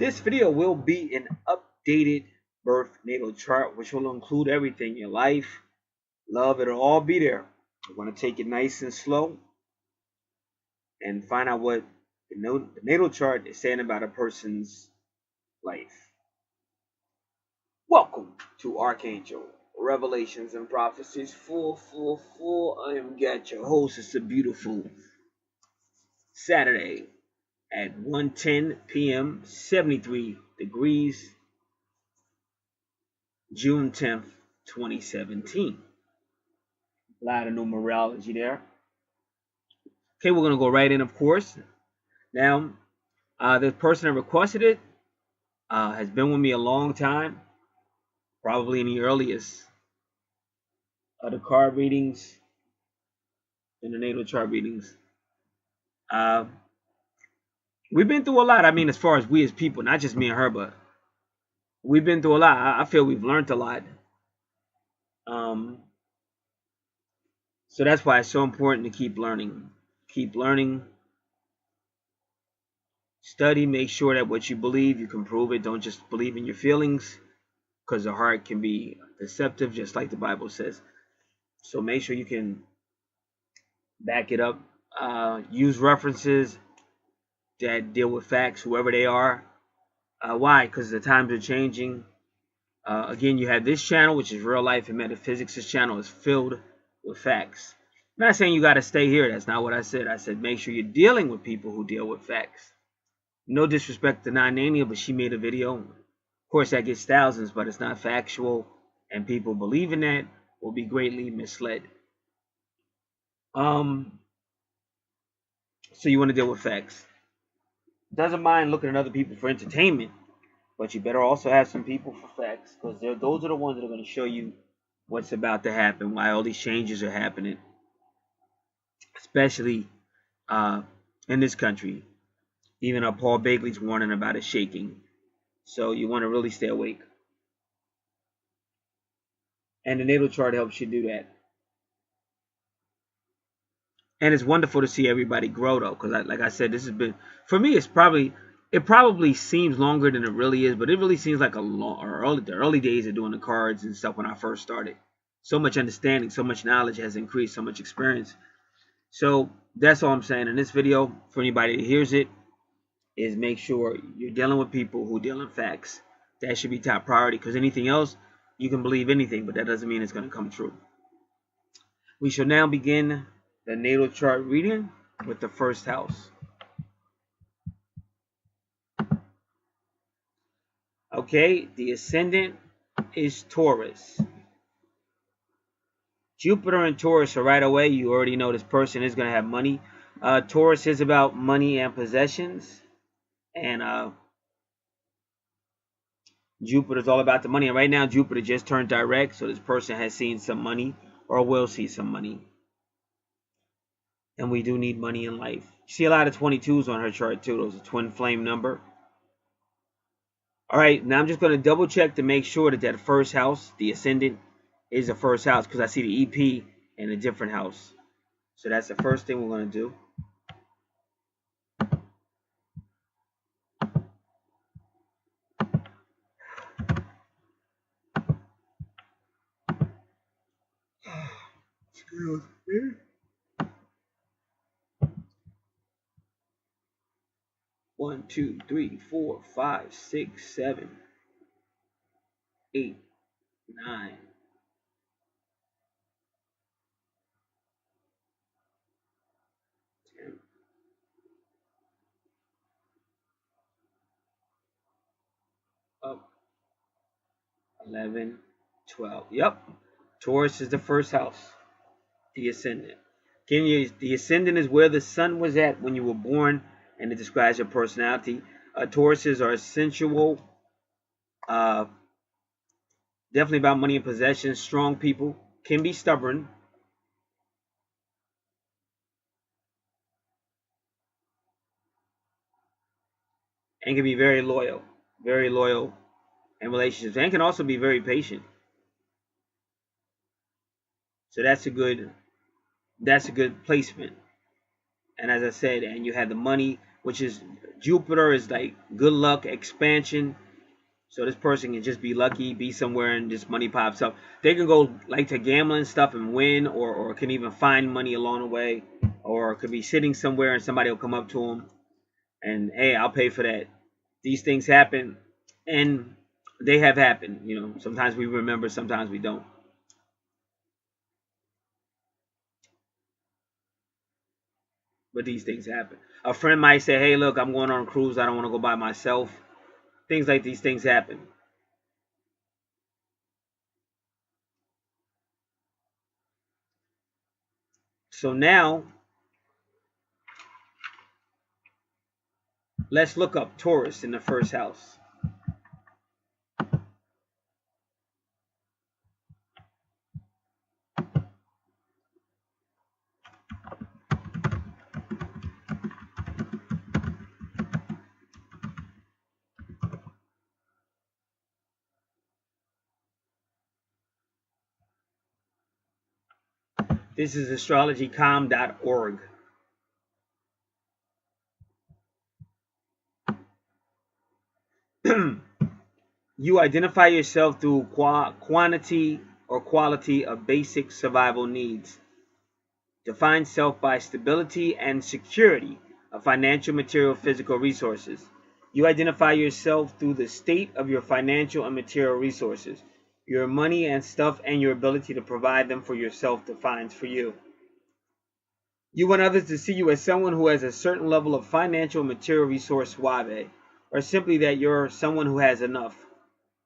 This video will be an updated birth natal chart, which will include everything: your life, love, it'll all be there. We're going to take it nice and slow and find out what the natal chart is saying about a person's life. Welcome to Archangel Revelations and Prophecies. Full. I am Gat, your host. It's a beautiful Saturday at 1:10 p.m., 73 degrees, June 10th, 2017. A lot of numerology there. Okay, we're going to go right in, of course. Now, the person that requested it has been with me a long time, probably in the earliest of the card readings and the natal chart readings. We've been through a lot. I mean, as far as we as people, not just me and her, but we've been through a lot. I feel we've learned a lot. So that's why it's so important to keep learning. Keep learning. Study. Make sure that what you believe, you can prove it. Don't just believe in your feelings, because the heart can be deceptive, just like the Bible says. So make sure you can back it up. Use references that deal with facts, whoever they are. Why? Because the times are changing. Again, you have this channel, which is Real Life and Metaphysics. This channel is filled with facts. I'm not saying you got to stay here. That's not what I said. I said make sure you're dealing with people who deal with facts. No disrespect to Nania, but she made a video. Of course, that gets thousands, but it's not factual, and people believing that will be greatly misled. So you want to deal with facts. Doesn't mind looking at other people for entertainment, but you better also have some people for facts, because those are the ones that are going to show you what's about to happen, why all these changes are happening, especially in this country. Even Paul Bagley's warning about it shaking. So you want to really stay awake. And the natal chart helps you do that. And it's wonderful to see everybody grow, though, because like I said, this has been, for me, it probably seems longer than it really is, but it really seems like the early days of doing the cards and stuff when I first started. So much understanding, so much knowledge has increased, so much experience. So that's all I'm saying in this video. For anybody that hears it, is make sure you're dealing with people who deal in facts. That should be top priority, because anything else, you can believe anything, but that doesn't mean it's going to come true. We shall now begin the natal chart reading with the first house. Okay, the ascendant is Taurus. Jupiter and Taurus are right away. You already know this person is going to have money. Taurus is about money and possessions. And Jupiter is all about the money. And right now, Jupiter just turned direct. So this person has seen some money or will see some money. And we do need money in life. You see a lot of 22s on her chart too. Those are twin flame number. All right, now I'm just going to double check to make sure that that first house, the ascendant, is the first house, because I see the EP in a different house. So that's the first thing we're going to do. Excuse me. 1, 2, 3, 4, 5, 6, 7, 8, 9. 10. 11, 12. Yep. Taurus is the first house. The ascendant. The ascendant is where the sun was at when you were born, and it describes your personality. Tauruses are sensual. Definitely about money and possessions. Strong people. Can be stubborn. And can be very loyal. Very loyal in relationships. And can also be very patient. So that's a good placement. And as I said, and you have the money, which is Jupiter is like good luck, expansion. So this person can just be lucky, be somewhere, and just money pops up. They can go like to gambling stuff and win, or can even find money along the way, or could be sitting somewhere and somebody will come up to them and, hey, I'll pay for that. These things happen, and they have happened. You know, sometimes we remember, sometimes we don't. But these things happen. A friend might say, hey, look, I'm going on a cruise. I don't want to go by myself. Things like these things happen. So now, let's look up Taurus in the first house. This is astrologycom.org. You identify yourself through quantity or quality of basic survival needs. Define self by stability and security of financial, material, physical resources. You identify yourself through the state of your financial and material resources. Your money and stuff and your ability to provide them for yourself defines for you. You want others to see you as someone who has a certain level of financial and material resource suave, or simply that you're someone who has enough.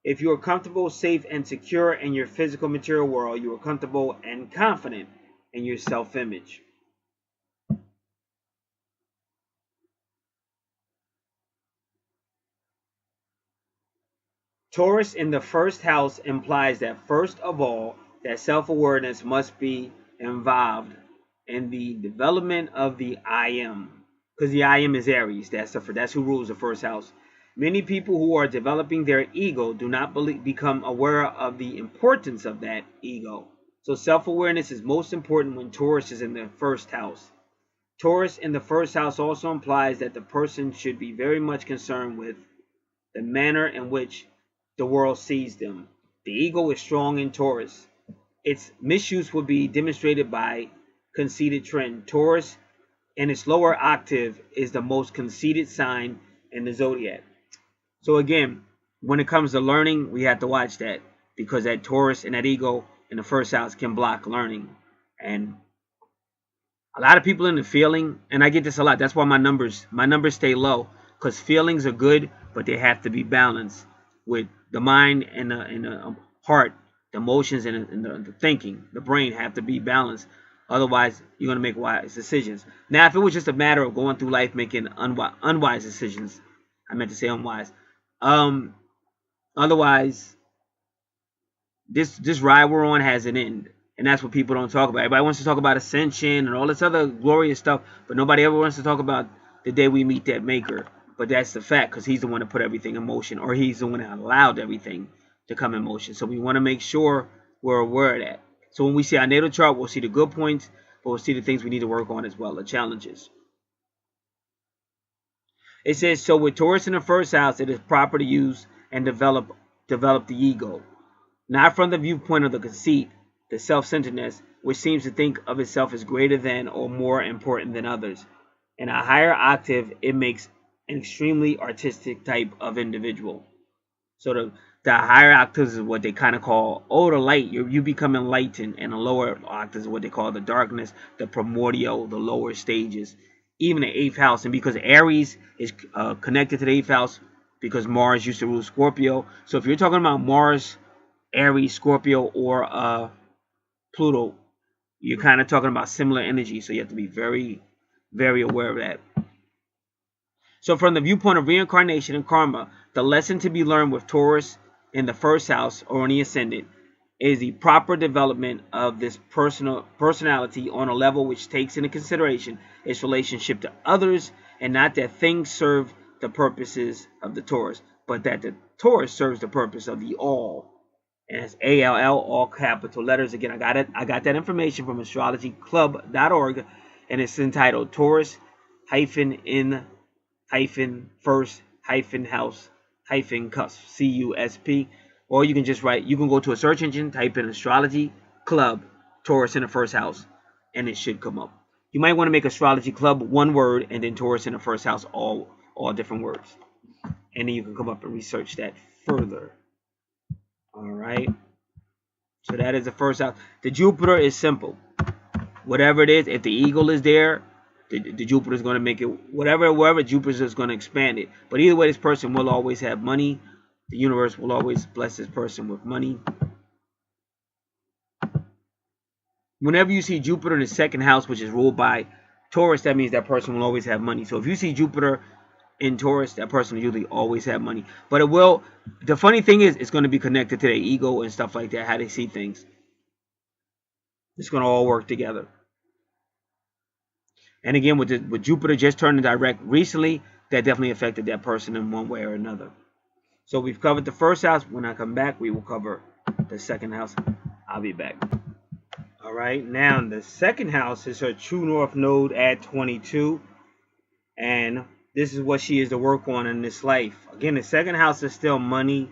If you are comfortable, safe, and secure in your physical material world, you are comfortable and confident in your self-image. Taurus in the first house implies that first of all, that self-awareness must be involved in the development of the I am, because the I am is Aries. That's who rules the first house. Many people who are developing their ego do not become aware of the importance of that ego. So self-awareness is most important when Taurus is in the first house. Taurus in the first house also implies that the person should be very much concerned with the manner in which the world sees them. The ego is strong in Taurus. Its misuse will be demonstrated by conceited trend. Taurus in its lower octave is the most conceited sign in the zodiac. So again, when it comes to learning, we have to watch that, because that Taurus and that ego in the first house can block learning. And a lot of people in the feeling, and I get this a lot, that's why my numbers stay low, because feelings are good, but they have to be balanced with the mind and the heart, the emotions and the thinking. The brain have to be balanced. Otherwise, you're going to make wise decisions. Now, if it was just a matter of going through life making unwise decisions, I meant to say unwise. Otherwise, this ride we're on has an end. And that's what people don't talk about. Everybody wants to talk about ascension and all this other glorious stuff, but nobody ever wants to talk about the day we meet that maker. But that's the fact, because he's the one that put everything in motion, or he's the one that allowed everything to come in motion. So we want to make sure we're aware of that. So when we see our natal chart, we'll see the good points, but we'll see the things we need to work on as well, the challenges. It says, so with Taurus in the first house, it is proper to use and develop the ego. Not from the viewpoint of the conceit, the self-centeredness, which seems to think of itself as greater than or more important than others. In a higher octave, it makes an extremely artistic type of individual. So the higher octaves is what they kind of call, the light. You become enlightened, and the lower octaves is what they call the darkness, the primordial, the lower stages. Even the 8th house, and because Aries is connected to the 8th house, because Mars used to rule Scorpio. So if you're talking about Mars, Aries, Scorpio, or Pluto, you're kind of talking about similar energy. So you have to be very, very aware of that. So from the viewpoint of reincarnation and karma, the lesson to be learned with Taurus in the first house or in the ascendant is the proper development of this personality on a level which takes into consideration its relationship to others, and not that things serve the purposes of the Taurus, but that the Taurus serves the purpose of the all. And it's ALL, all capital letters. Again, I got that information from astrologyclub.org, and it's entitled Taurus in hyphen first hyphen house hyphen cusp, CUSP. Or you can just write, you can go to a search engine, type in astrology club Taurus in the first house, and it should come up. You might want to make astrology club one word and then Taurus in the first house all different words. And then you can come up and research that further. All right. So that is the first house. The Jupiter is simple. Whatever it is, if the eagle is there, the Jupiter is going to make it, wherever Jupiter is going to expand it. But either way, this person will always have money. The universe will always bless this person with money. Whenever you see Jupiter in the second house, which is ruled by Taurus, that means that person will always have money. So if you see Jupiter in Taurus, that person will usually always have money. But it will, the funny thing is, it's going to be connected to their ego and stuff like that, how they see things. It's going to all work together. And again, with Jupiter just turning direct recently, that definitely affected that person in one way or another. So we've covered the first house. When I come back, we will cover the second house. I'll be back. All right, now the second house is her true north node at 22. And this is what she is to work on in this life. Again, the second house is still money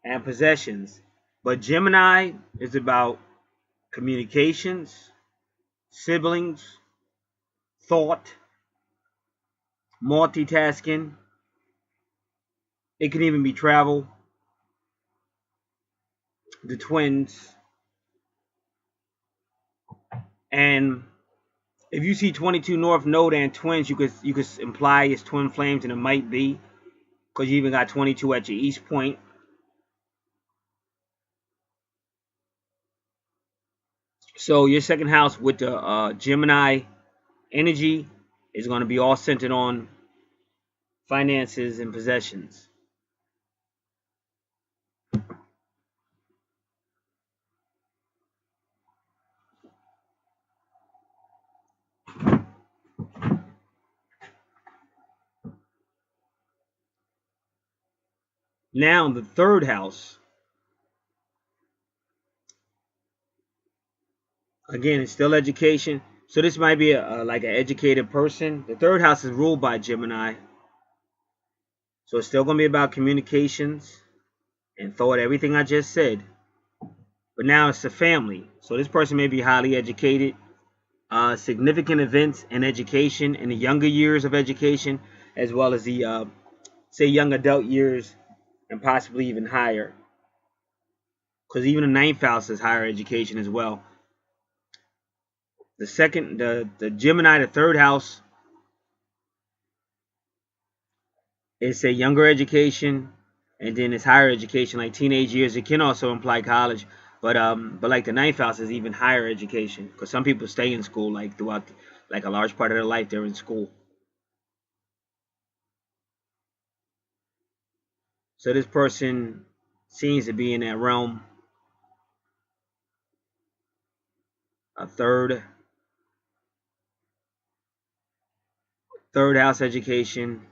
and possessions. But Gemini is about communications, siblings, thought, multitasking. It can even be travel. The twins. And if you see 22 North Node and twins, you could imply it's twin flames, and it might be, because you even got 22 at your east point. So your second house with the Gemini energy is going to be all centered on finances and possessions. Now the third house, again, it's still education. So this might be like an educated person. The third house is ruled by Gemini. So it's still going to be about communications and thought, everything I just said. But now it's the family. So this person may be highly educated. Significant events in education in the younger years of education, as well as the, say, young adult years, and possibly even higher. Because even the ninth house is higher education as well. The Gemini, the third house, is a younger education, and then it's higher education, like teenage years. It can also imply college, but like the ninth house is even higher education, because some people stay in school like throughout, like a large part of their life they're in school. So this person seems to be in that realm. A third house education,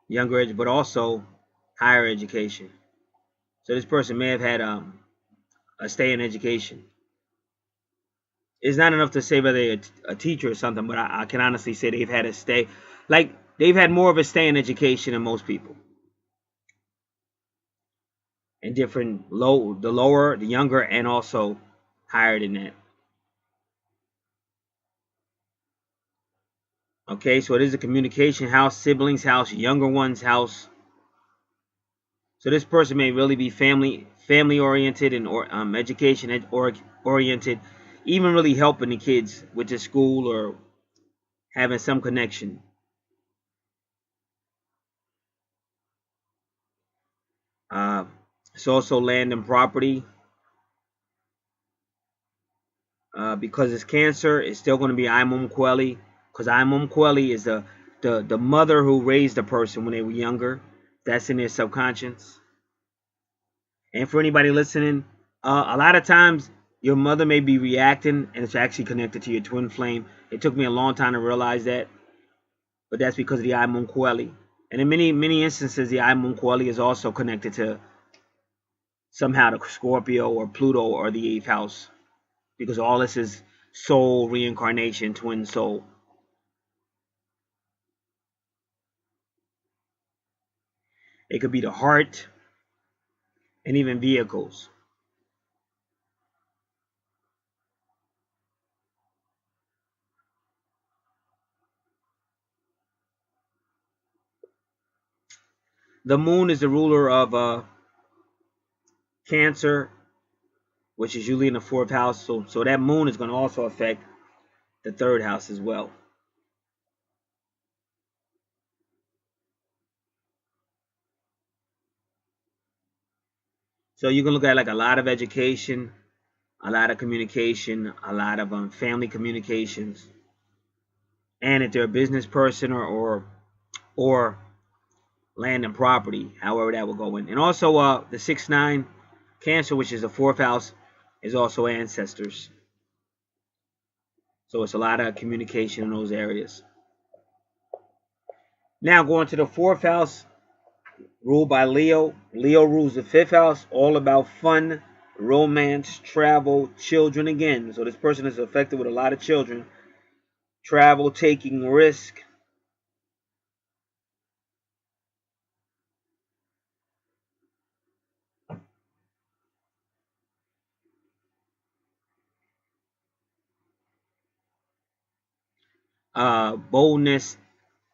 younger age, but also higher education. So this person may have had a stay in education. It's not enough to say whether they're a teacher or something, but I can honestly say they've had a stay. Like, they've had more of a stay in education than most people. And different, the lower, the younger, and also higher than that. Okay, so it is a communication house, siblings house, younger one's house. So this person may really be family oriented and education oriented, even really helping the kids with the school or having some connection. It's also land and property. Because it's Cancer, it's still going to be Imum Quelli, because Imum Quelli is the mother who raised the person when they were younger. That's in their subconscious. And for anybody listening, a lot of times your mother may be reacting, and it's actually connected to your twin flame. It took me a long time to realize that, but that's because of the Imum Quelli. And in many instances, the Imum Quelli is also connected to somehow the Scorpio or Pluto or the 8th house, because all this is soul reincarnation, twin soul. It could be the heart, and even vehicles. The moon is the ruler of Cancer, which is usually in the 4th house. So that moon is going to also affect the 3rd house as well. So you can look at like a lot of education, a lot of communication, a lot of family communications, and if they're a business person or land and property, however that will go in. And also the 6-9 Cancer, which is the 4th house, is also ancestors. So it's a lot of communication in those areas. Now going to the 4th house, ruled by Leo. Leo rules the 5th house, all about fun, romance, travel, children again. So this person is affected with a lot of children. Travel, taking risk. Boldness,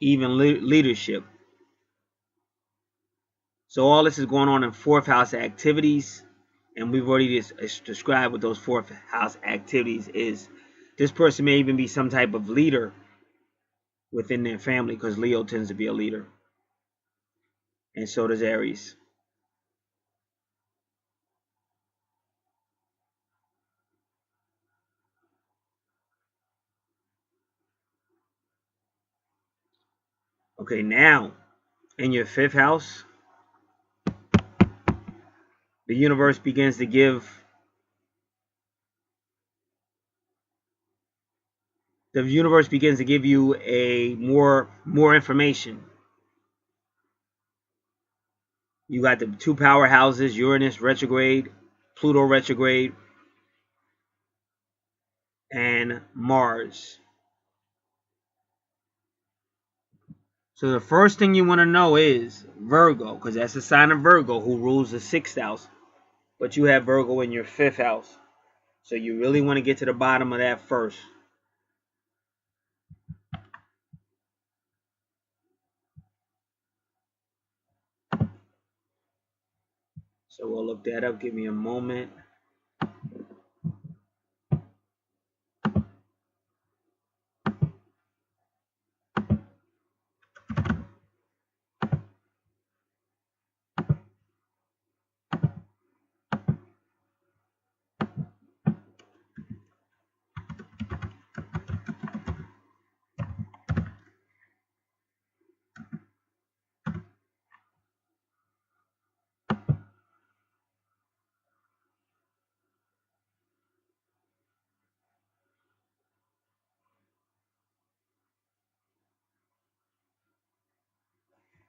even leadership. So all this is going on in 4th house activities. And we've already described what those 4th house activities is. This person may even be some type of leader within their family, because Leo tends to be a leader. And so does Aries. Okay, now in your 5th house, the universe begins to give you a more information. You got the 2 powerhouses, Uranus retrograde, Pluto retrograde, and Mars. So the first thing you want to know is Virgo, because that's the sign of Virgo, who rules the 6th house. But you have Virgo in your 5th house. So you really want to get to the bottom of that first. So we'll look that up. Give me a moment.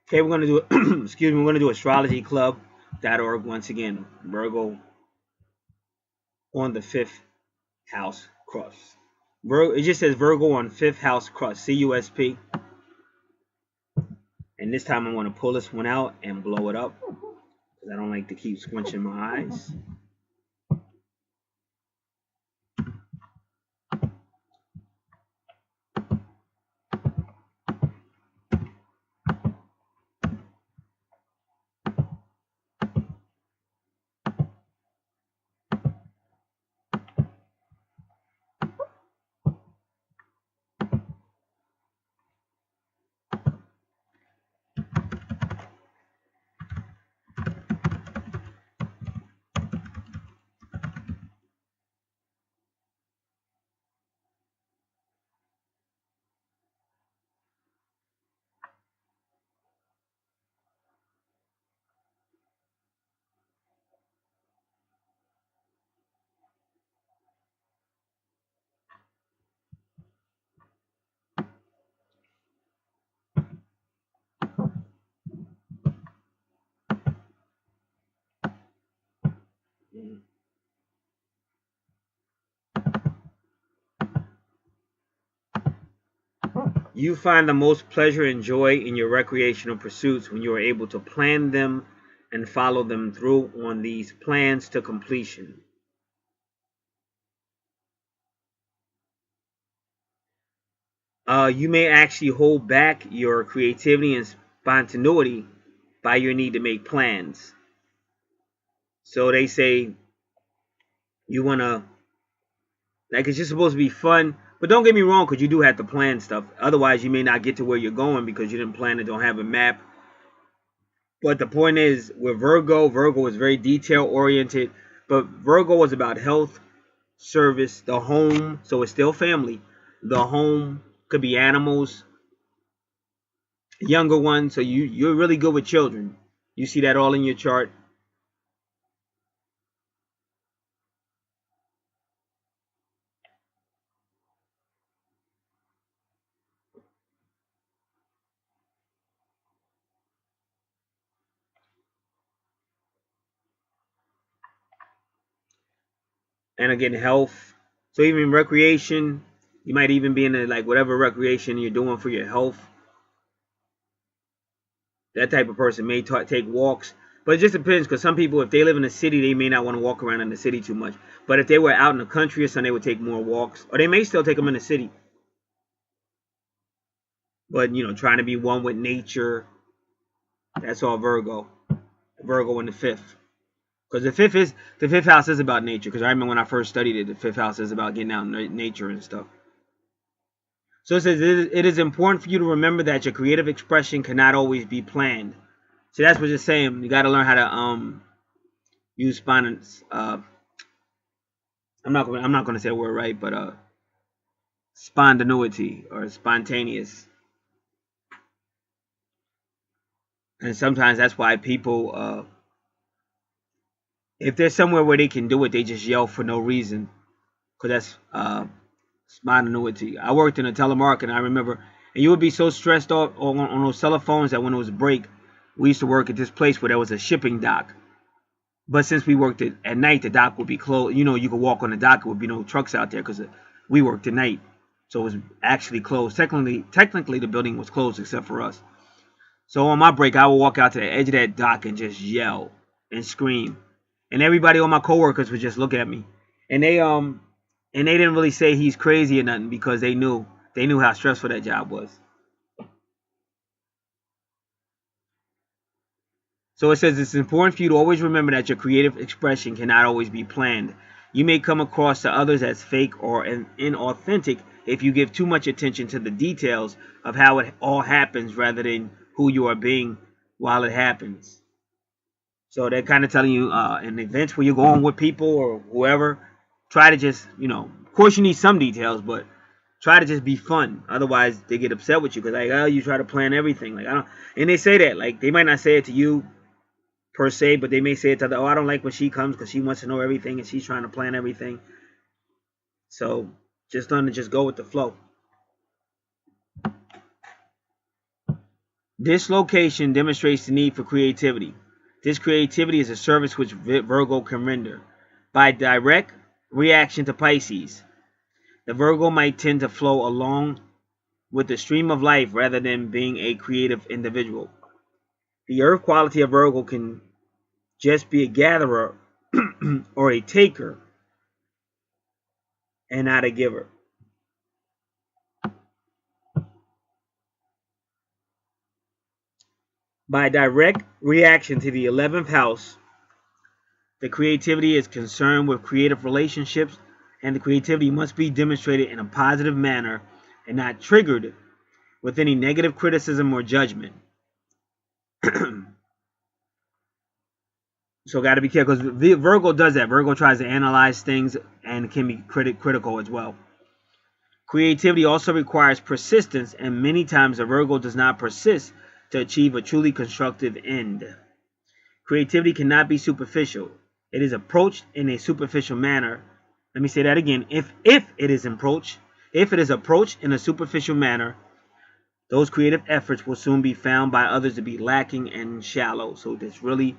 Okay, we're gonna do excuse me, we're gonna do astrologyclub.org once again. Virgo on the 5th house cross. It just says Virgo on 5th house cross, CUSP. And this time I'm gonna pull this one out and blow it up, because I don't like to keep squinching my eyes. You find the most pleasure and joy in your recreational pursuits when you are able to plan them and follow them through on these plans to completion. You may actually hold back your creativity and spontaneity by your need to make plans. So they say you want to, like, it's just supposed to be fun. But don't get me wrong, because you do have to plan stuff. Otherwise, you may not get to where you're going because you didn't plan it, don't have a map. But the point is, with Virgo is very detail oriented. But Virgo is about health, service, the home. So it's still family. The home could be animals, younger ones. So you're really good with children. You see that all in your chart. And again, health. So even recreation, you might even be in a, like, whatever recreation you're doing for your health. That type of person may take walks. But it just depends, because some people, if they live in a city, they may not want to walk around in the city too much. But if they were out in the country or something, they would take more walks. Or they may still take them in the city. But, you know, trying to be one with nature. That's all Virgo. Virgo in the fifth. Because the fifth house is about nature. Because I remember when I first studied it, the fifth house is about getting out in nature and stuff. So it says it is important for you to remember that your creative expression cannot always be planned. So that's what it's saying. You got to learn how to use spontaneous. I'm not going to say the word right, but spontaneity or spontaneous. And sometimes that's why people, if there's somewhere where they can do it, they just yell for no reason, because that's spontaneity. I worked in a telemarketing, I remember, and you would be so stressed out on those telephones that when it was a break, we used to work at this place where there was a shipping dock. But since we worked at night, the dock would be closed. You know, you could walk on the dock, there would be no trucks out there because we worked at night. So it was actually closed. Technically, the building was closed except for us. So on my break, I would walk out to the edge of that dock and just yell and scream. And everybody, all my coworkers, would just look at me. And they didn't really say he's crazy or nothing, because they knew how stressful that job was. So it says it's important for you to always remember that your creative expression cannot always be planned. You may come across to others as fake or inauthentic if you give too much attention to the details of how it all happens rather than who you are being while it happens. So they're kind of telling you in events where you're going with people or whoever, try to just, of course you need some details, but try to just be fun. Otherwise, they get upset with you because, like, oh, you try to plan everything. Like, I don't, and they say that, like, they might not say it to you per se, but they may say it to the, oh, I don't like when she comes because she wants to know everything and she's trying to plan everything. So just learn to just go with the flow. This location demonstrates the need for creativity. This creativity is a service which Virgo can render. By direct reaction to Pisces, the Virgo might tend to flow along with the stream of life rather than being a creative individual. The earth quality of Virgo can just be a gatherer or a taker and not a giver. By direct reaction to the 11th house, the creativity is concerned with creative relationships, and the creativity must be demonstrated in a positive manner and not triggered with any negative criticism or judgment. So got to be careful, because Virgo does that. Virgo tries to analyze things and can be critical as well. Creativity also requires persistence, and many times a Virgo does not persist to achieve a truly constructive end. Creativity cannot be superficial. It is approached in a superficial manner. Let me say that again. If it is approached in a superficial manner, those creative efforts will soon be found by others to be lacking and shallow. So it's really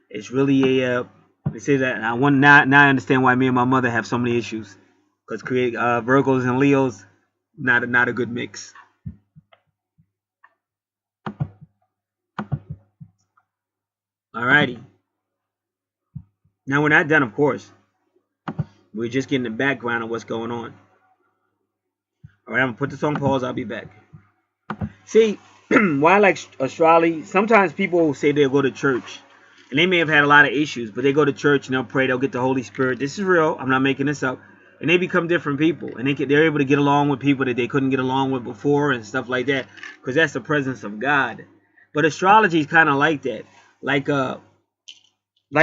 a they say that now I understand why me and my mother have so many issues, because Virgos and Leos not a good mix. Alrighty. Now we're not done, of course. We're just getting the background of what's going on. Alright, I'm gonna put this on pause. I'll be back. See, why I like astrology, sometimes people say they'll go to church. And they may have had a lot of issues, but they go to church and they'll pray, they'll get the Holy Spirit. This is real. I'm not making this up. And they become different people. And they're able to get along with people that they couldn't get along with before and stuff like that. Because that's the presence of God. But astrology is kind of like that. Like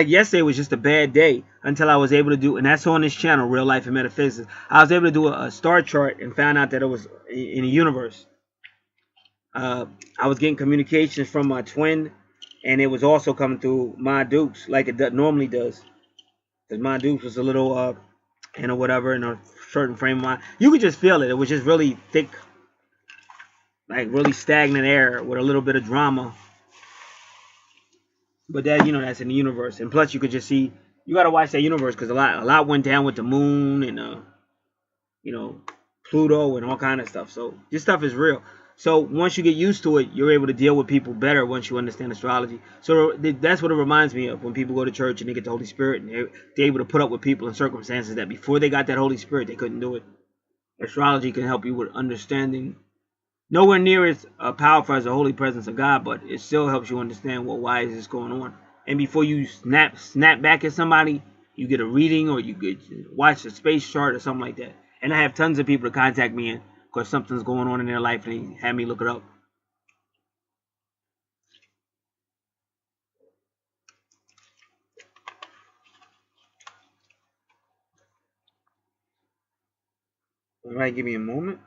yesterday was just a bad day until I was able to do, and that's on this channel, Real Life and Metaphysics. I was able to do a star chart and found out that it was in the universe. I was getting communications from my twin, and it was also coming through my dukes like it normally does. Because my dukes was a little whatever, in a certain frame of mind. You could just feel it. It was just really thick, like really stagnant air with a little bit of drama. But that, that's in the universe. And plus, you could just see, you got to watch that universe because a lot went down with the moon and, Pluto and all kind of stuff. So this stuff is real. So once you get used to it, you're able to deal with people better once you understand astrology. So that's what it reminds me of when people go to church and they get the Holy Spirit and they're able to put up with people in circumstances that before they got that Holy Spirit, they couldn't do it. Astrology can help you with understanding. Nowhere near as powerful as the holy presence of God, but it still helps you understand why is this going on. And before you snap back at somebody, you get a reading or you get watch a space chart or something like that. And I have tons of people to contact me in because something's going on in their life and they have me look it up. All right, give me a moment.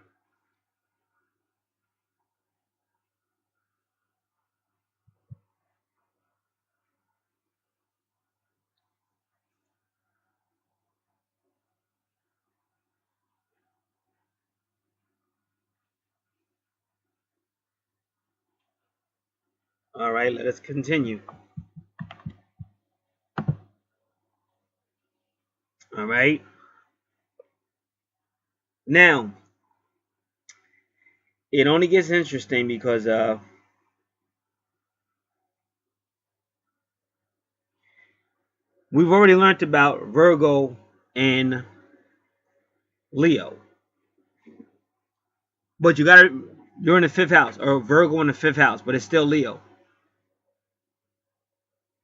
All right, let us continue. All right. Now, it only gets interesting because we've already learned about Virgo and Leo. But you're in the 5th house, or Virgo in the 5th house, but it's still Leo.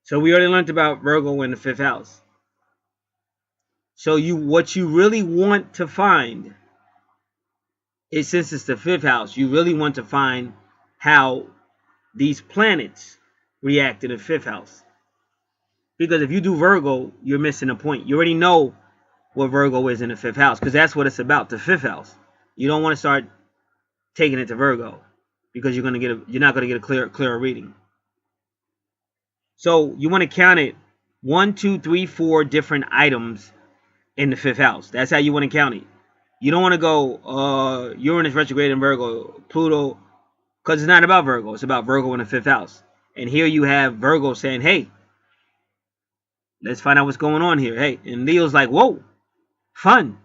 So we already learned about Virgo in the 5th house. So what you really want to find is, since it's the 5th house, you really want to find how these planets react in the 5th house. Because if you do Virgo, you're missing a point. You already know what Virgo is in the 5th house, because that's what it's about, the 5th house. You don't want to start taking it to Virgo, because you're not going to get a clearer reading. So you want to count it 1, 2, 3, 4 different items in the 5th house. That's how you want to count it. You don't want to go Uranus retrograde in Virgo, Pluto, because it's not about Virgo. It's about Virgo in the 5th house. And here you have Virgo saying, hey, let's find out what's going on here. Hey, and Leo's like, whoa, fun.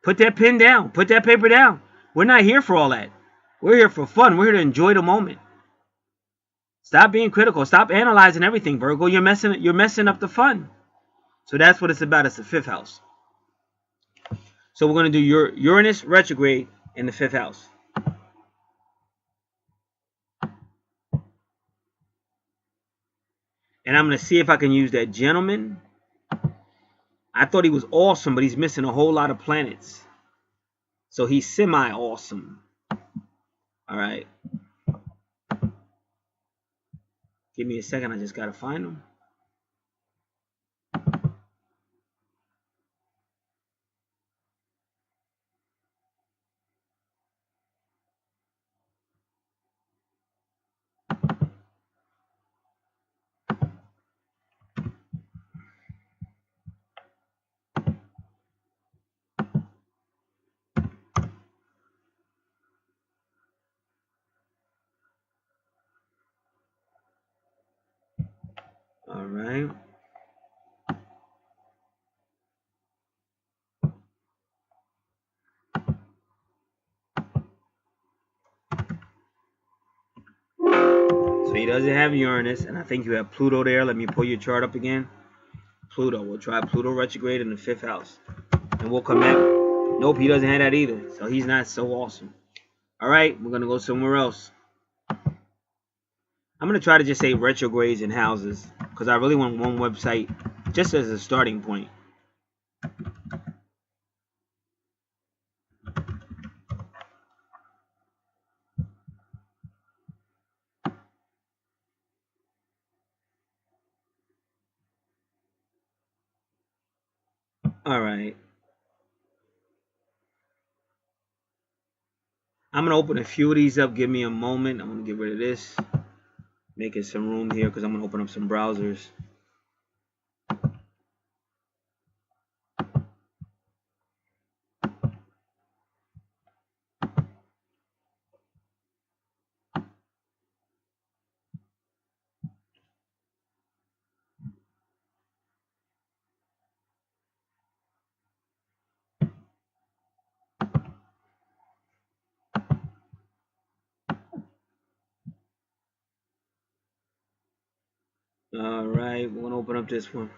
Put that pen down. Put that paper down. We're not here for all that. We're here for fun. We're here to enjoy the moment. Stop being critical. Stop analyzing everything, Virgo. You're messing up the fun. So that's what it's about. It's the 5th house. So we're going to do Uranus retrograde in the 5th house. And I'm going to see if I can use that gentleman. I thought he was awesome, but he's missing a whole lot of planets. So he's semi-awesome. All right. Give me a second. I just got to find him. All right. So he doesn't have Uranus, and I think you have Pluto there. Let me pull your chart up again. Pluto. We'll try Pluto retrograde in the 5th house. And we'll come back. Nope, he doesn't have that either. So he's not so awesome. All right, we're going to go somewhere else. I'm going to try to just say retrogrades and houses, because I really want one website just as a starting point. All right. I'm going to open a few of these up. Give me a moment. I'm going to get rid of this. Making some room here because I'm going to open up some browsers. All right, we're going to open up this one.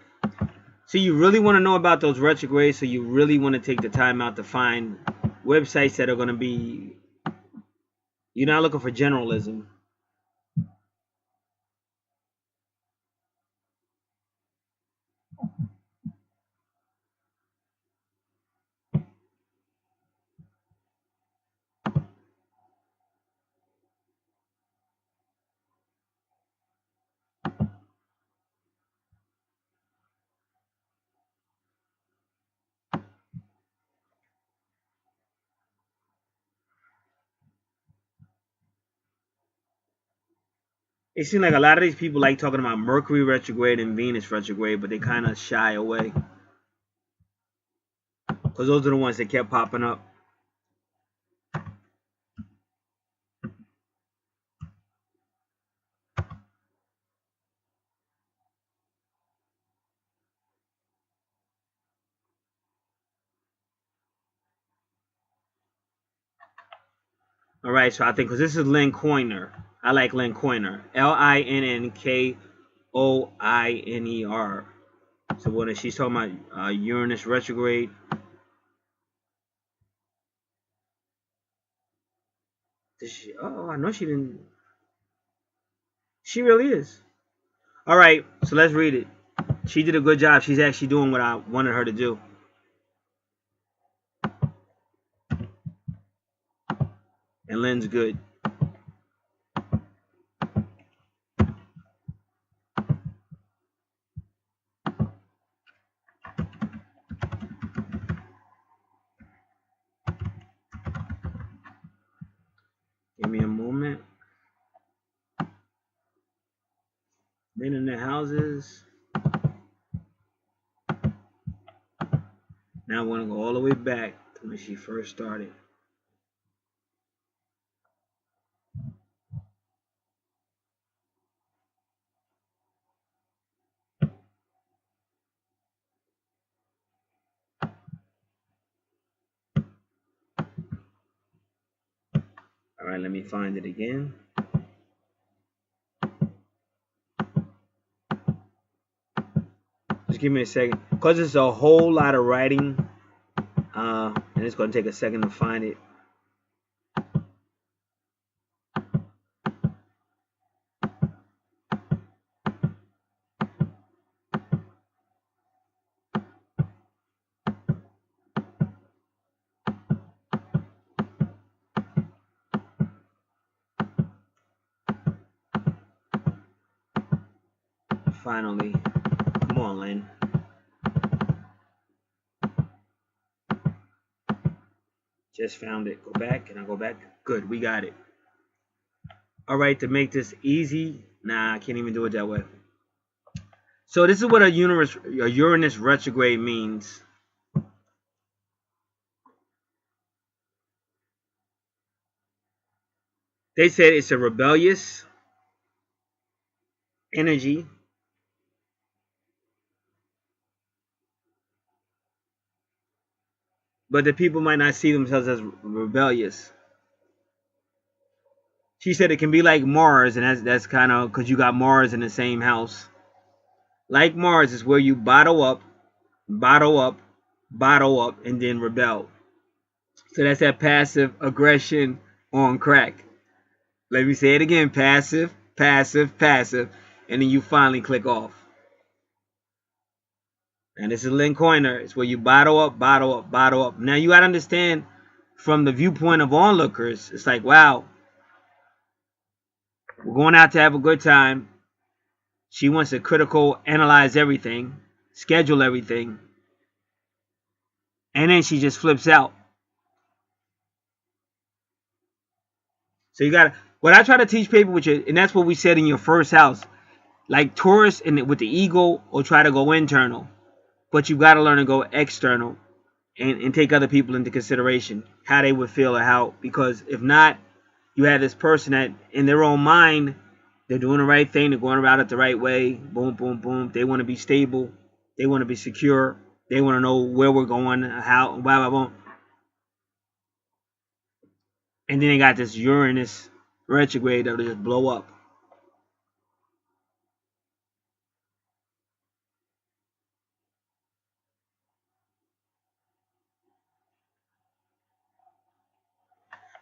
So you really want to know about those retrogrades, so you really want to take the time out to find websites that are going to be, you're not looking for generalism. It seems like a lot of these people like talking about Mercury retrograde and Venus retrograde, but they kind of shy away. Because those are the ones that kept popping up. All right, so I think because this is Lynn Coiner. I like Lynn Coiner. Linnkoiner. So when she's talking about Uranus retrograde. Oh, I know she didn't. She really is. All right, so let's read it. She did a good job. She's actually doing what I wanted her to do. And Lynn's good. Give me a moment. Been in the houses. Now I want to go all the way back to when she first started. All right, let me find it again. Just give me a second. Because it's a whole lot of writing. And it's going to take a second to find it. Finally. Come on, Lynn. Just found it. Go back. Can I go back? Good. We got it. All right. To make this easy. Nah, I can't even do it that way. So this is what a Uranus retrograde means. They said it's a rebellious energy. But the people might not see themselves as rebellious. She said it can be like Mars, and that's kind of because you got Mars in the same house. Like Mars is where you bottle up, bottle up, bottle up, and then rebel. So that's that passive aggression on crack. Let me say it again: passive, passive, passive, and then you finally click off. And this is Lynn Coiner. It's where you bottle up, bottle up, bottle up. Now you gotta understand from the viewpoint of onlookers, it's like, wow, we're going out to have a good time. She wants to critical analyze everything, schedule everything, and then she just flips out. So you gotta, what I try to teach people, and that's what we said in your first house, like Taurus and with the ego will try to go internal, but you got to learn to go external and take other people into consideration, how they would feel or how, because if not, you have this person that in their own mind, they're doing the right thing, they're going about it the right way, boom, boom, boom. They want to be stable, they want to be secure, they want to know where we're going, how, blah, blah, blah. And then they got this Uranus retrograde that'll just blow up.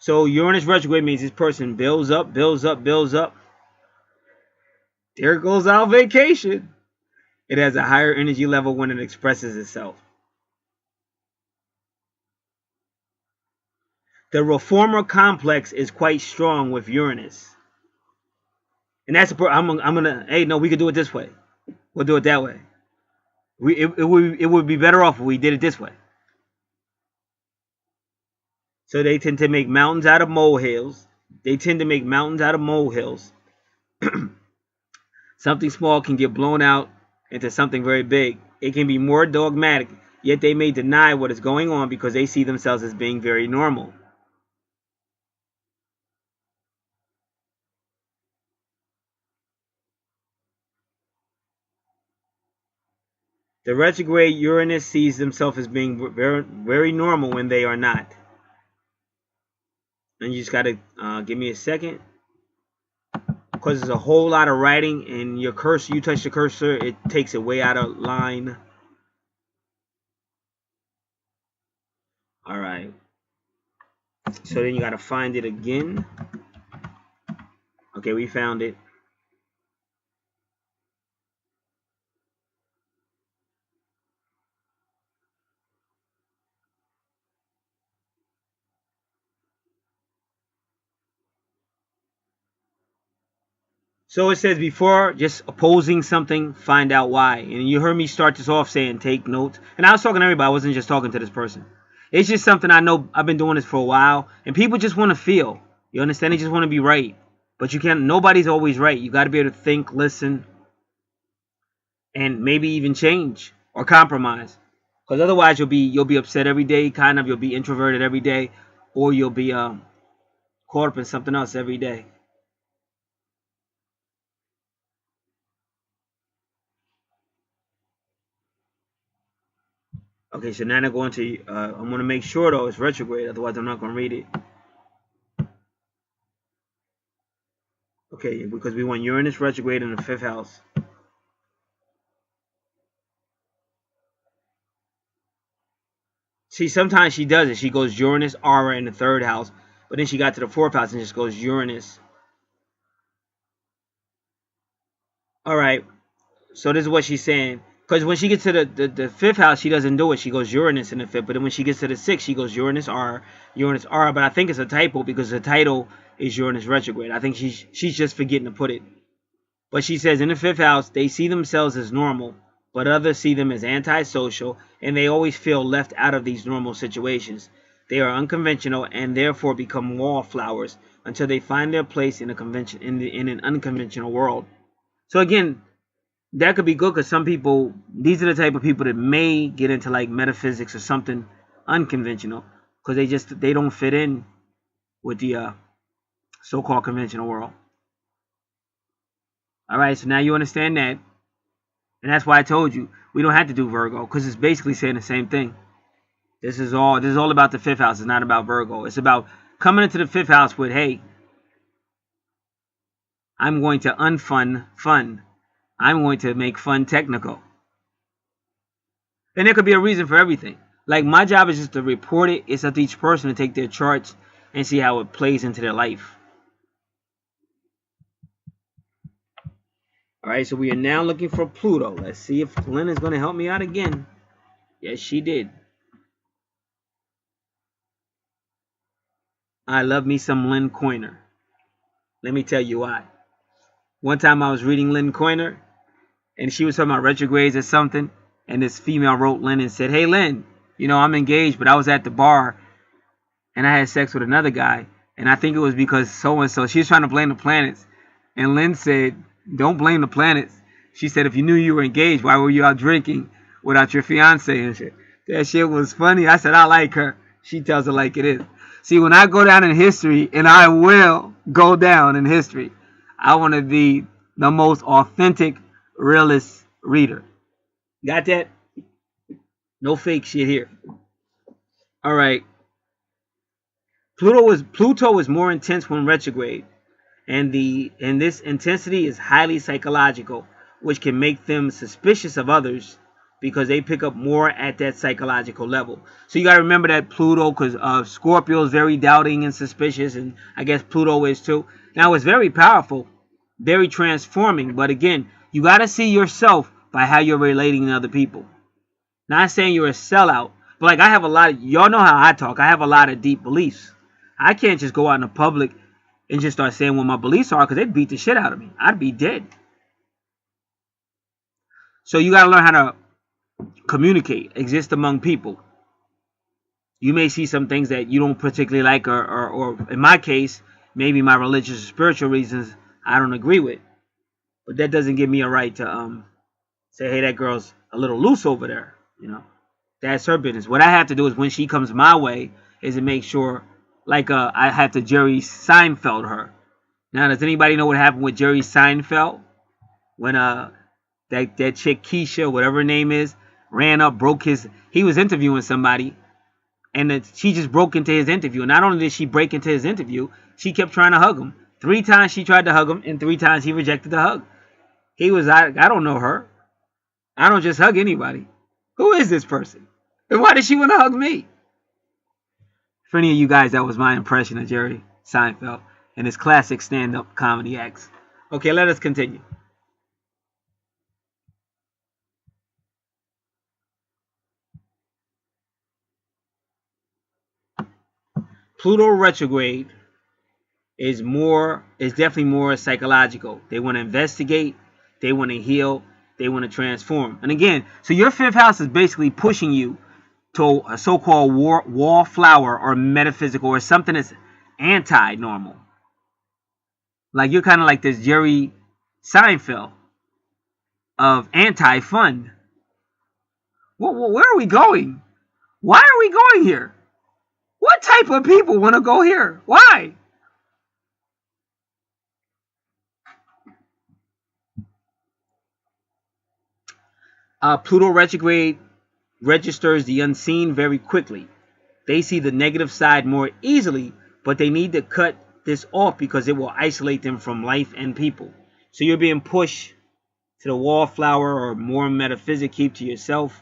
So Uranus retrograde means this person builds up, builds up, builds up. There goes our vacation. It has a higher energy level when it expresses itself. The reformer complex is quite strong with Uranus. And that's I'm gonna, hey, no, we could do it this way. We'll do it that way. It would be better off if we did it this way. So they tend to make mountains out of molehills. They tend to make mountains out of molehills. Something small can get blown out into something very big. It can be more dogmatic, yet they may deny what is going on because they see themselves as being very normal. The retrograde Uranus sees themselves as being very, very normal when they are not. And you just got to give me a second. Because there's a whole lot of writing, and your cursor, you touch the cursor, it takes it way out of line. Alright. So then you got to find it again. Okay, we found it. So it says before just opposing something, find out why. And you heard me start this off saying take notes. And I was talking to everybody. I wasn't just talking to this person. It's just something I know. I've been doing this for a while. And people just want to feel. You understand? They just want to be right. But you can't. Nobody's always right. You got to be able to think, listen, and maybe even change or compromise. Because otherwise you'll be upset every day. Kind of. You'll be introverted every day. Or you'll be caught up in something else every day. Okay, so now they're going to, I'm going to make sure, though, it's retrograde. Otherwise, I'm not going to read it. Okay, because we want Uranus retrograde in the 5th house. See, sometimes she does it. She goes Uranus, Aura in the 3rd house. But then she got to the 4th house and just goes Uranus. All right. So this is what she's saying. Because when she gets to the 5th house, she doesn't do it. She goes Uranus in the 5th. But then when she gets to the 6th, she goes Uranus, Aura, Uranus, Aura. But I think it's a typo because the title is Uranus retrograde. I think she's just forgetting to put it. But she says in the 5th house, they see themselves as normal, but others see them as antisocial, and they always feel left out of these normal situations. They are unconventional and therefore become wallflowers until they find their place in an unconventional world. So again, that could be good because some people, these are the type of people that may get into like metaphysics or something unconventional because they don't fit in with the so-called conventional world. All right, so now you understand that. And that's why I told you we don't have to do Virgo because it's basically saying the same thing. This is all about the 5th house. It's not about Virgo. It's about coming into the 5th house with, hey, I'm going to unfun fun. I'm going to make fun technical. And there could be a reason for everything. Like, my job is just to report it. It's up to each person to take their charts and see how it plays into their life. Alright, so we are now looking for Pluto. Let's see if Lynn is going to help me out again. Yes, she did. I love me some Lynn Coiner. Let me tell you why. One time I was reading Lynn Coiner, and she was talking about retrogrades or something, and this female wrote Lynn and said, "Hey Lynn, you know, I'm engaged, but I was at the bar, and I had sex with another guy, and I think it was because so-and-so." She was trying to blame the planets, and Lynn said, "Don't blame the planets." She said, "If you knew you were engaged, why were you out drinking without your fiance and shit?" That shit was funny. I said, I like her. She tells it like it is. See, when I go down in history, and I will go down in history, I want to be the most authentic, realist reader. Got that? No fake shit here. All right. Pluto is more intense when retrograde, and this intensity is highly psychological, which can make them suspicious of others because they pick up more at that psychological level. So you got to remember that Pluto, because Scorpio is very doubting and suspicious, and I guess Pluto is too. Now, it's very powerful, very transforming, but again, you got to see yourself by how you're relating to other people. Not saying you're a sellout, but like, I have a lot of, y'all know how I talk, I have a lot of deep beliefs. I can't just go out in the public and just start saying what my beliefs are, because they'd beat the shit out of me. I'd be dead. So you got to learn how to communicate, exist among people. You may see some things that you don't particularly like, or in my case, maybe my religious or spiritual reasons I don't agree with. But that doesn't give me a right to say, hey, that girl's a little loose over there. You know, that's her business. What I have to do is, when she comes my way, is to make sure, like I had to Jerry Seinfeld her. Now, does anybody know what happened with Jerry Seinfeld? When that chick Keisha, whatever her name is, ran up, he was interviewing somebody, and she just broke into his interview. Not only did she break into his interview, she kept trying to hug him. 3 times she tried to hug him, and 3 times he rejected the hug. He was, I don't know her. I don't just hug anybody. Who is this person? And why did she want to hug me? For any of you guys, that was my impression of Jerry Seinfeld and his classic stand-up comedy acts. Okay, let us continue. Pluto retrograde is definitely more psychological. They want to investigate, they want to heal, they want to transform. And again, so your 5th house is basically pushing you to a so-called wallflower, or metaphysical, or something that's anti-normal. Like, you're kind of like this Jerry Seinfeld of anti-fun. Where are we going? Why are we going here? What type of people want to go here? Why? Pluto retrograde registers the unseen very quickly. They see the negative side more easily, but they need to cut this off because it will isolate them from life and people. So you're being pushed to the wallflower, or more metaphysic, keep to yourself.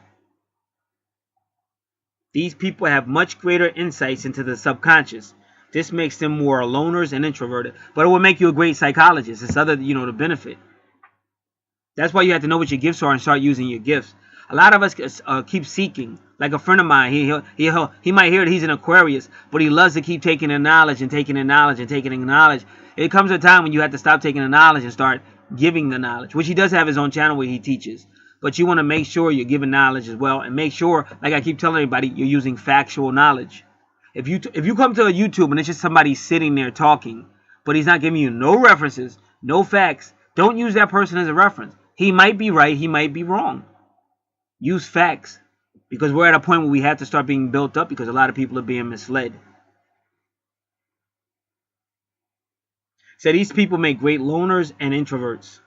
These people have much greater insights into the subconscious. This makes them more loners and introverted, but it will make you a great psychologist. It's other, the benefit. That's why you have to know what your gifts are and start using your gifts. A lot of us keep seeking. Like a friend of mine, he might hear that he's an Aquarius, but he loves to keep taking the knowledge and taking the knowledge and taking the knowledge. It comes a time when you have to stop taking the knowledge and start giving the knowledge, which he does have his own channel where he teaches. But you want to make sure you're giving knowledge as well, and make sure, like I keep telling everybody, you're using factual knowledge. If you come to a YouTube and it's just somebody sitting there talking, but he's not giving you no references, no facts, don't use that person as a reference. He might be right, he might be wrong. Use facts, because we're at a point where we have to start being built up, because a lot of people are being misled. So these people make great loners and introverts.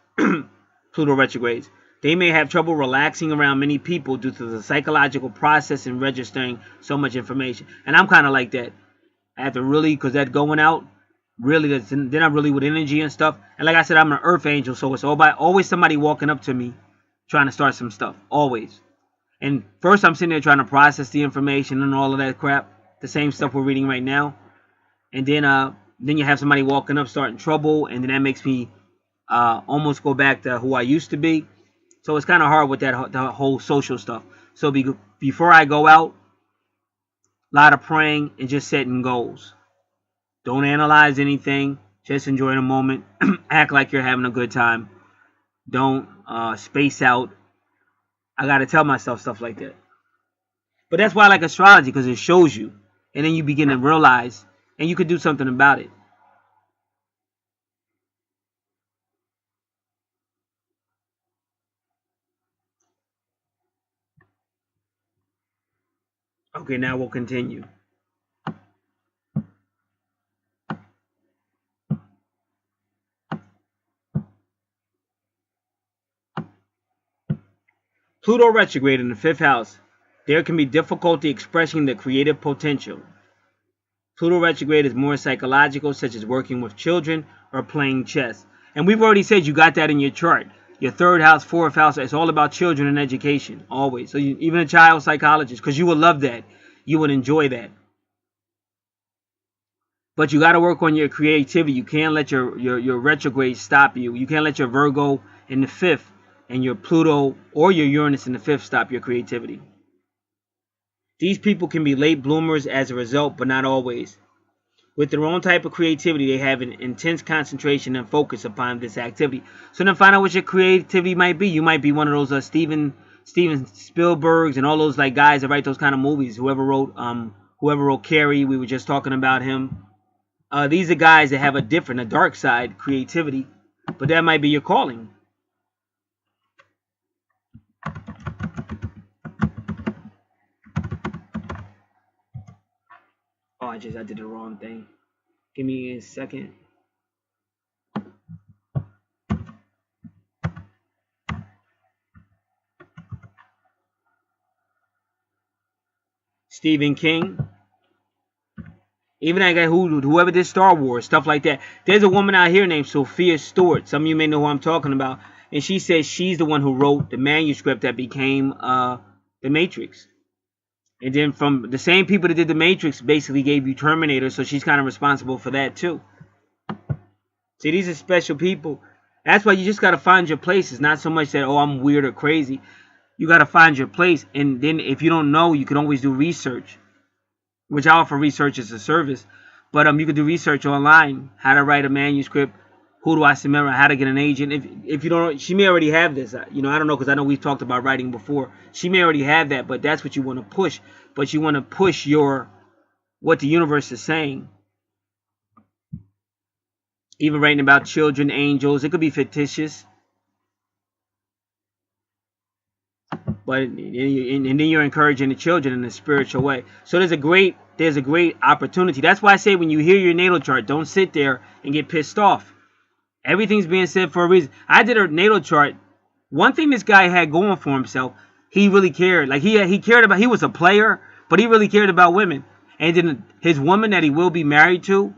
Pluto retrogrades. They may have trouble relaxing around many people due to the psychological process in registering so much information. And I'm kind of like that. I have to really, because that going out, really, they're not really with energy and stuff. And like I said, I'm an earth angel, so it's always somebody walking up to me trying to start some stuff, always. And first I'm sitting there trying to process the information and all of that crap, the same stuff we're reading right now. And then you have somebody walking up starting trouble, and then that makes me almost go back to who I used to be. So it's kind of hard with that the whole social stuff. So before I go out, a lot of praying and just setting goals. Don't analyze anything. Just enjoy the moment. Act like you're having a good time. Don't space out. I got to tell myself stuff like that. But that's why I like astrology, because it shows you. And then you begin to realize, and you could do something about it. Okay, now we'll continue. Pluto retrograde in the 5th house. There can be difficulty expressing the creative potential. Pluto retrograde is more psychological, such as working with children or playing chess. And we've already said you got that in your chart. Your 3rd house, 4th house, it's all about children and education, always. So even a child psychologist, because you would love that. You would enjoy that. But you got to work on your creativity. You can't let your retrograde stop you. You can't let your Virgo in the 5th and your Pluto or your Uranus in the 5th stop your creativity. These people can be late bloomers as a result, but not always. With their own type of creativity, they have an intense concentration and focus upon this activity. So then find out what your creativity might be. You might be one of those Steven Spielbergs and all those like guys that write those kind of movies. Whoever wrote Carrie, we were just talking about him. These are guys that have a dark side creativity, but that might be your calling. Oh, I did the wrong thing. Give me a second. Stephen King. Even that guy whoever did Star Wars, stuff like that. There's a woman out here named Sophia Stewart. Some of you may know who I'm talking about. And she says she's the one who wrote the manuscript that became The Matrix. And then from the same people that did The Matrix basically gave you Terminator, so she's kind of responsible for that too. See, these are special people. That's why you just got to find your place. It's not so much that, oh, I'm weird or crazy. You got to find your place. And then if you don't know, you can always do research, which I offer research as a service. But you can do research online, how to write a manuscript, who do I submit, how to get an agent. If you don't, she may already have this. I don't know, because I know we've talked about writing before. She may already have that, but that's what you want to push. But you want to push what the universe is saying. Even writing about children, angels, it could be fictitious. But and then you're encouraging the children in a spiritual way. So there's a great opportunity. That's why I say when you hear your natal chart, don't sit there and get pissed off. Everything's being said for a reason. I did a natal chart. One thing this guy had going for himself, he really cared. Like he cared about. He was a player, but he really cared about women. And then his woman that he will be married to,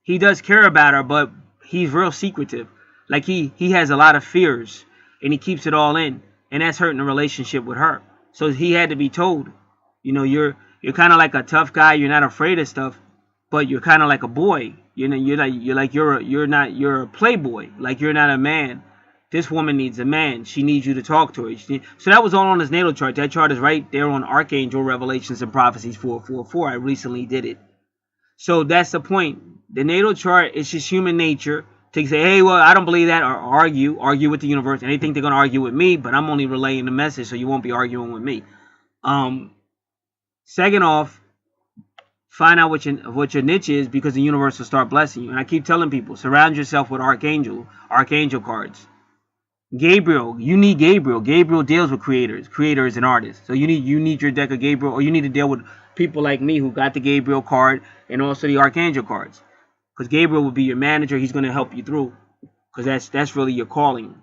he does care about her, but he's real secretive. Like he has a lot of fears, and he keeps it all in, and that's hurting the relationship with her. So he had to be told, you're kind of like a tough guy. You're not afraid of stuff, but you're kind of like a boy. You're a playboy. Like you're not a man. This woman needs a man. She needs you to talk to her. So that was all on his natal chart. That chart is right there on Archangel Revelations and Prophecies 444. I recently did it. So that's the point. The natal chart is just human nature to say, hey, well, I don't believe that, or argue with the universe. And they think they're going to argue with me, but I'm only relaying the message, so you won't be arguing with me. Second off, find out what your niche is, because the universe will start blessing you. And I keep telling people, surround yourself with archangel cards. Gabriel, you need Gabriel. Gabriel deals with creators and artists. So you need your deck of Gabriel, or you need to deal with people like me who got the Gabriel card and also the Archangel cards. Because Gabriel will be your manager. He's going to help you through, because that's really your calling.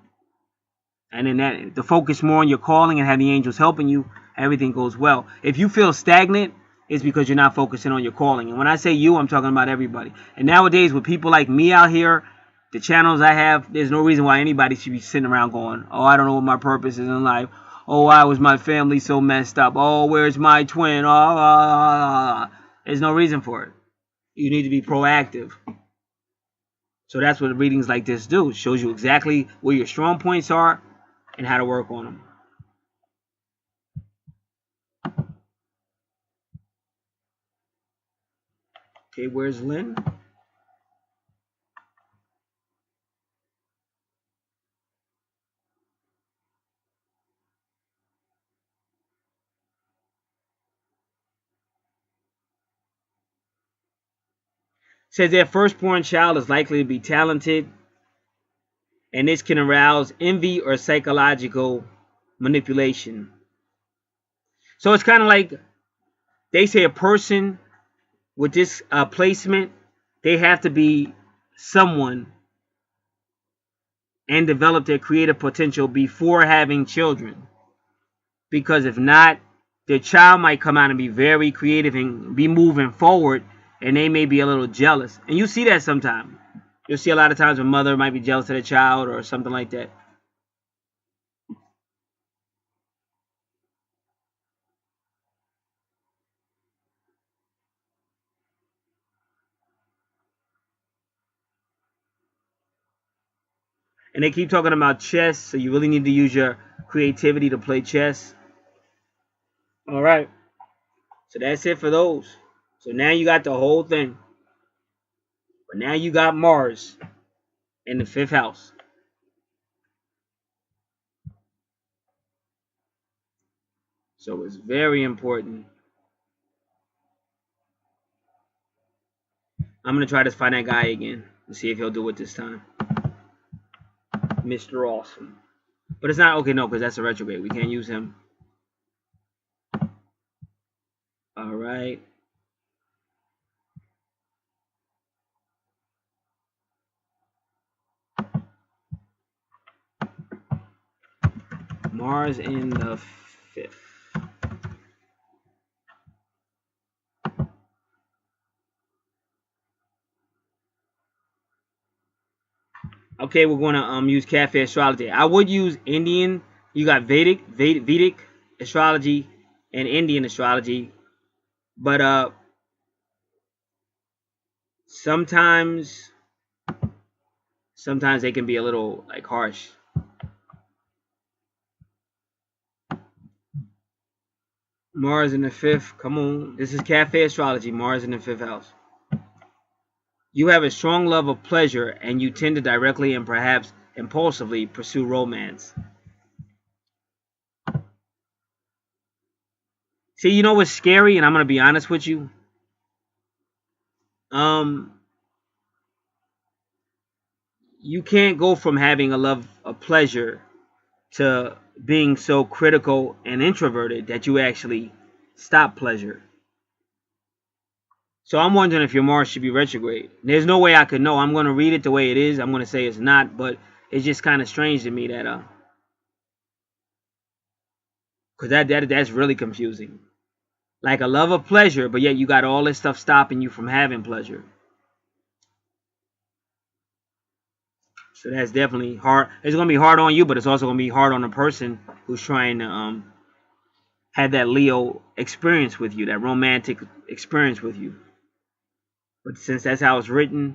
And then to focus more on your calling and have the angels helping you, everything goes well. If you feel stagnant is because you're not focusing on your calling. And when I say you, I'm talking about everybody. And nowadays, with people like me out here, the channels I have, there's no reason why anybody should be sitting around going, oh, I don't know what my purpose is in life. Oh, why was my family so messed up? Oh, where's my twin? There's no reason for it. You need to be proactive. So that's what readings like this do. It shows you exactly where your strong points are and how to work on them. Okay, where's Lynn? Says their firstborn child is likely to be talented, and this can arouse envy or psychological manipulation. So it's kind of like they say a person with this placement, they have to be someone and develop their creative potential before having children. Because if not, their child might come out and be very creative and be moving forward, and they may be a little jealous. And you see that sometimes. You'll see a lot of times a mother might be jealous of the child or something like that. And they keep talking about chess, so you really need to use your creativity to play chess. All right. So that's it for those. So now you got the whole thing. But now you got Mars in the 5th house. So it's very important. I'm going to try to find that guy again and see if he'll do it this time. Mr. Awesome. But it's not okay, no, because that's a retrograde. We can't use him. All right. Mars in the 5th. Okay, we're going to use cafe astrology. I would use Indian. You got Vedic astrology and Indian astrology. But sometimes they can be a little like harsh. Mars in the 5th. Come on. This is cafe astrology. Mars in the 5th house. You have a strong love of pleasure, and you tend to directly and perhaps impulsively pursue romance. See, you know what's scary, and I'm going to be honest with you? You can't go from having a love of pleasure to being so critical and introverted that you actually stop pleasure. So I'm wondering if your Mars should be retrograde. There's no way I could know. I'm going to read it the way it is. I'm going to say it's not, but it's just kind of strange to me that because that's really confusing. Like a love of pleasure, but yet you got all this stuff stopping you from having pleasure. So that's definitely hard. It's going to be hard on you, but it's also going to be hard on the person who's trying to have that Leo experience with you, that romantic experience with you. But since that's how it's written,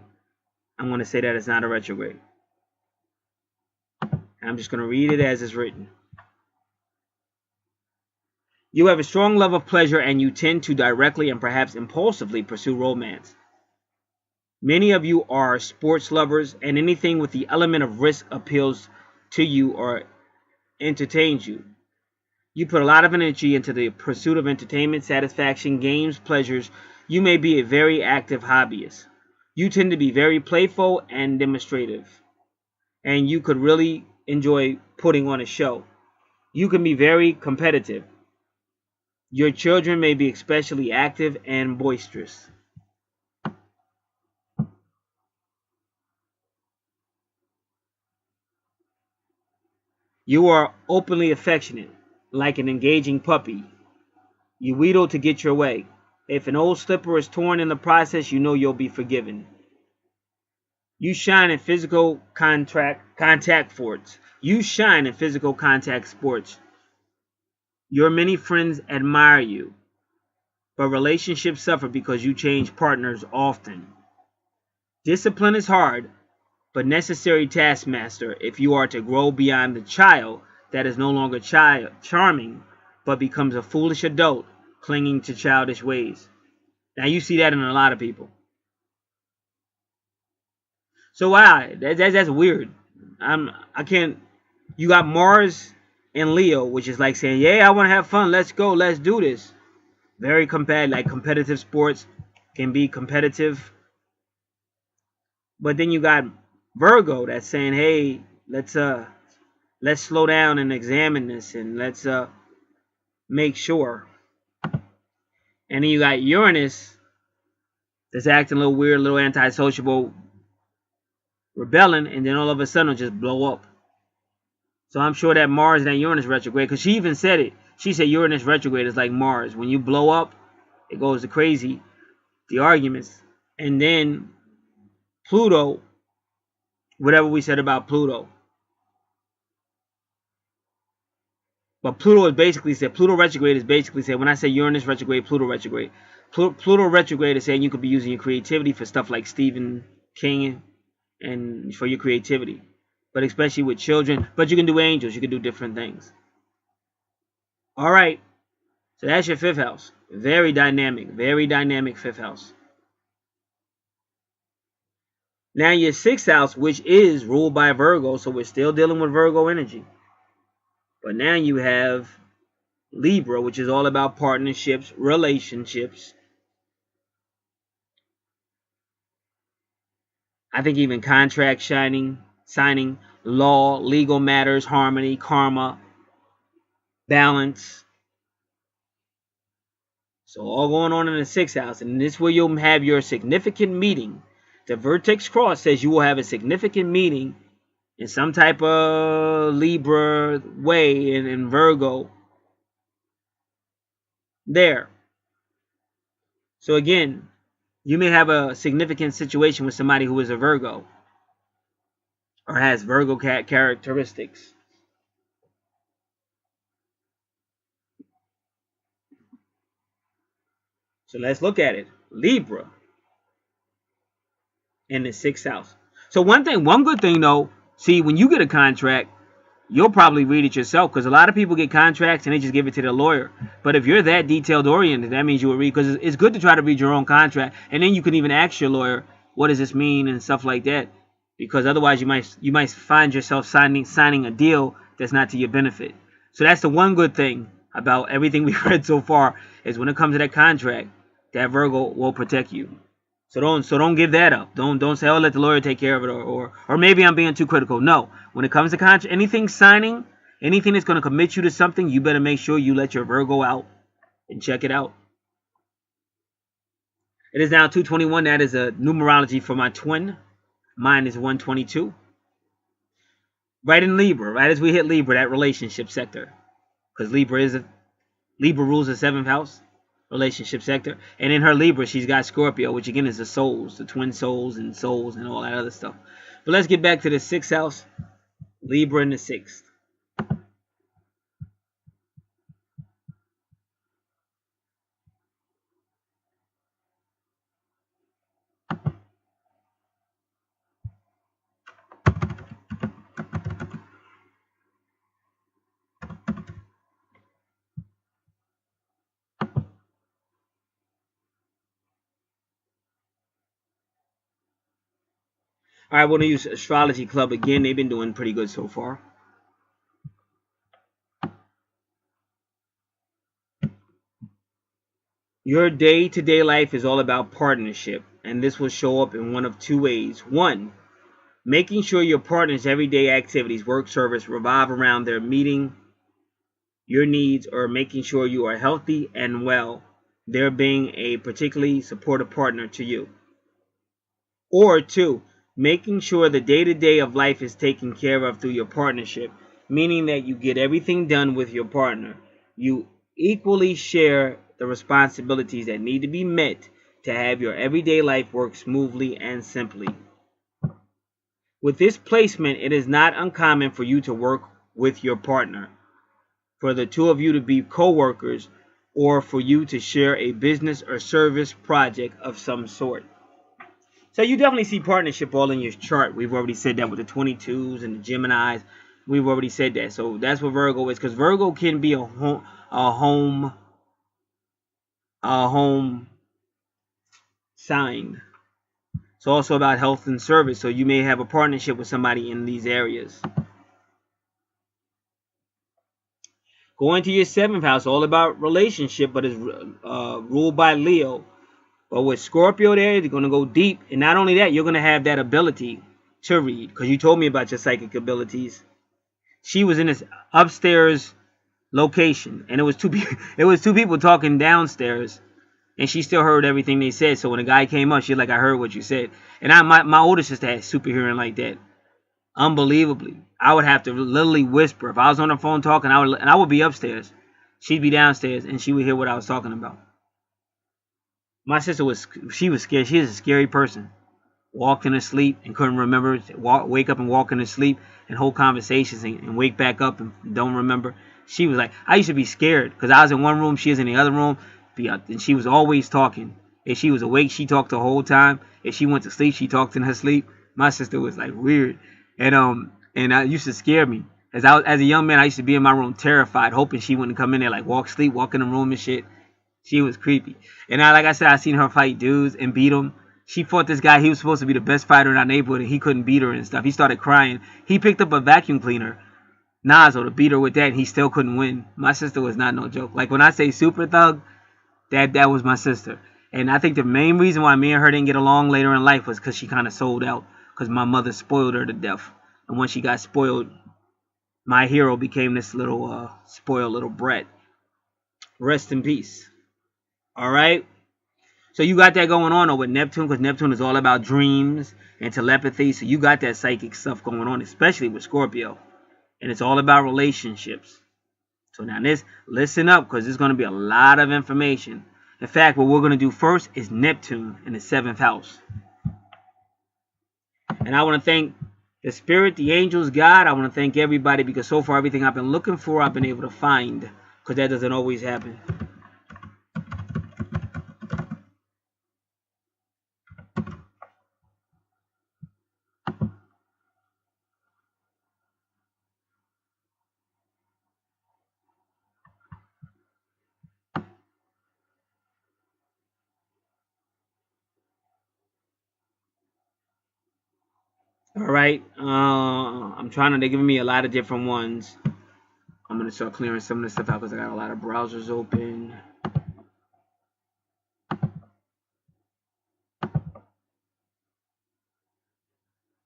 I'm going to say that it's not a retrograde. I'm just going to read it as it's written. You have a strong love of pleasure, and you tend to directly and perhaps impulsively pursue romance. Many of you are sports lovers, and anything with the element of risk appeals to you or entertains you. You put a lot of energy into the pursuit of entertainment, satisfaction, games, pleasures. You may be a very active hobbyist. You tend to be very playful and demonstrative, and you could really enjoy putting on a show. You can be very competitive. Your children may be especially active and boisterous. You are openly affectionate, like an engaging puppy. You wheedle to get your way. If an old slipper is torn in the process, you know you'll be forgiven. You shine in physical contact sports. You shine in physical contact sports. Your many friends admire you, but relationships suffer because you change partners often. Discipline is hard, but necessary taskmaster if you are to grow beyond the child that is no longer charming, but becomes a foolish adult clinging to childish ways. Now you see that in a lot of people. So why? That's weird. I can't. You got Mars and Leo, which is like saying, yeah, I want to have fun. Let's go. Let's do this. Very competitive. Like competitive sports can be competitive. But then you got Virgo that's saying, hey, let's slow down and examine this, and let's make sure. And then you got Uranus that's acting a little weird, a little antisociable, rebelling, and then all of a sudden it'll just blow up. So I'm sure that Mars and that Uranus retrograde, because she even said it. She said Uranus retrograde is like Mars. When you blow up, it goes to crazy, the arguments. And then Pluto, whatever we said about Pluto. But Pluto is basically said, Pluto retrograde is basically said, when I say Uranus retrograde, Pluto retrograde. Pluto retrograde is saying you could be using your creativity for stuff like Stephen King and for your creativity. But especially with children. But you can do angels. You can do different things. All right. So that's your fifth house. Very dynamic fifth house. Now your sixth house, which is ruled by Virgo. So we're still dealing with Virgo energy. But now you have Libra, which is all about partnerships, relationships. I think even contract signing, law, legal matters, harmony, karma, balance. So all going on in the sixth house. And this is where you'll have your significant meeting. The vertex cross says you will have a significant meeting in some type of Libra way in Virgo. There. So again, you may have a significant situation with somebody who is a Virgo or has Virgo characteristics. So let's look at it. Libra in the sixth house. So one good thing though, see, when you get a contract, you'll probably read it yourself, because a lot of people get contracts and they just give it to their lawyer. But if you're that detailed oriented, that means you will read, because it's good to try to read your own contract, and then you can even ask your lawyer, what does this mean and stuff like that, because otherwise you might find yourself signing a deal that's not to your benefit. So that's the one good thing about everything we've read so far, is when it comes to that contract, that Virgo will protect you. So don't give that up. Don't say, oh, let the lawyer take care of it, or maybe I'm being too critical. No, when it comes to contract, anything signing, anything that's going to commit you to something, you better make sure you let your Virgo out and check it out. It is now 2:21. That is a numerology for my twin. Mine is 122. Right in Libra, right as we hit Libra, that relationship sector, because Libra rules the seventh house. Relationship sector, and in her Libra she's got Scorpio, which again is the souls, the twin souls and all that other stuff. But let's get back to the sixth house. Libra in the sixth. All right, we're going to use Astrology Club again. They've been doing pretty good so far. Your day-to-day life is all about partnership, and this will show up in one of two ways. One, making sure your partner's everyday activities, work, service, revolve around their meeting your needs, or making sure you are healthy and well, there being a particularly supportive partner to you. Or two, making sure the day-to-day of life is taken care of through your partnership, meaning that you get everything done with your partner. You equally share the responsibilities that need to be met to have your everyday life work smoothly and simply. With this placement, it is not uncommon for you to work with your partner, for the two of you to be co-workers, or for you to share a business or service project of some sort. So you definitely see partnership all in your chart. We've already said that with the 22s and the Geminis. We've already said that. So that's what Virgo is, because Virgo can be a home sign. It's also about health and service. So you may have a partnership with somebody in these areas. Going to your 7th house, all about relationship, but it's ruled by Leo. But with Scorpio there, you're going to go deep. And not only that, you're going to have that ability to read. Because you told me about your psychic abilities. She was in this upstairs location. And it was two people talking downstairs. And she still heard everything they said. So when the guy came up, she's like, I heard what you said. And my older sister had super hearing like that. Unbelievably. I would have to literally whisper. If I was on the phone talking, I would be upstairs. She'd be downstairs. And she would hear what I was talking about. My sister was scared. She is a scary person. Walked in her sleep and couldn't remember. Wake up and walk in her sleep and hold conversations and wake back up and don't remember. She was like, I used to be scared because I was in one room, she was in the other room, and she was always talking. If she was awake, she talked the whole time. If she went to sleep, she talked in her sleep. My sister was like weird, and I used to scare me. As a young man, I used to be in my room terrified, hoping she wouldn't come in there, like walk in the room and shit. She was creepy. And like I said, I seen her fight dudes and beat them. She fought this guy. He was supposed to be the best fighter in our neighborhood, and he couldn't beat her and stuff. He started crying. He picked up a vacuum cleaner nozzle to beat her with that, and he still couldn't win. My sister was not no joke. Like when I say super thug, that was my sister. And I think the main reason why me and her didn't get along later in life was because she kind of sold out. Because my mother spoiled her to death. And when she got spoiled, my hero became this little spoiled little brat. Rest in peace. All right. So you got that going on with Neptune, because Neptune is all about dreams and telepathy. So you got that psychic stuff going on, especially with Scorpio. And it's all about relationships. So now listen up, because there's going to be a lot of information. In fact, what we're going to do first is Neptune in the 7th house. And I want to thank the spirit, the angels, God. I want to thank everybody, because so far everything I've been looking for, I've been able to find. Because that doesn't always happen. All right. I'm trying to. They're giving me a lot of different ones. I'm going to start clearing some of this stuff out because I got a lot of browsers open.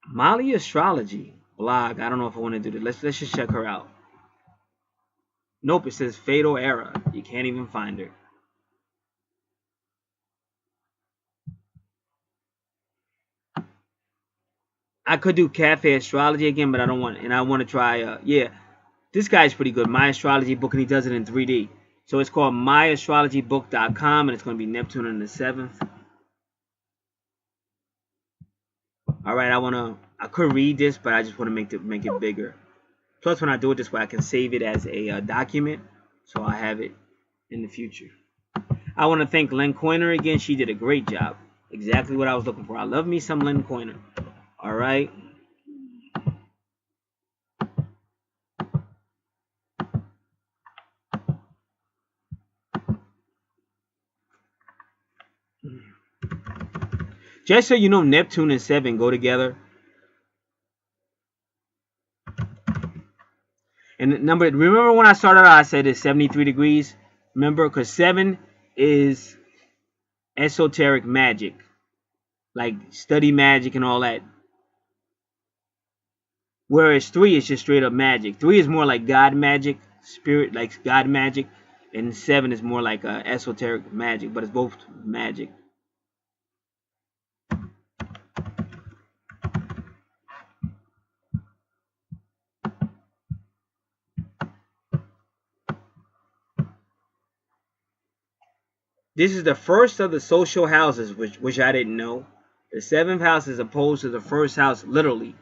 Molly Astrology blog. I don't know if I want to do this. Let's just check her out. Nope, it says Fatal Error. You can't even find her. I could do Cafe Astrology again, but I don't want. And I want to try. Yeah, this guy's pretty good. My Astrology book, and he does it in 3D. So it's called myastrologybook.com, and it's going to be Neptune in the 7th. All right, I could read this, but I just want to make it bigger. Plus, when I do it this way, I can save it as a document, so I have it in the future. I want to thank Lynn Coiner again. She did a great job. Exactly what I was looking for. I love me some Lynn Coiner. All right. Just so you know, Neptune and 7 go together. And remember when I started out, I said it's 73 degrees? Remember? Because 7 is esoteric magic. Like study magic and all that. Whereas 3 is just straight up magic. 3 is more like God magic, spirit, like God magic. And 7 is more like esoteric magic, but it's both magic. This is the first of the social houses, which I didn't know. The seventh house is opposed to the first house, literally,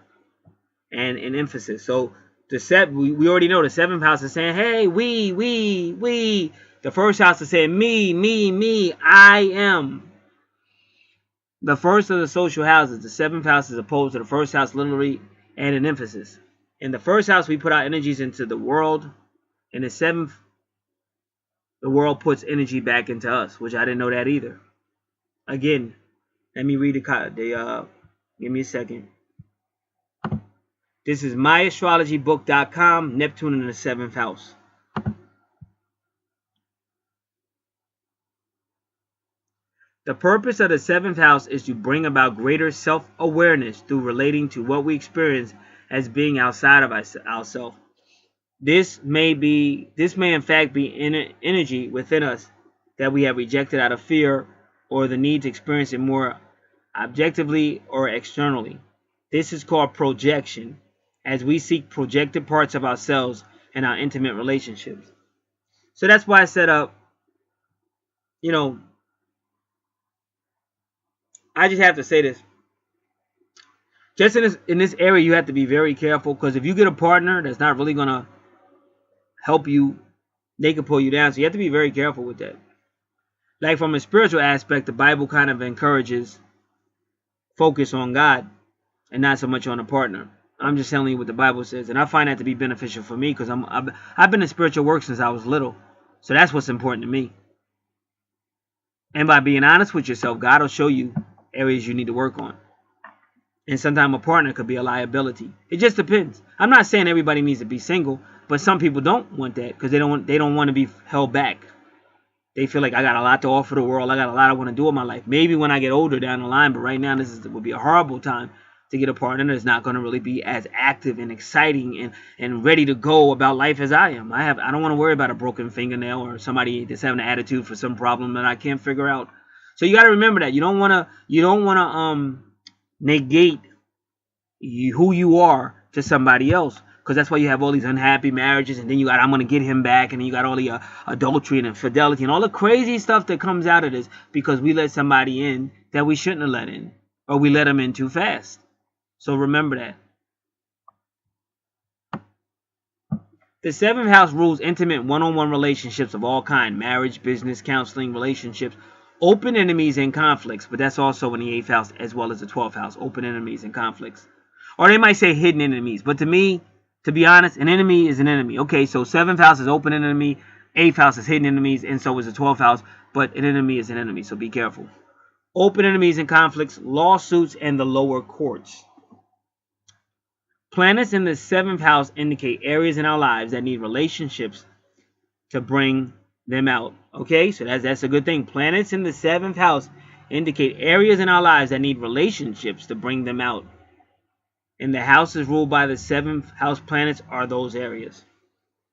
and in emphasis. So we already know the seventh house is saying, hey, we. The first house is saying, me, I am. The first of the social houses, the seventh house is opposed to the first house, literally, and in emphasis. In the first house, we put our energies into the world. In the seventh, the world puts energy back into us, which I didn't know that either. Again, let me read give me a second. This is myastrologybook.com, Neptune in the seventh house. The purpose of the seventh house is to bring about greater self-awareness through relating to what we experience as being outside of ourselves. This may in fact be energy within us that we have rejected out of fear or the need to experience it more objectively or externally. This is called projection, as we seek projected parts of ourselves in our intimate relationships. So that's why I set up, I just have to say this. Just in this area, you have to be very careful, because if you get a partner that's not really going to help you, they can pull you down. So you have to be very careful with that. Like from a spiritual aspect, the Bible kind of encourages focus on God and not so much on a partner. I'm just telling you what the Bible says, and I find that to be beneficial for me, because I've been in spiritual work since I was little. So that's what's important to me. And by being honest with yourself, God will show you areas you need to work on. And sometimes a partner could be a liability. It just depends. I'm not saying everybody needs to be single, but some people don't want that, because they don't want to be held back. They feel like I got a lot to offer the world. I got a lot I want to do in my life. Maybe when I get older down the line, but right now would be a horrible time to get a partner that's not going to really be as active and exciting and ready to go about life as I am. I don't want to worry about a broken fingernail or somebody that's having an attitude for some problem that I can't figure out. So you got to remember that you don't want to negate who you are to somebody else, because that's why you have all these unhappy marriages, and then you got I'm gonna get him back, and then you got all the adultery and infidelity and all the crazy stuff that comes out of this because we let somebody in that we shouldn't have let in, or we let them in too fast. So remember that. The seventh house rules intimate one-on-one relationships of all kinds: marriage, business, counseling, relationships, open enemies and conflicts. But that's also in the 8th house as well as the 12th house, open enemies and conflicts. Or they might say hidden enemies. But to me, to be honest, an enemy is an enemy. Okay, so 7th house is open enemy, 8th house is hidden enemies, and so is the 12th house. But an enemy is an enemy, so be careful. Open enemies and conflicts, lawsuits, and the lower courts. Planets in the 7th house indicate areas in our lives that need relationships to bring them out. Okay, so that's a good thing. Planets in the 7th house indicate areas in our lives that need relationships to bring them out. And the houses ruled by the 7th house planets are those areas.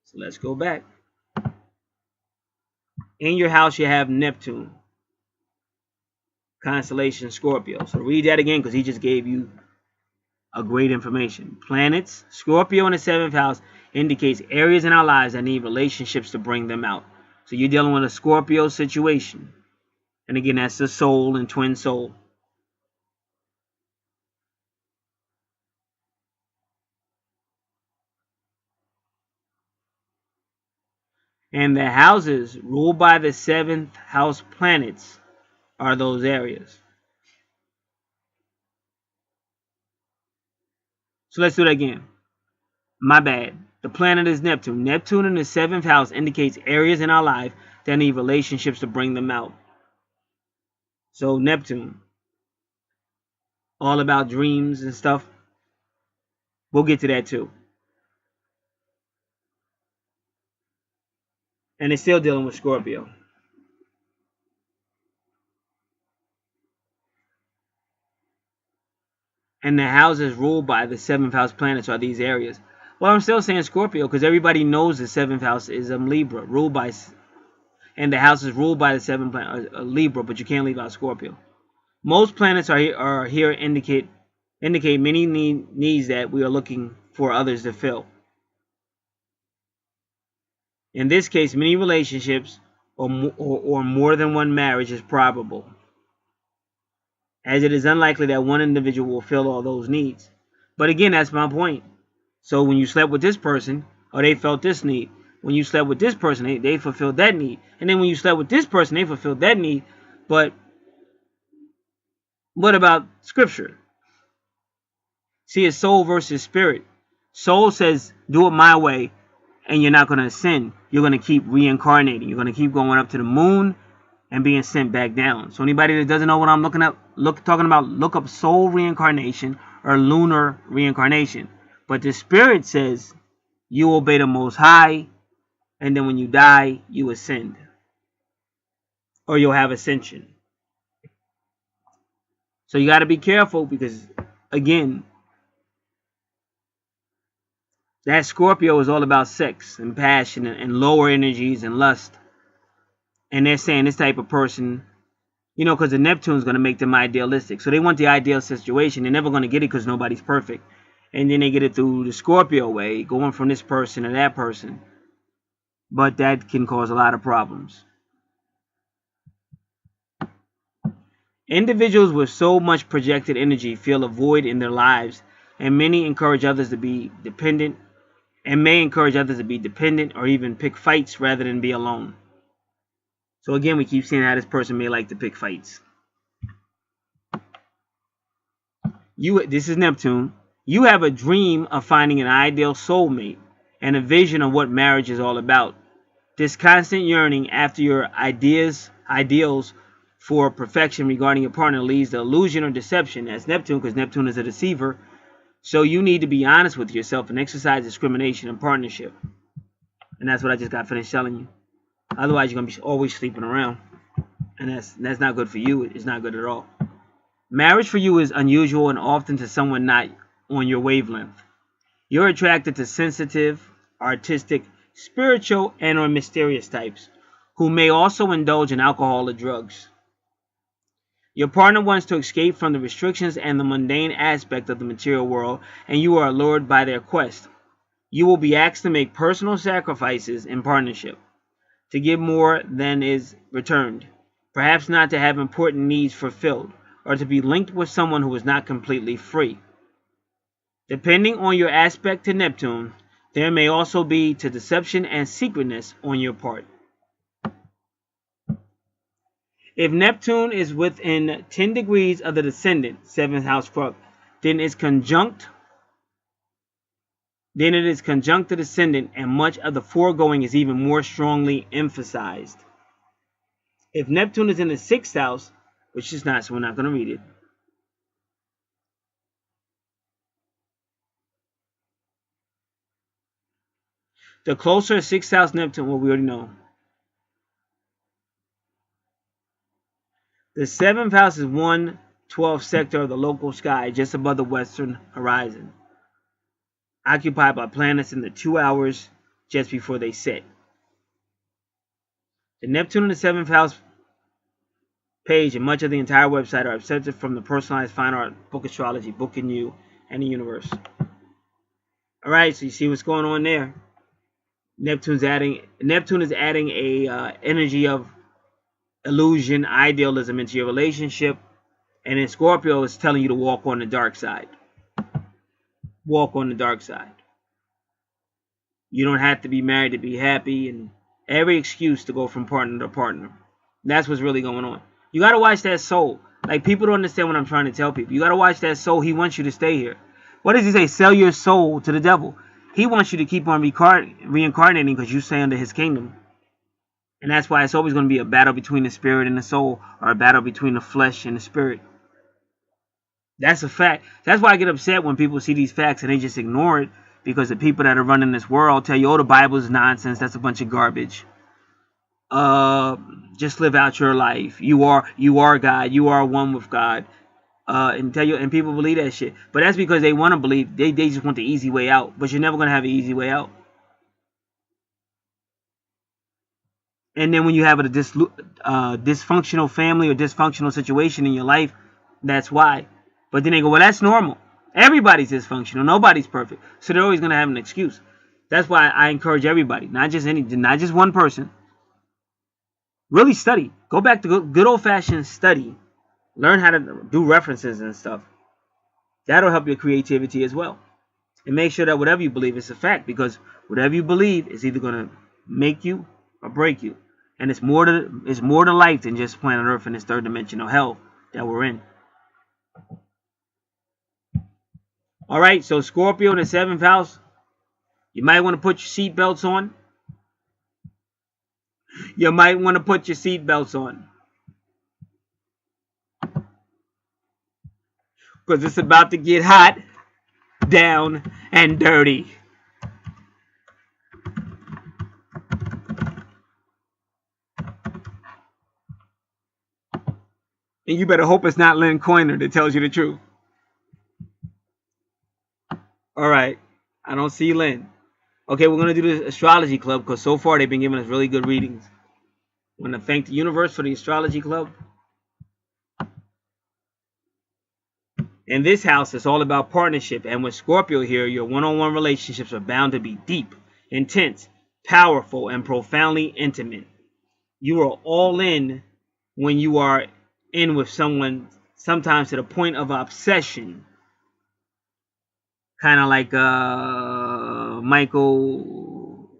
So let's go back. In your house, you have Neptune, constellation Scorpio. So read that again, because he just gave you a great information. Planets, Scorpio in the 7th house, indicates areas in our lives that need relationships to bring them out. So you're dealing with a Scorpio situation. And again, that's the soul and twin soul. And the houses ruled by the 7th house planets are those areas. So let's do that again. My bad. The planet is Neptune. Neptune in the 7th house indicates areas in our life that need relationships to bring them out. So Neptune, all about dreams and stuff. We'll get to that too. And it's still dealing with Scorpio. And the houses ruled by the 7th house planets are these areas. Well, I'm still saying Scorpio, because everybody knows the 7th house is Libra, ruled by, and the house is ruled by the 7th planet, Libra, but you can't leave out Scorpio. Most planets are here indicate many needs that we are looking for others to fill. In this case, many relationships or more than one marriage is probable, as it is unlikely that one individual will fill all those needs. But again, that's my point. So when you slept with this person, or they felt this need. When you slept with this person, they fulfilled that need. And then when you slept with this person, they fulfilled that need. But what about scripture? See, it's soul versus spirit. Soul says, do it my way, and you're not going to ascend. You're going to keep reincarnating. You're going to keep going up to the moon and being sent back down. So anybody that doesn't know what I'm talking about, look up soul reincarnation or lunar reincarnation. But the spirit says you obey the Most High, and then when you die, you ascend. Or you'll have ascension. So you got to be careful because, again, that Scorpio is all about sex and passion and lower energies and lust. And they're saying this type of person, you know, because the Neptune is going to make them idealistic. So they want the ideal situation. They're never going to get it because nobody's perfect. And then they get it through the Scorpio way, going from this person to that person. But that can cause a lot of problems. Individuals with so much projected energy feel a void in their lives, and many encourage others to be dependent, and may encourage others to be dependent or even pick fights rather than be alone. So again, we keep seeing how this person may like to pick fights. This is Neptune. You have a dream of finding an ideal soulmate and a vision of what marriage is all about. This constant yearning after your ideals for perfection regarding your partner leads to illusion or deception as Neptune, because Neptune is a deceiver. So you need to be honest with yourself and exercise discrimination in partnership. And that's what I just got finished telling you. Otherwise, you're going to be always sleeping around. And that's not good for you. It's not good at all. Marriage for you is unusual and often to someone not on your wavelength. You're attracted to sensitive, artistic, spiritual, and or mysterious types who may also indulge in alcohol or drugs. Your partner wants to escape from the restrictions and the mundane aspect of the material world, and you are allured by their quest. You will be asked to make personal sacrifices in partnership, to give more than is returned, perhaps not to have important needs fulfilled, or to be linked with someone who is not completely free. Depending on your aspect to Neptune, there may also be to deception and secretness on your part. If Neptune is within 10 degrees of the descendant, 7th house crux, then it is conjunct the descendant, and much of the foregoing is even more strongly emphasized. If Neptune is in the 6th house, which is not, so we're not going to read it. The closer 6th house Neptune, well, we already know. The 7th house is 1/12 sector of the local sky, just above the western horizon, occupied by planets in the 2 hours just before they set. The Neptune in the 7th house page and much of the entire website are accepted from the personalized fine art book astrology, Booking You and the Universe. Alright, so you see what's going on there. Neptune is adding a energy of illusion, idealism into your relationship, and in Scorpio is telling you to walk on the dark side. Walk on the dark side. You don't have to be married to be happy, and every excuse to go from partner to partner. That's what's really going on. You got to watch that soul. Like, people don't understand what I'm trying to tell people. You got to watch that soul. He wants you to stay here. What does he say? Sell your soul to the devil. He wants you to keep on reincarnating because you stay under his kingdom. And that's why it's always going to be a battle between the spirit and the soul, or a battle between the flesh and the spirit. That's a fact. That's why I get upset when people see these facts and they just ignore it, because the people that are running this world tell you, oh, the Bible is nonsense. That's a bunch of garbage. Just live out your life. You are God. You are one with God. And people believe that shit. But that's because they want to believe. They just want the easy way out. But you're never going to have an easy way out. And then when you have a dysfunctional family or dysfunctional situation in your life, that's why. But then they go, well, that's normal. Everybody's dysfunctional. Nobody's perfect. So they're always going to have an excuse. That's why I encourage everybody, not just one person. Really study. Go back to good old-fashioned study. Learn how to do references and stuff. That'll help your creativity as well. And make sure that whatever you believe is a fact, because whatever you believe is either going to make you or break you. And it's more to life than just planet Earth in this third dimensional hell that we're in. All right, so Scorpio in the 7th house, you might want to put your seatbelts on. You might want to put your seatbelts on, because it's about to get hot, down, and dirty. And you better hope it's not Lynn Coiner that tells you the truth. All right, I don't see Lynn. Okay, we're going to do the Astrology Club, because so far they've been giving us really good readings. I want to thank the universe for the Astrology Club. In this house, it's all about partnership. And with Scorpio here, your one-on-one relationships are bound to be deep, intense, powerful, and profoundly intimate. You are all in when you are in with someone, sometimes to the point of obsession. Kind of like Michael,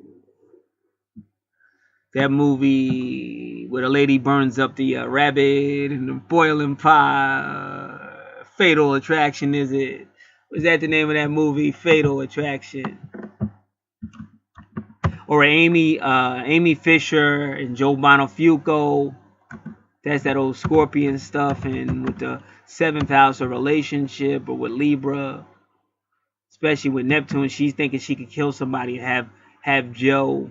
that movie where the lady burns up the rabbit and the boiling pot. Fatal Attraction, is it? Was that the name of that movie? Fatal Attraction. Or Amy Fisher and Joe Bonafuco. That's that old Scorpion stuff. And with the 7th house, a relationship, or with Libra, especially with Neptune, she's thinking she could kill somebody and have Joe.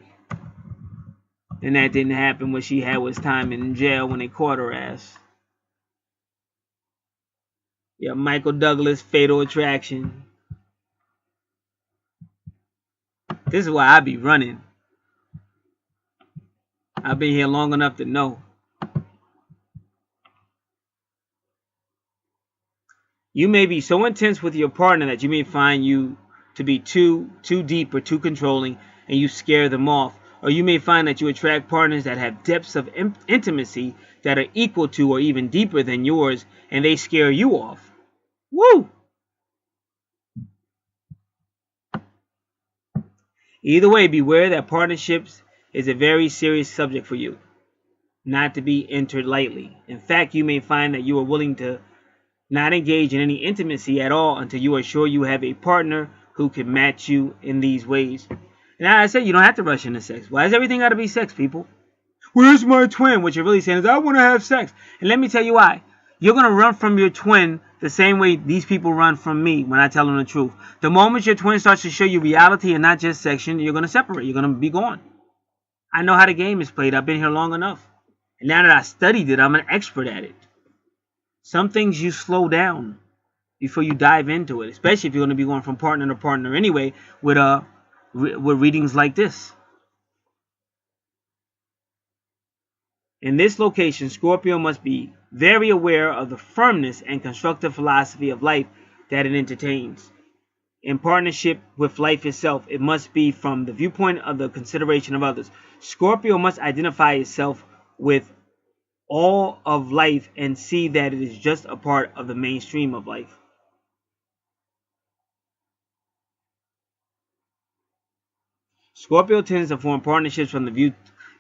And that didn't happen. What she had was time in jail when they caught her ass. Yeah, Michael Douglas, Fatal Attraction. This is why I be running. I've been here long enough to know. You may be so intense with your partner that you may find you to be too deep or too controlling, and you scare them off. Or you may find that you attract partners that have depths of intimacy that are equal to or even deeper than yours, and they scare you off. Woo! Either way, beware that partnerships is a very serious subject for you, not to be entered lightly. In fact, you may find that you are willing to not engage in any intimacy at all until you are sure you have a partner who can match you in these ways. And I said you don't have to rush into sex. Why does everything got to be sex, people? Where's my twin? What you're really saying is, I want to have sex. And let me tell you why. You're going to run from your twin the same way these people run from me when I tell them the truth. The moment your twin starts to show you reality and not just section, you're going to separate. You're going to be gone. I know how the game is played. I've been here long enough. And now that I studied it, I'm an expert at it. Some things you slow down before you dive into it, especially if you're going to be going from partner to partner anyway with readings like this. In this location, Scorpio must be very aware of the firmness and constructive philosophy of life that it entertains. In partnership with life itself, it must be from the viewpoint of the consideration of others. Scorpio must identify itself with all of life and see that it is just a part of the mainstream of life. Scorpio tends to form partnerships from the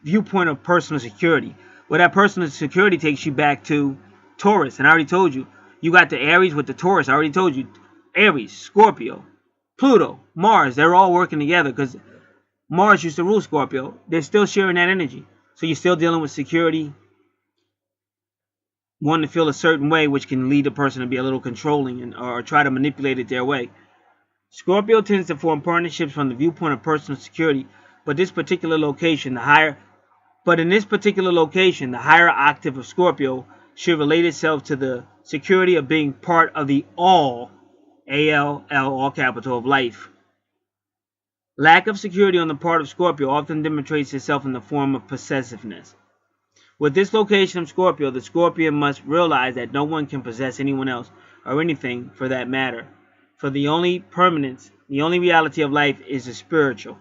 viewpoint of personal security. Well, that personal security takes you back to Taurus. And I already told you, you got the Aries with the Taurus. I already told you, Aries, Scorpio, Pluto, Mars, they're all working together because Mars used to rule Scorpio. They're still sharing that energy. So you're still dealing with security, wanting to feel a certain way, which can lead a person to be a little controlling or try to manipulate it their way. Scorpio tends to form partnerships from the viewpoint of personal security, but in this particular location, the higher octave of Scorpio should relate itself to the security of being part of the all, A-L-L, all capital, of life. Lack of security on the part of Scorpio often demonstrates itself in the form of possessiveness. With this location of Scorpio, the Scorpion must realize that no one can possess anyone else, or anything for that matter. For the only permanence, the only reality of life is the spiritual.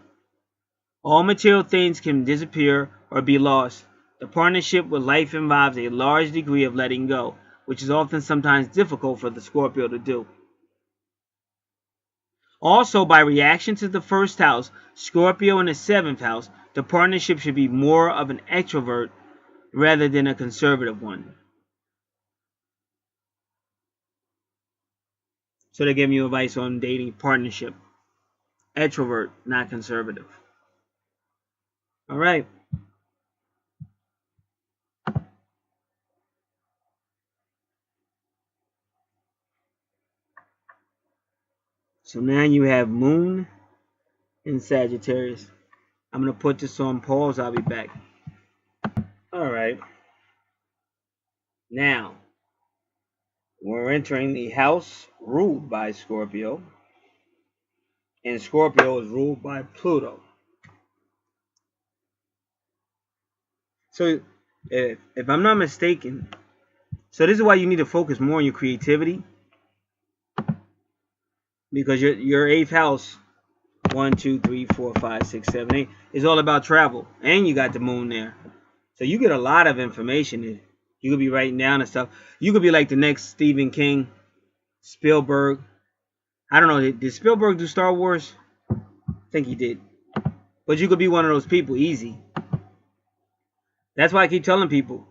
All material things can disappear or be lost, The partnership with life involves a large degree of letting go, which is often sometimes difficult for the Scorpio to do. Also, by reaction to the first house, Scorpio in the 7th house, the partnership should be more of an extrovert rather than a conservative one. So they're giving you advice on dating partnership. Extrovert, not conservative. All right. So now you have Moon in Sagittarius. I'm going to put this on pause. I'll be back. All right. Now, we're entering the house ruled by Scorpio. And Scorpio is ruled by Pluto. So, if I'm not mistaken, so this is why you need to focus more on your creativity. Because your 8th house, 1, 2, 3, 4, 5, 6, 7, 8, is all about travel. And you got the moon there. So you get a lot of information. You could be writing down and stuff. You could be like the next Stephen King, Spielberg. I don't know. Did Spielberg do Star Wars? I think he did. But you could be one of those people, easy. That's why I keep telling people.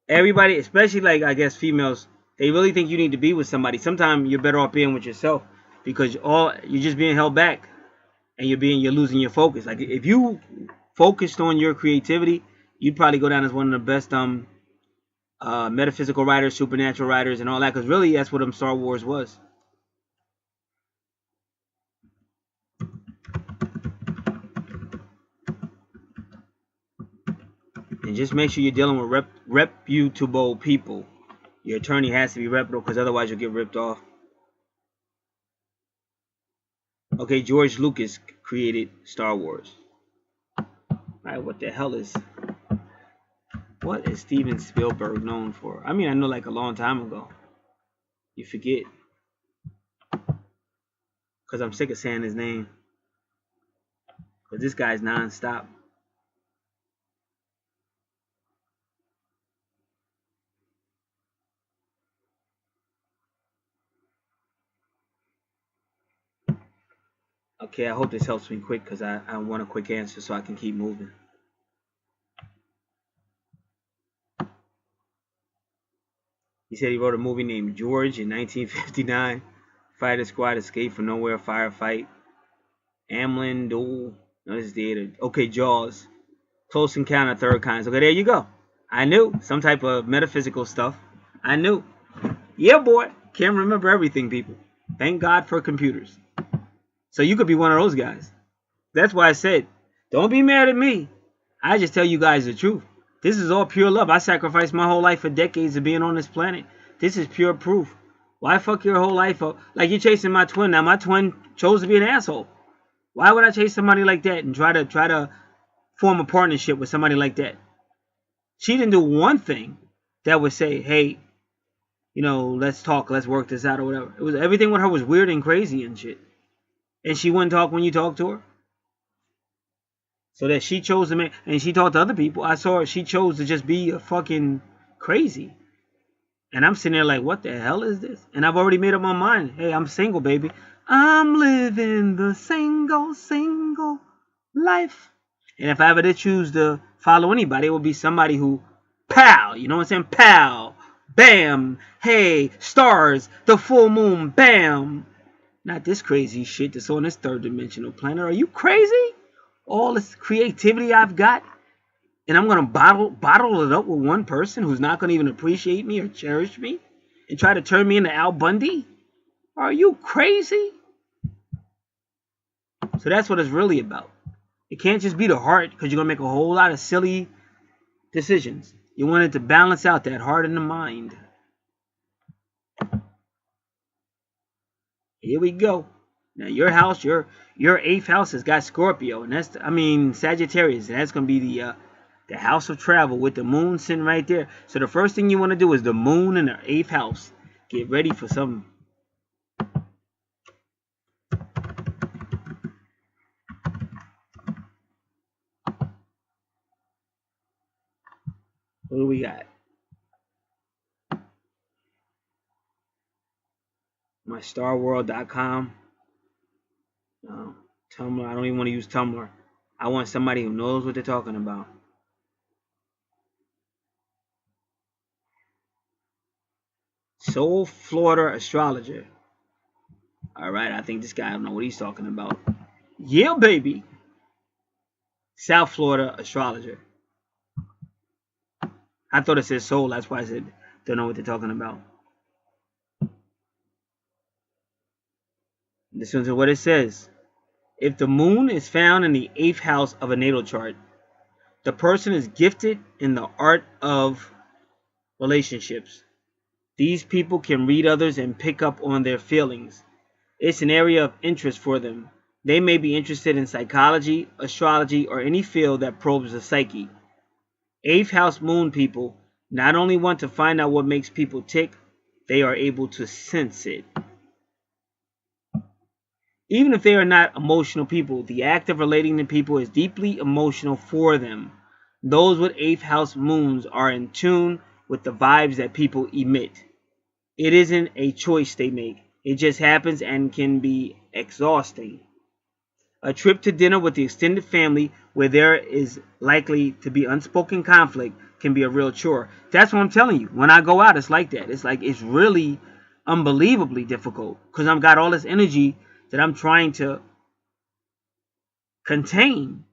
Everybody, especially like, I guess, females, they really think you need to be with somebody. Sometimes you're better off being with yourself. Because you're just being held back. And you're losing your focus. Like, if you focused on your creativity, you'd probably go down as one of the best metaphysical writers, supernatural writers, and all that. Because really, that's what Star Wars was. And just make sure you're dealing with reputable people. Your attorney has to be reputable, because otherwise you'll get ripped off. Okay, George Lucas created Star Wars. Alright, what is Steven Spielberg known for? I mean, I know like a long time ago. You forget. Because I'm sick of saying his name. Because this guy's non-stop. Okay, I hope this helps me quick, because I want a quick answer so I can keep moving. He said he wrote a movie named George in 1959. Fighter Squad, Escape from Nowhere, Firefight. Amlin, Duel. No, this is theater. Okay, Jaws. Close Encounter, Third Kinds. Okay, there you go. I knew. Some type of metaphysical stuff. I knew. Yeah, boy. Can't remember everything, people. Thank God for computers. So you could be one of those guys. That's why I said, don't be mad at me. I just tell you guys the truth. This is all pure love. I sacrificed my whole life for decades of being on this planet. This is pure proof. Why fuck your whole life up? Like you're chasing my twin. Now my twin chose to be an asshole. Why would I chase somebody like that and try to form a partnership with somebody like that? She didn't do one thing that would say, hey, you know, let's talk, let's work this out or whatever. It was everything with her was weird and crazy and shit. And she wouldn't talk when you talked to her. So that she chose to make, and she talked to other people. I saw her, she chose to just be a fucking crazy. And I'm sitting there like, what the hell is this? And I've already made up my mind. Hey, I'm single, baby. I'm living the single life. And if I ever did choose to follow anybody, it would be somebody who, pow, you know what I'm saying? Pow, bam, hey, stars, the full moon, bam. Not this crazy shit that's on this third dimensional planet. Are you crazy? All this creativity I've got, and I'm going to bottle it up with one person who's not going to even appreciate me or cherish me and try to turn me into Al Bundy? Are you crazy? So that's what it's really about. It can't just be the heart, because you're going to make a whole lot of silly decisions. You want it to balance out, that heart and the mind. Here we go. Now your house, your 8th house has got Scorpio, and that's, I mean, Sagittarius, and that's going to be the house of travel with the moon sitting right there. So the first thing you want to do is the moon in the 8th house. Get ready for some. What do we got? My starworld.com. Tumblr. I don't even want to use Tumblr. I want somebody who knows what they're talking about. Soul Florida Astrologer. Alright, I think this guy, I don't know what he's talking about. Yeah, baby. South Florida Astrologer. I thought it said soul, that's why I said don't know what they're talking about. This is what it says. If the moon is found in the 8th house of a natal chart, the person is gifted in the art of relationships. These people can read others and pick up on their feelings. It's an area of interest for them. They may be interested in psychology, astrology, or any field that probes the psyche. 8th house moon people not only want to find out what makes people tick, they are able to sense it. Even if they are not emotional people, the act of relating to people is deeply emotional for them. Those with 8th house moons are in tune with the vibes that people emit. It isn't a choice they make. It just happens and can be exhausting. A trip to dinner with the extended family where there is likely to be unspoken conflict can be a real chore. That's what I'm telling you. When I go out, it's like that. It's really unbelievably difficult because I've got all this energy that I'm trying to contain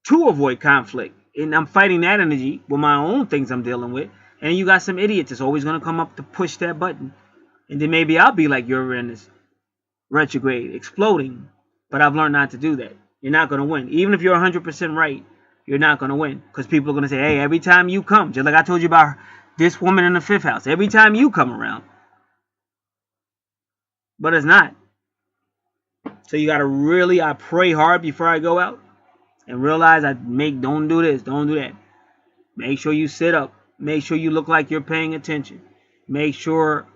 to avoid conflict. And I'm fighting that energy with my own things I'm dealing with. And you got some idiot that's always going to come up to push that button. And then maybe I'll be like Uranus retrograde, exploding. But I've learned not to do that. You're not going to win. Even if you're 100% right, you're not going to win. Because people are going to say, hey, every time you come, just like I told you about this woman in the 5th house, every time you come around. But it's not. So you got to really, I pray hard before I go out. And realize don't do this, don't do that. Make sure you sit up. Make sure you look like you're paying attention. Make sure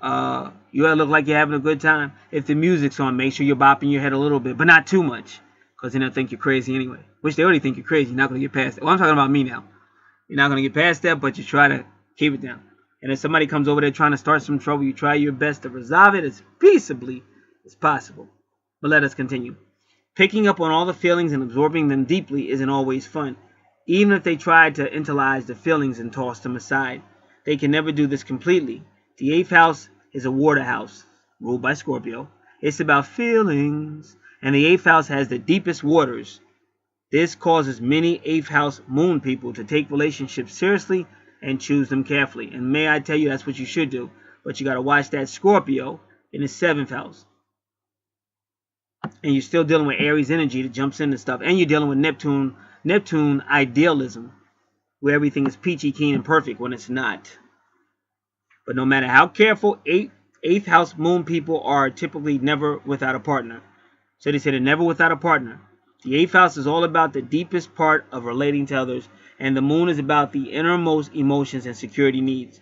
you look like you're having a good time. If the music's on, make sure you're bopping your head a little bit, but not too much. Because then they'll think you're crazy anyway. Which they already think you're crazy. You're not going to get past that. Well, I'm talking about me now. You're not going to get past that, but you try to keep it down. And if somebody comes over there trying to start some trouble, you try your best to resolve it as peaceably as possible. But let us continue. Picking up on all the feelings and absorbing them deeply isn't always fun. Even if they try to internalize the feelings and toss them aside, they can never do this completely. The 8th house is a water house, ruled by Scorpio. It's about feelings, and the 8th house has the deepest waters. This causes many 8th house moon people to take relationships seriously and choose them carefully. And may I tell you, that's what you should do. But you got to watch that Scorpio in the 7th house. And you're still dealing with Aries energy that jumps into stuff. And you're dealing with Neptune idealism, where everything is peachy keen and perfect when it's not. But no matter how careful 8th house moon people are typically never without a partner. So they say they're never without a partner. The 8th house is all about the deepest part of relating to others. And the moon is about the innermost emotions and security needs.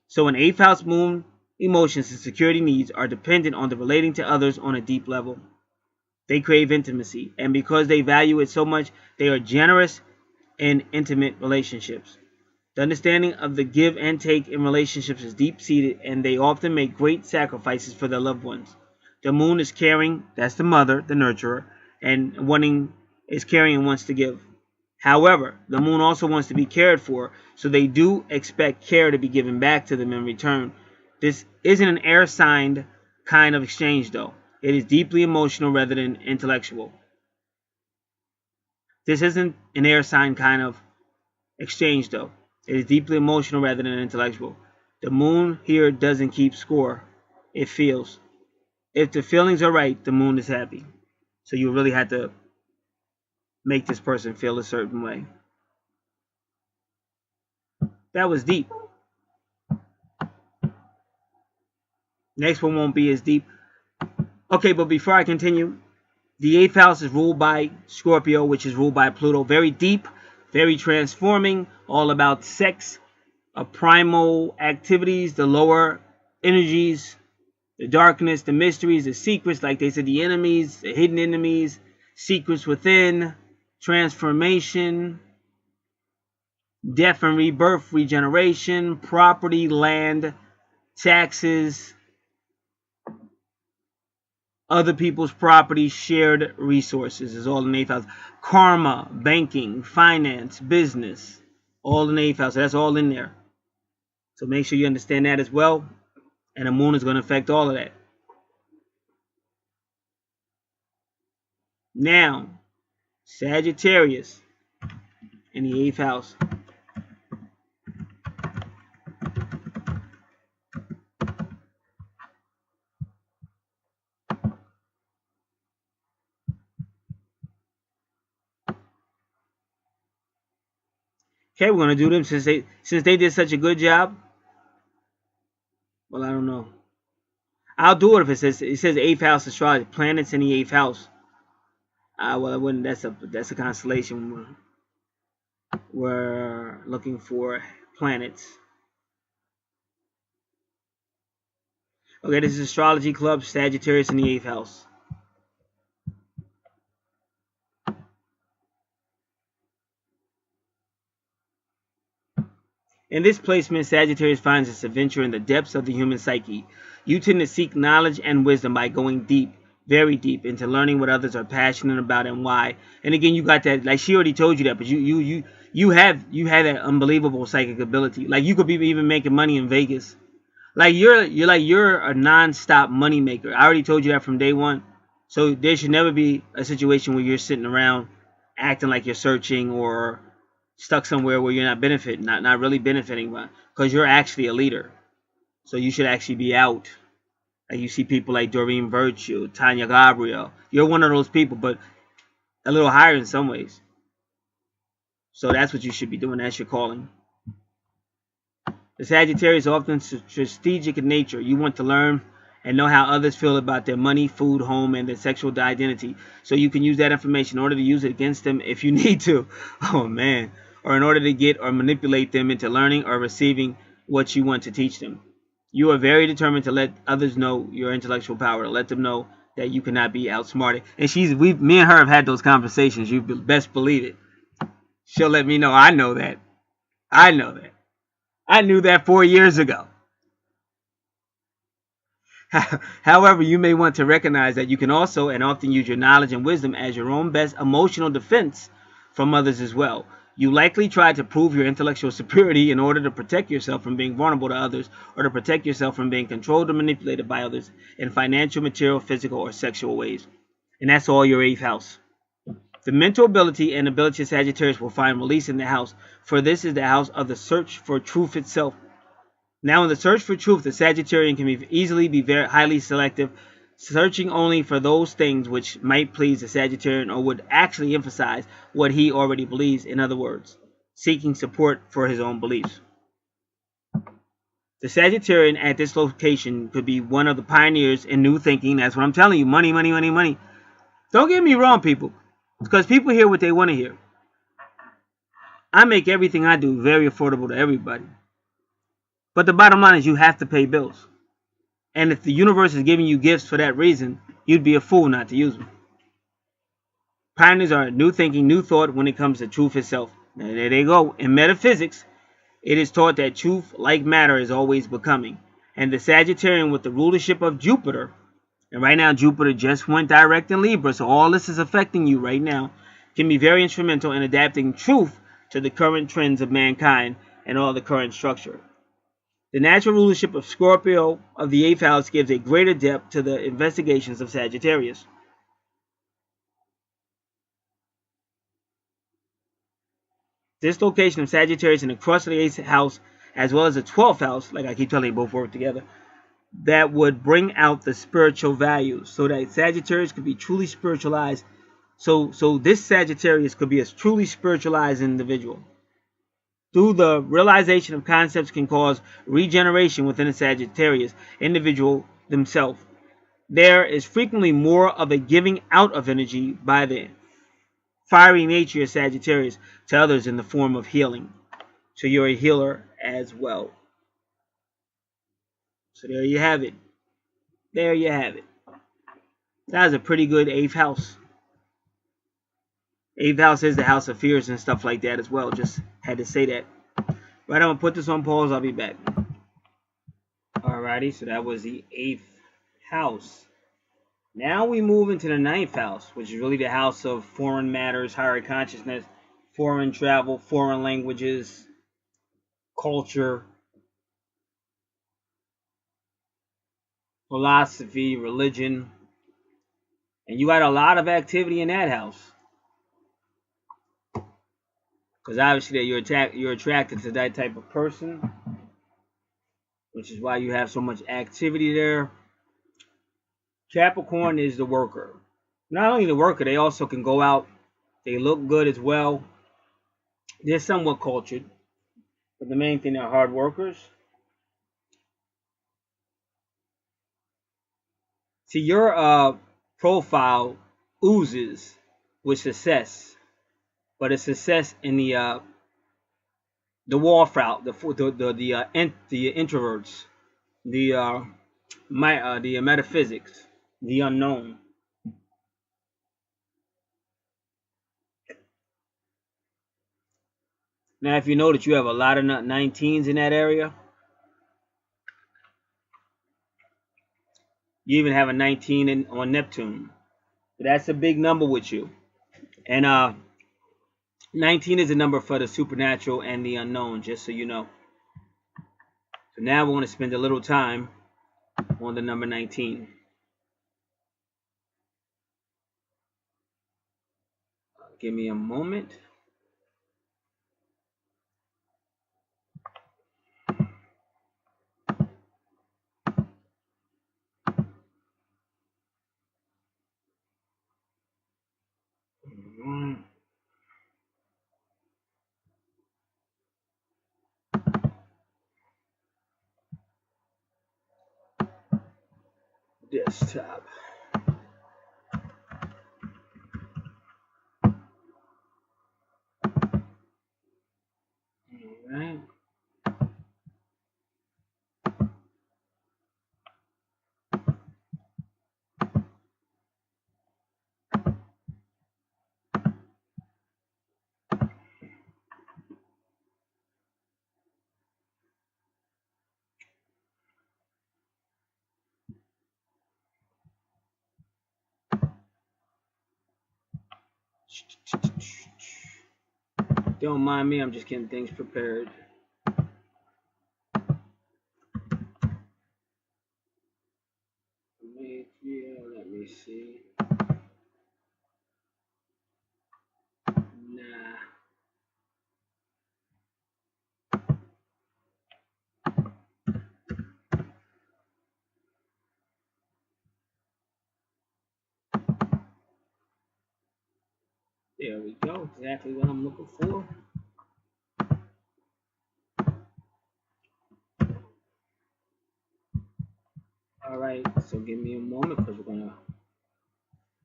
So an 8th house moon emotions and security needs are dependent on the relating to others on a deep level. They crave intimacy, and because they value it so much, they are generous in intimate relationships. The understanding of the give and take in relationships is deep-seated, and they often make great sacrifices for their loved ones. The moon is caring, that's the mother, the nurturer, and is caring and wants to give. However, the moon also wants to be cared for, so they do expect care to be given back to them in return. This isn't an air-signed kind of exchange, though. It is deeply emotional rather than intellectual. This isn't an air sign kind of exchange, though. It is deeply emotional rather than intellectual. The moon here doesn't keep score. It feels. If the feelings are right, the moon is happy. So you really have to make this person feel a certain way. That was deep. Next one won't be as deep. Okay, but before I continue, the 8th house is ruled by Scorpio, which is ruled by Pluto. Very deep, very transforming, all about sex, primal activities, the lower energies, the darkness, the mysteries, the secrets, like they said, the enemies, the hidden enemies, secrets within, transformation, death and rebirth, regeneration, property, land, taxes, other people's property, shared resources is all in the 8th house. Karma, banking, finance, business, all in the 8th house. So that's all in there. So make sure you understand that as well. And the moon is going to affect all of that. Now, Sagittarius in the 8th house. Okay, we're going to do them since they did such a good job. Well, I don't know. I'll do it if it says 8th house astrology, planets in the 8th house. Well, I wouldn't. That's a constellation. We're looking for planets. Okay, this is Astrology Club, Sagittarius in the 8th house. In this placement, Sagittarius finds its adventure in the depths of the human psyche. You tend to seek knowledge and wisdom by going deep, very deep, into learning what others are passionate about and why. And again, you got that, like she already told you that, but you have that unbelievable psychic ability. Like you could be even making money in Vegas. Like you're a non-stop money maker. I already told you that from day one. So there should never be a situation where you're sitting around acting like you're searching or stuck somewhere where you're not benefiting, not really benefiting, because you're actually a leader. So you should actually be out. Like you see people like Doreen Virtue, Tanya Gabrielle. You're one of those people, but a little higher in some ways. So that's what you should be doing. That's your calling. The Sagittarius is often strategic in nature. You want to learn and know how others feel about their money, food, home, and their sexual identity. So you can use that information in order to use it against them if you need to. Oh, man. Or in order to get or manipulate them into learning or receiving what you want to teach them. You are very determined to let others know your intellectual power, to let them know that you cannot be outsmarted. And me and her have had those conversations. You best believe it. She'll let me know. I know that. I know that. I knew that 4 years ago. However, you may want to recognize that you can also and often use your knowledge and wisdom as your own best emotional defense from others as well. You likely try to prove your intellectual superiority in order to protect yourself from being vulnerable to others or to protect yourself from being controlled or manipulated by others in financial, material, physical, or sexual ways. And that's all your 8th house. The mental ability and ability of Sagittarius will find release in the house, for this is the house of the search for truth itself. Now, in the search for truth, the Sagittarian can easily be very highly selective, searching only for those things which might please the Sagittarian or would actually emphasize what he already believes. In other words, seeking support for his own beliefs. The Sagittarian at this location could be one of the pioneers in new thinking. That's what I'm telling you. Money, money, money, money. Don't get me wrong, people. Because people hear what they want to hear. I make everything I do very affordable to everybody. But the bottom line is you have to pay bills. And if the universe is giving you gifts for that reason, you'd be a fool not to use them. Pioneers are new thinking, new thought when it comes to truth itself. Now, there they go. In metaphysics, it is taught that truth, like matter, is always becoming. And the Sagittarian with the rulership of Jupiter, and right now Jupiter just went direct in Libra, so all this is affecting you right now, can be very instrumental in adapting truth to the current trends of mankind and all the current structure. The natural rulership of Scorpio of the 8th house gives a greater depth to the investigations of Sagittarius. This location of Sagittarius in the crux of the 8th house, as well as the 12th house, like I keep telling you, both work together, that would bring out the spiritual values so that Sagittarius could be truly spiritualized. So this Sagittarius could be a truly spiritualized individual. Through the realization of concepts can cause regeneration within a Sagittarius individual themselves. There is frequently more of a giving out of energy by the fiery nature of Sagittarius to others in the form of healing. So you're a healer as well. So there you have it. There you have it. That was a pretty good 8th house. 8th house is the house of fears and stuff like that as well. Just had to say that. Right, I'm going to put this on pause. I'll be back. Alrighty, so that was the 8th house. Now we move into the 9th house, which is really the house of foreign matters, higher consciousness, foreign travel, foreign languages, culture, philosophy, religion. And you got a lot of activity in that house. Because obviously you're attracted to that type of person, which is why you have so much activity there. Capricorn is the worker. Not only the worker, they also can go out. They look good as well. They're somewhat cultured. But the main thing, they're hard workers. See, your profile oozes with success. But it's success in the wallflower, the introverts, the metaphysics, the unknown. Now, if you notice, you have a lot of 19s in that area. You even have a 19 on Neptune. So that's a big number with you. And 19 is a number for the supernatural and the unknown, just so you know. So now we're going to spend a little time on the number 19. Give me a moment. Desktop. All right. Don't mind me, I'm just getting things prepared. Let me see. Nah. There we go. Exactly what I'm looking for. All right, so give me a moment because we're gonna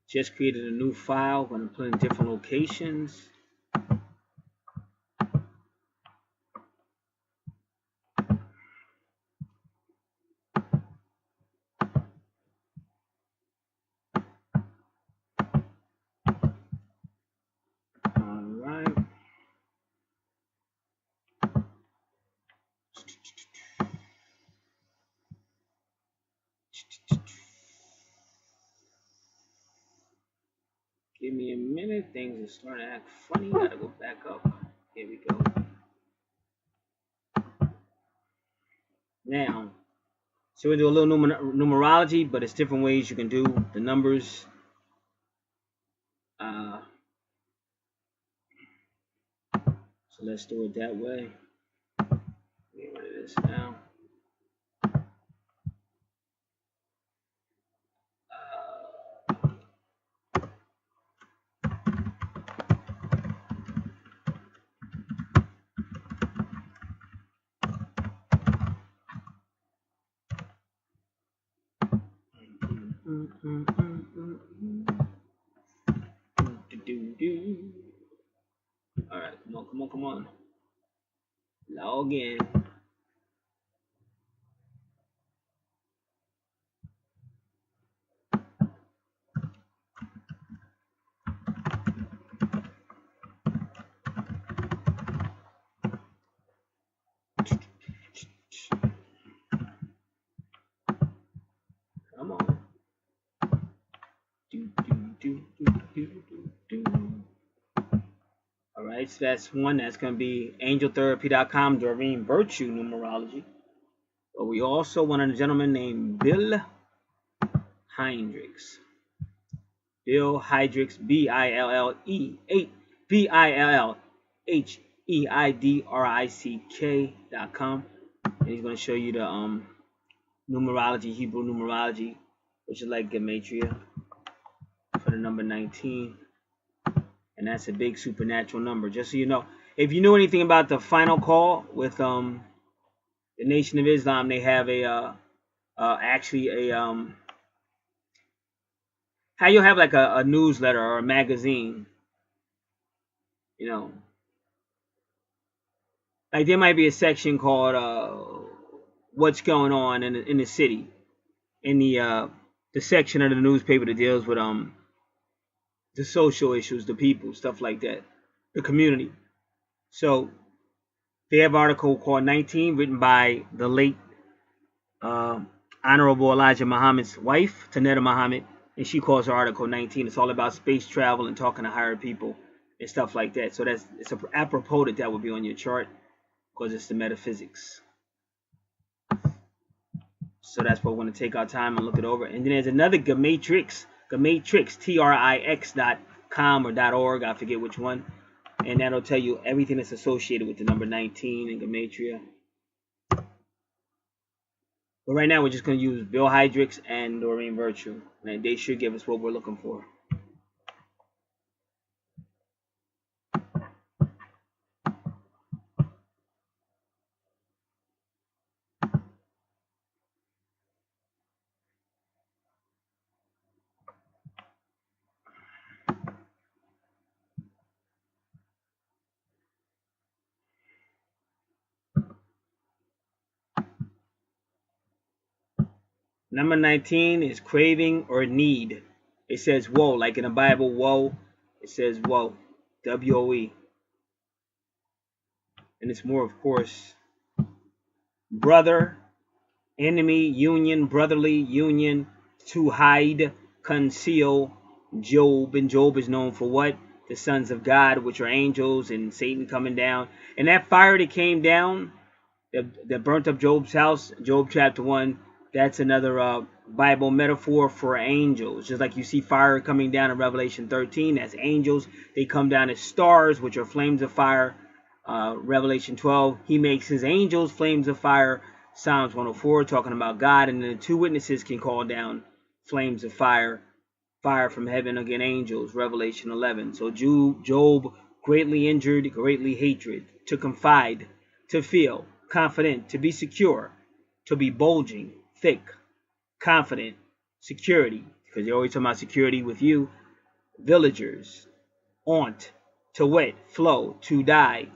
just created a new file. We're gonna put in different locations. All right. Give me a minute. Things are starting to act funny. Gotta go back up. Here we go. Now, so we do a little numerology, but it's different ways you can do the numbers. So let's do it that way. Get rid of this now. All right, come on. Log in. right, so that's one. That's going to be angeltherapy.com, Doreen Virtue Numerology. But we also want a gentleman named Bill Hendricks. Bill Hendricks, BILLHEIDRICK.com. And he's going to show you the numerology, Hebrew numerology, which is like gematria for the number 19. And that's a big supernatural number. Just so you know, if you know anything about the final call with the Nation of Islam, they have how you'll have like a newsletter or a magazine, you know, like there might be a section called what's going on in the city, in the section of the newspaper that deals with the social issues, the people, stuff like that, the community. So they have an article called 19 written by the late Honorable Elijah Muhammad's wife, Tanetta Muhammad, and she calls her article 19. It's all about space travel and talking to higher people and stuff like that. So it's apropos that would be on your chart because it's the metaphysics. So that's what we're going to take our time and look it over. And then there's another Gematrix, TRIX.com or .org, I forget which one. And that'll tell you everything that's associated with the number 19 and Gematria. But right now we're just going to use Bill Hendricks and Doreen Virtue. And they should give us what we're looking for. Number 19 is craving or need. It says woe, like in the Bible, woe. It says woe, W-O-E. And it's more, of course, brother, enemy, union, brotherly, union, to hide, conceal, Job. And Job is known for what? The sons of God, which are angels, and Satan coming down. And that fire that came down, that burnt up Job's house, Job chapter 1, that's another Bible metaphor for angels. Just like you see fire coming down in Revelation 13, that's angels. They come down as stars, which are flames of fire. Revelation 12, he makes his angels flames of fire. Psalms 104, talking about God. And then the two witnesses can call down flames of fire. Fire from heaven again, angels. Revelation 11. So Job, greatly injured, greatly hatred. To confide, to feel, confident, to be secure, to be bulging, thick, confident, security, because you're always talking about security with you. Villagers, aunt, to wet, flow, to die.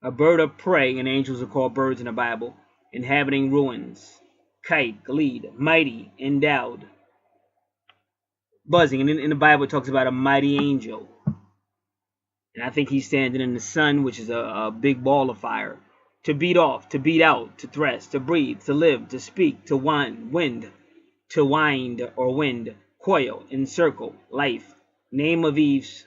A bird of prey, and angels are called birds in the Bible, inhabiting ruins. Kite, glede, mighty, endowed. Buzzing, and in the Bible it talks about a mighty angel. And I think he's standing in the sun, which is a big ball of fire. To beat off, to beat out, to thrust, to breathe, to live, to speak, to wind, to wind or wind, coil, encircle, life, name of Eve,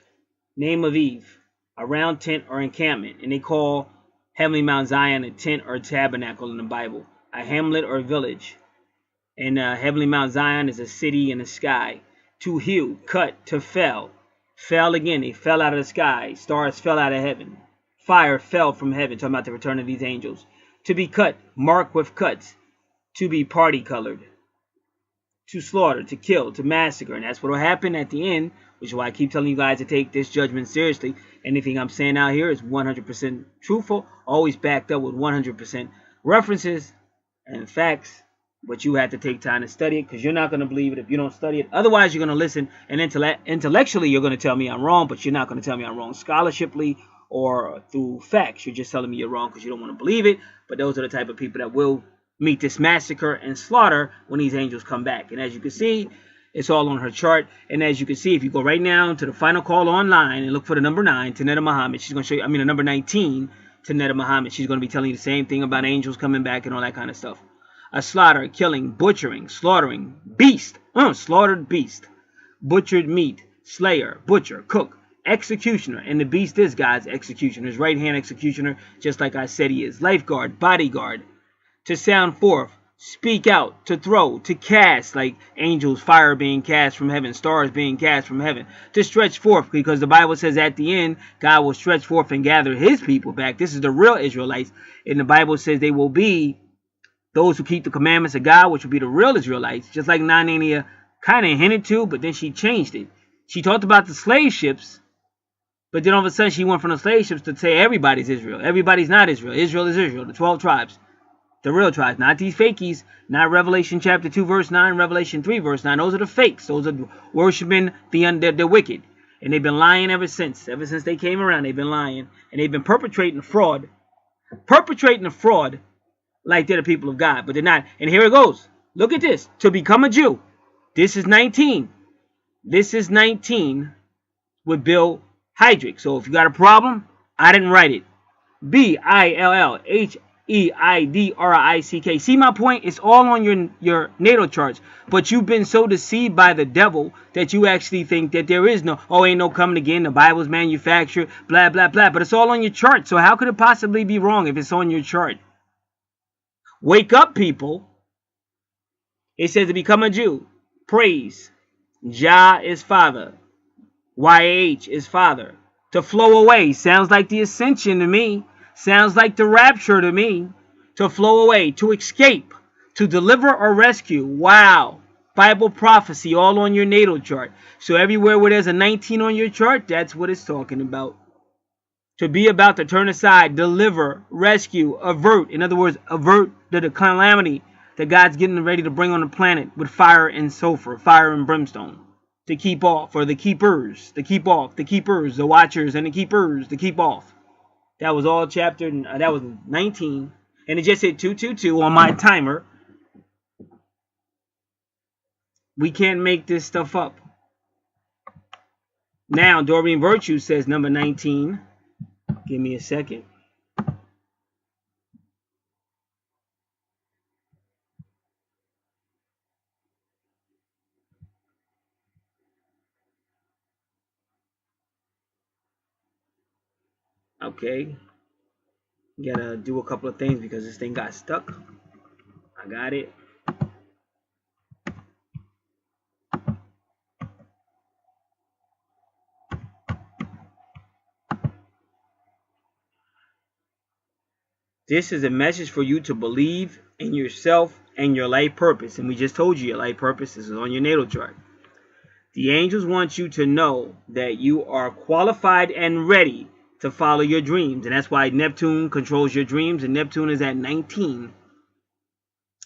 a round tent or encampment. And they call Heavenly Mount Zion a tent or tabernacle in the Bible, a hamlet or village. And Heavenly Mount Zion is a city in the sky. To hew, cut, to fell. Fell again, they fell out of the sky. Stars fell out of heaven. Fire fell from heaven, talking about the return of these angels. To be cut, marked with cuts. To be party colored. To slaughter, to kill, to massacre. And that's what will happen at the end, which is why I keep telling you guys to take this judgment seriously. Anything I'm saying out here is 100% truthful, always backed up with 100% references and facts. But you have to take time to study it, because you're not going to believe it if you don't study it. Otherwise, you're going to listen, and intellectually, you're going to tell me I'm wrong, but you're not going to tell me I'm wrong scholarshiply or through facts. You're just telling me you're wrong because you don't want to believe it. But those are the type of people that will meet this massacre and slaughter when these angels come back. And as you can see, it's all on her chart. And as you can see, if you go right now to the final call online and look for the number 9, Tanetta Muhammad, she's going to show you, the number 19, Tanetta Muhammad, she's going to be telling you the same thing about angels coming back and all that kind of stuff. A slaughter, killing, butchering, slaughtering, beast, slaughtered beast, butchered meat, slayer, butcher, cook, executioner. And the beast is God's executioner, his right hand executioner, just like I said he is. Lifeguard, bodyguard, to sound forth, speak out, to throw, to cast, like angels, fire being cast from heaven, stars being cast from heaven, to stretch forth, because the Bible says at the end, God will stretch forth and gather his people back. This is the real Israelites. And the Bible says they will be those who keep the commandments of God, which will be the real Israelites, just like Nanania kind of hinted to, but then she changed it. She talked about the slave ships, but then all of a sudden she went from the slave ships to say everybody's Israel. Everybody's not Israel. Israel is Israel, the 12 tribes. The real tribes, not these fakies, not Revelation chapter 2 verse 9, Revelation 3 verse 9. Those are the fakes. Those are worshiping the wicked. And they've been lying ever since. Ever since they came around, they've been lying. And they've been perpetrating fraud. Perpetrating a fraud like they're the people of God. But they're not. And here it goes. Look at this. To become a Jew. This is 19. This is 19 with Bill Heydrich. So if you got a problem, I didn't write it. BILLHEIDRICK. See my point? It's all on your natal charts. But you've been so deceived by the devil that you actually think that there is no, oh, ain't no coming again. The Bible's manufactured, blah, blah, blah. But it's all on your chart. So how could it possibly be wrong if it's on your chart? Wake up, people. It says to become a Jew. Praise. Jah is Father. YH is Father. To flow away. Sounds like the ascension to me. Sounds like the rapture to me. To flow away. To escape. To deliver or rescue. Wow. Bible prophecy all on your natal chart. So everywhere where there's a 19 on your chart, that's what it's talking about. To be about to turn aside, deliver, rescue, avert. In other words, avert the calamity that God's getting ready to bring on the planet with fire and sulfur, fire and brimstone. To keep off, or the keepers, to keep off, the keepers, the watchers and the keepers, to keep off. That was all chapter, that was 19. And it just hit 222 on my timer. We can't make this stuff up. Now, Doreen Virtue says number 19. Give me a second. Okay. Gotta do a couple of things because this thing got stuck. I got it. This is a message for you to believe in yourself and your life purpose. And we just told you your life purpose is on your natal chart. The angels want you to know that you are qualified and ready to follow your dreams. And that's why Neptune controls your dreams. And Neptune is at 19.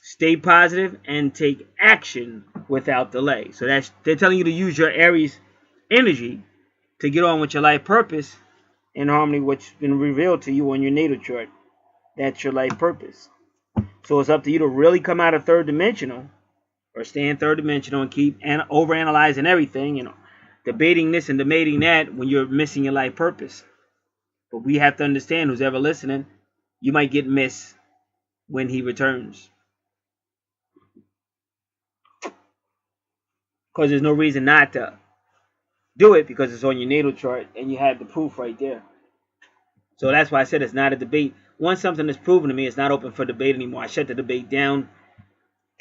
Stay positive and take action without delay. So they're telling you to use your Aries energy to get on with your life purpose in harmony with what's been revealed to you on your natal chart. That's your life purpose. So it's up to you to really come out of third dimensional or stay in third dimensional and keep overanalyzing everything, debating this and debating that when you're missing your life purpose. But we have to understand, who's ever listening, you might get missed when he returns. Because there's no reason not to do it because it's on your natal chart and you have the proof right there. So that's why I said it's not a debate. Once something is proven to me, it's not open for debate anymore. I shut the debate down.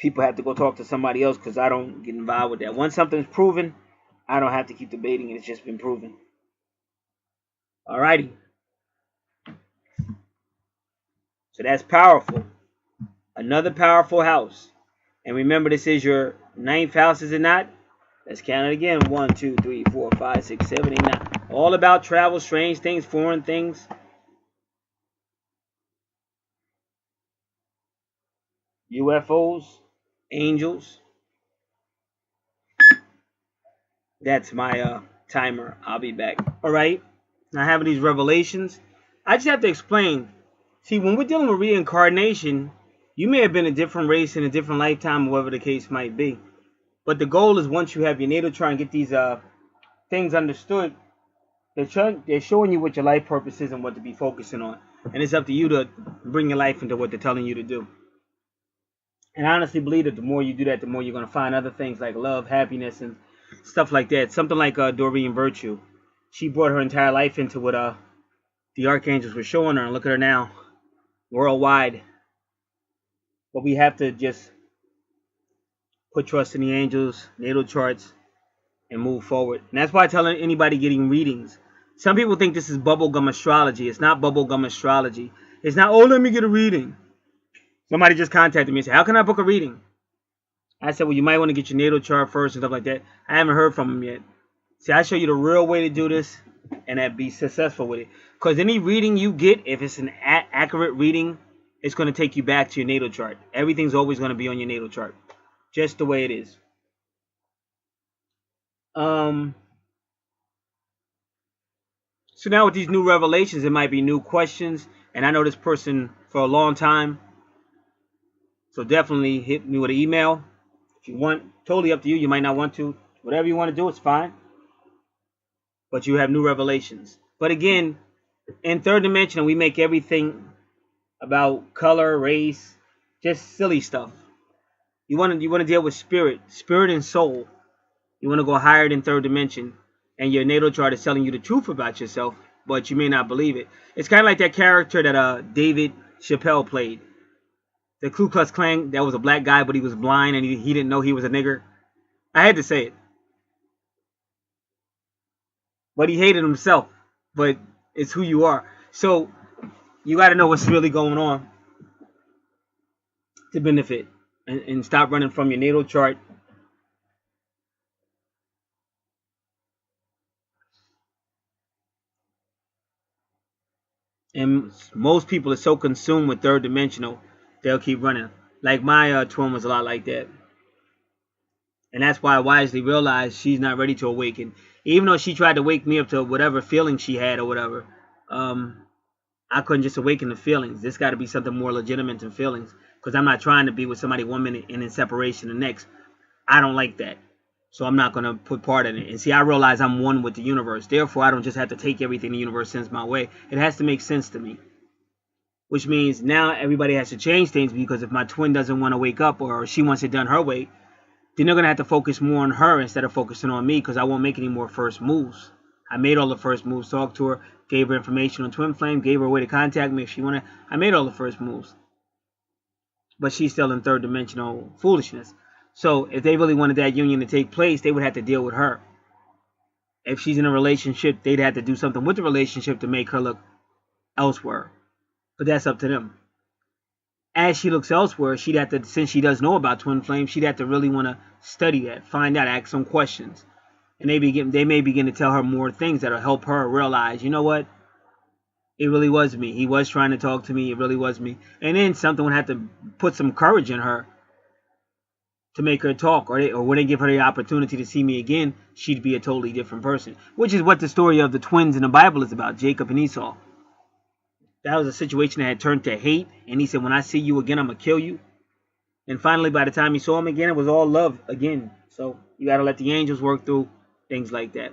People have to go talk to somebody else because I don't get involved with that. Once something's proven, I don't have to keep debating it. It's just been proven. Alrighty. So that's powerful. Another powerful house. And remember, this is your 9th house, is it not? Let's count it again. 1, 2, 3, 4, 5, 6, 7, 8, 9. All about travel, strange things, foreign things. UFOs, angels. That's my timer. I'll be back. All right. Now having these revelations, I just have to explain. See, when we're dealing with reincarnation, you may have been a different race in a different lifetime, whatever the case might be. But the goal is, once you have your natal chart and get these things understood, they're showing you what your life purpose is and what to be focusing on. And it's up to you to bring your life into what they're telling you to do. And I honestly believe that the more you do that, the more you're going to find other things like love, happiness, and stuff like that. Something like Doreen Virtue. she brought her entire life into what the archangels were showing her, and look at her now, worldwide. But we have to just put trust in the angels, natal charts, and move forward. And that's why I tell anybody getting readings. Some people think this is bubblegum astrology. It's not bubblegum astrology. It's not, oh, let me get a reading. Somebody just contacted me and said, how can I book a reading? I said, well, you might want to get your natal chart first and stuff like that. I haven't heard from them yet. See, I show you the real way to do this and be successful with it. Because any reading you get, if it's an accurate reading, it's going to take you back to your natal chart. Everything's always going to be on your natal chart. Just the way it is. So now with these new revelations, it might be new questions. And I know this person for a long time. So definitely hit me with an email. If you want, totally up to you. You might not want to. Whatever you want to do, it's fine. But you have new revelations. But again, in third dimension, we make everything about color, race, just silly stuff. You want to deal with spirit and soul. You want to go higher than third dimension. And your natal chart is telling you the truth about yourself, but you may not believe it. It's kind of like that character that David Chappelle played. The Ku Klux Klan, that was a black guy, but he was blind and he didn't know he was a nigger. I had to say it. But he hated himself. But it's who you are. So you got to know what's really going on to benefit. And stop running from your natal chart. And most people are so consumed with third dimensional, they'll keep running. Like my twin was a lot like that. And that's why I wisely realized she's not ready to awaken. Even though she tried to wake me up to whatever feeling she had or whatever, I couldn't just awaken the feelings. This got to be something more legitimate than feelings. Because I'm not trying to be with somebody 1 minute and in separation the next. I don't like that. So I'm not going to put part in it. And see, I realize I'm one with the universe. Therefore, I don't just have to take everything the universe sends my way. It has to make sense to me. Which means now everybody has to change things, because if my twin doesn't want to wake up or she wants it done her way, then they're going to have to focus more on her instead of focusing on me, because I won't make any more first moves. I made all the first moves, talked to her, gave her information on Twin Flame, gave her a way to contact me if she wanted. I made all the first moves. But she's still in third dimensional foolishness. So if they really wanted that union to take place, they would have to deal with her. If she's in a relationship, they'd have to do something with the relationship to make her look elsewhere. But that's up to them. As she looks elsewhere, she'd have to, since she does know about Twin Flame, she'd have to really want to study that, find out, ask some questions. And they may begin to tell her more things that'll help her realize, you know what? It really was me. He was trying to talk to me. It really was me. And then something would have to put some courage in her to make her talk, or when they give her the opportunity to see me again, she'd be a totally different person. Which is what the story of the twins in the Bible is about, Jacob and Esau. That was a situation that had turned to hate, and he said, when I see you again, I'm going to kill you. And finally, by the time he saw him again, it was all love again. So you got to let the angels work through things like that.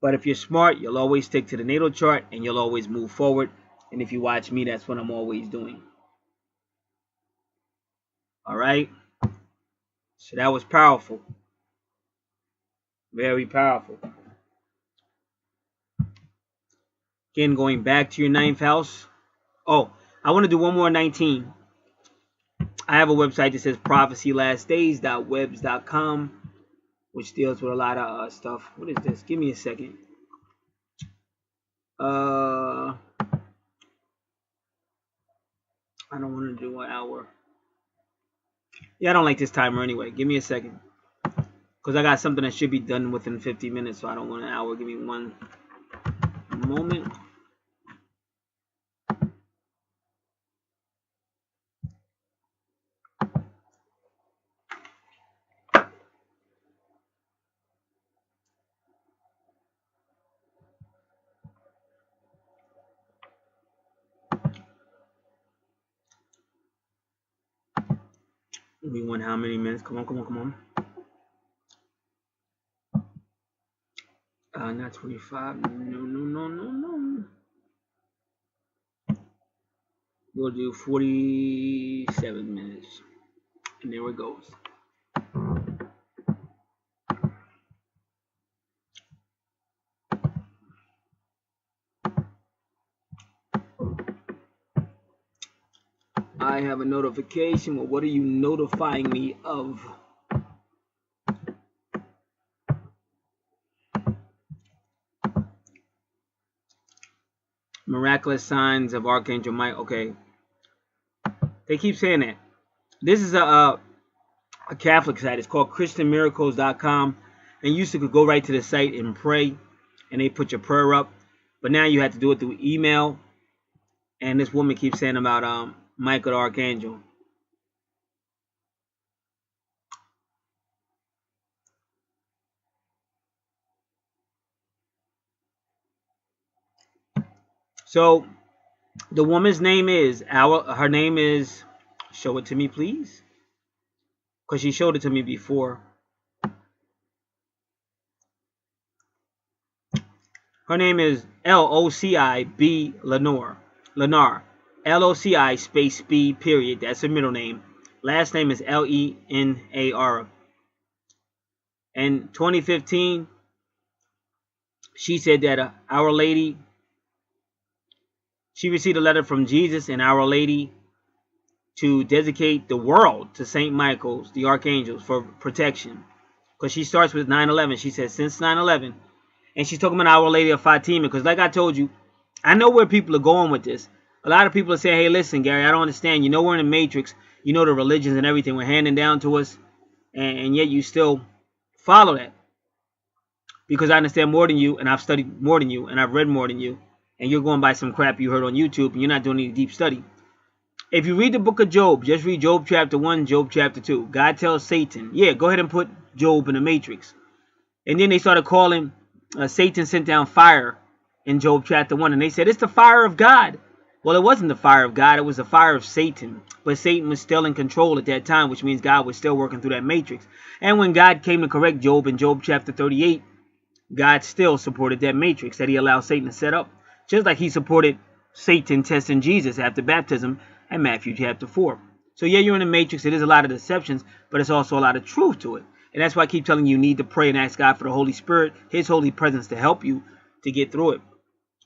But if you're smart, you'll always stick to the natal chart, and you'll always move forward. And if you watch me, that's what I'm always doing. All right? So that was powerful. Very powerful. Again, going back to your 9th house. Oh, I want to do one more 19. I have a website that says prophecylastdays.webs.com, which deals with a lot of stuff. What is this? Give me a second. I don't want to do an hour. Yeah, I don't like this timer anyway. Give me a second. Because I got something that should be done within 50 minutes, so I don't want an hour. Give me one moment. We want how many minutes? Come on. Not 25. No. We'll do 47 minutes. And there it goes. I have a notification. Well, what are you notifying me of? Miraculous signs of Archangel Michael. Okay. They keep saying that. This is a Catholic site. It's called ChristianMiracles.com. And you used to go right to the site and pray. And they put your prayer up. But now you have to do it through email. And this woman keeps saying about Michael the Archangel. So the woman's name is her name is, show it to me please, because she showed it to me before. Her name is L-O-C-I-B Lenore. L-O-C-I space B period. That's her middle name. Last name is L-E-N-A-R. In 2015, she said that Our Lady, she received a letter from Jesus and Our Lady to dedicate the world to St. Michael's, the Archangels, for protection. Because she starts with 9/11. She says since 9/11. And she's talking about Our Lady of Fatima. Because like I told you, I know where people are going with this. A lot of people are saying, hey, listen, Gary, I don't understand. You know we're in the Matrix. You know the religions and everything we're handing down to us. And yet you still follow that. Because I understand more than you. And I've studied more than you. And I've read more than you. And you're going by some crap you heard on YouTube. And you're not doing any deep study. If you read the book of Job, just read Job chapter 1, Job chapter 2. God tells Satan, yeah, go ahead and put Job in the Matrix. And then they started calling Satan sent down fire in Job chapter 1. And they said, it's the fire of God. Well, it wasn't the fire of God. It was the fire of Satan. But Satan was still in control at that time, which means God was still working through that matrix. And when God came to correct Job in Job chapter 38, God still supported that matrix that he allowed Satan to set up. Just like he supported Satan testing Jesus after baptism in Matthew chapter 4. So yeah, you're in the matrix. It is a lot of deceptions, but it's also a lot of truth to it. And that's why I keep telling you need to pray and ask God for the Holy Spirit, his holy presence to help you to get through it.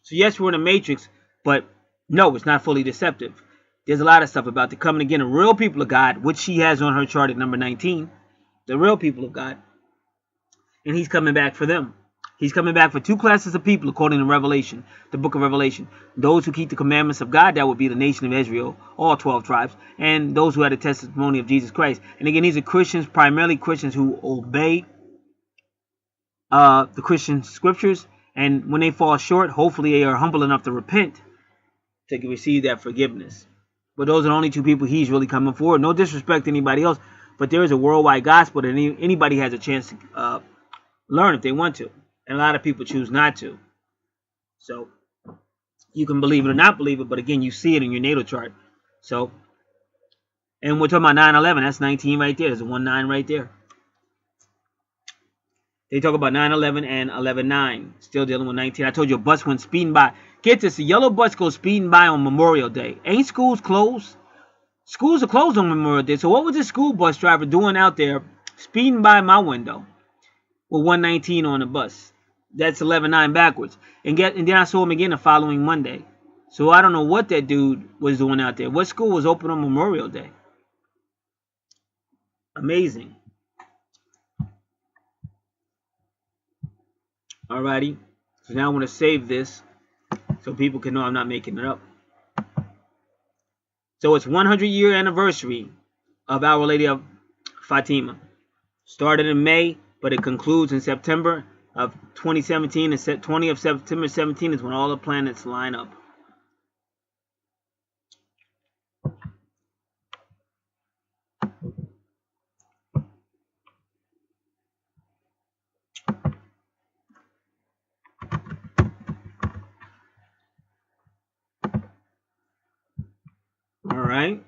So yes, we're in a matrix, but no, it's not fully deceptive. There's a lot of stuff about the coming again of real people of God, which she has on her chart at number 19. The real people of God. And he's coming back for them. He's coming back for two classes of people according to Revelation, the book of Revelation. Those who keep the commandments of God, that would be the nation of Israel, all 12 tribes, and those who had a testimony of Jesus Christ. And again, these are Christians, primarily Christians who obey the Christian scriptures. And when they fall short, hopefully they are humble enough to repent to receive that forgiveness. But those are the only two people he's really coming for. No disrespect to anybody else, but there is a worldwide gospel that anybody has a chance to learn if they want to. And a lot of people choose not to. So you can believe it or not believe it, but again, you see it in your natal chart. So, and we're talking about 9/11. That's 19 right there. There's a 1-9 right there. They talk about 9/11 and 11/9. Still dealing with 19. I told you a bus went speeding by. Get this, a yellow bus goes speeding by on Memorial Day. Ain't schools closed? Schools are closed on Memorial Day. So what was this school bus driver doing out there speeding by my window with 119 on the bus? That's 11/9 backwards. And then I saw him again the following Monday. So I don't know what that dude was doing out there. What school was open on Memorial Day? Amazing. Alrighty. So now I want to save this so people can know I'm not making it up. So it's 100-year anniversary of Our Lady of Fatima. Started in May, but it concludes in September of 2017. And 20th of September 17 is when all the planets line up. All right.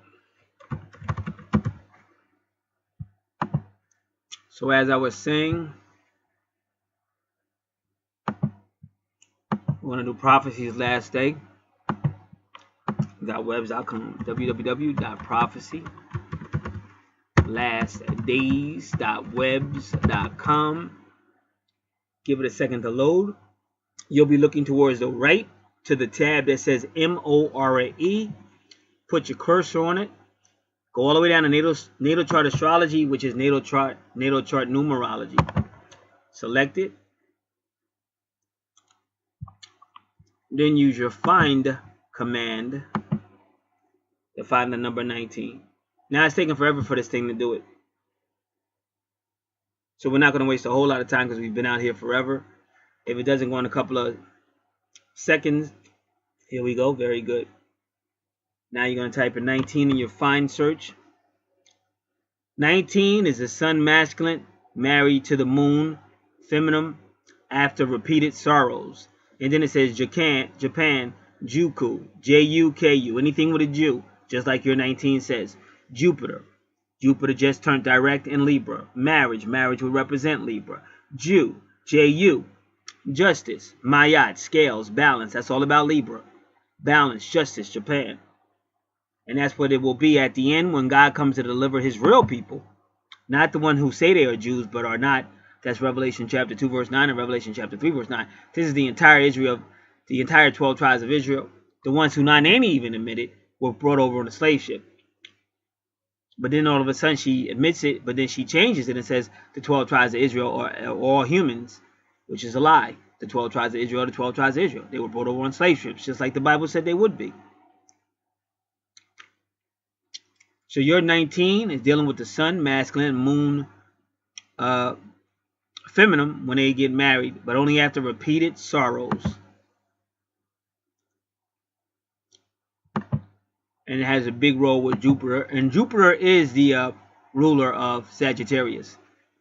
So as I was saying, we're going to do prophecies last day. .webs.com, www.prophecylastdays.webs.com. Give it a second to load. You'll be looking towards the right to the tab that says MORE. Put your cursor on it. Go all the way down to natal chart astrology, which is natal chart numerology. Select it. Then use your find command to find the number 19. Now it's taking forever for this thing to do it. So we're not going to waste a whole lot of time because we've been out here forever. If it doesn't go in a couple of seconds, here we go. Very good. Now you're going to type in 19 in your find search. 19 is the sun masculine, married to the moon, feminine, after repeated sorrows. And then it says Japan, Juku, J-U-K-U, anything with a Jew, just like your 19 says. Jupiter just turned direct in Libra. Marriage would represent Libra. Jew, J-U, justice, Mayat, scales, balance, that's all about Libra. Balance, justice, Japan. And that's what it will be at the end when God comes to deliver his real people. Not the one who say they are Jews but are not. That's Revelation chapter 2 verse 9 and Revelation chapter 3 verse 9. This is the entire Israel, the entire 12 tribes of Israel. The ones who not any even admitted were brought over on a slave ship. But then all of a sudden she admits it, but then she changes it and says the 12 tribes of Israel are all humans, which is a lie. The 12 tribes of Israel are the 12 tribes of Israel. They were brought over on slave ships, just like the Bible said they would be. So your 19 is dealing with the sun, masculine, moon, feminine when they get married, but only after repeated sorrows. And it has a big role with Jupiter. And Jupiter is the ruler of Sagittarius.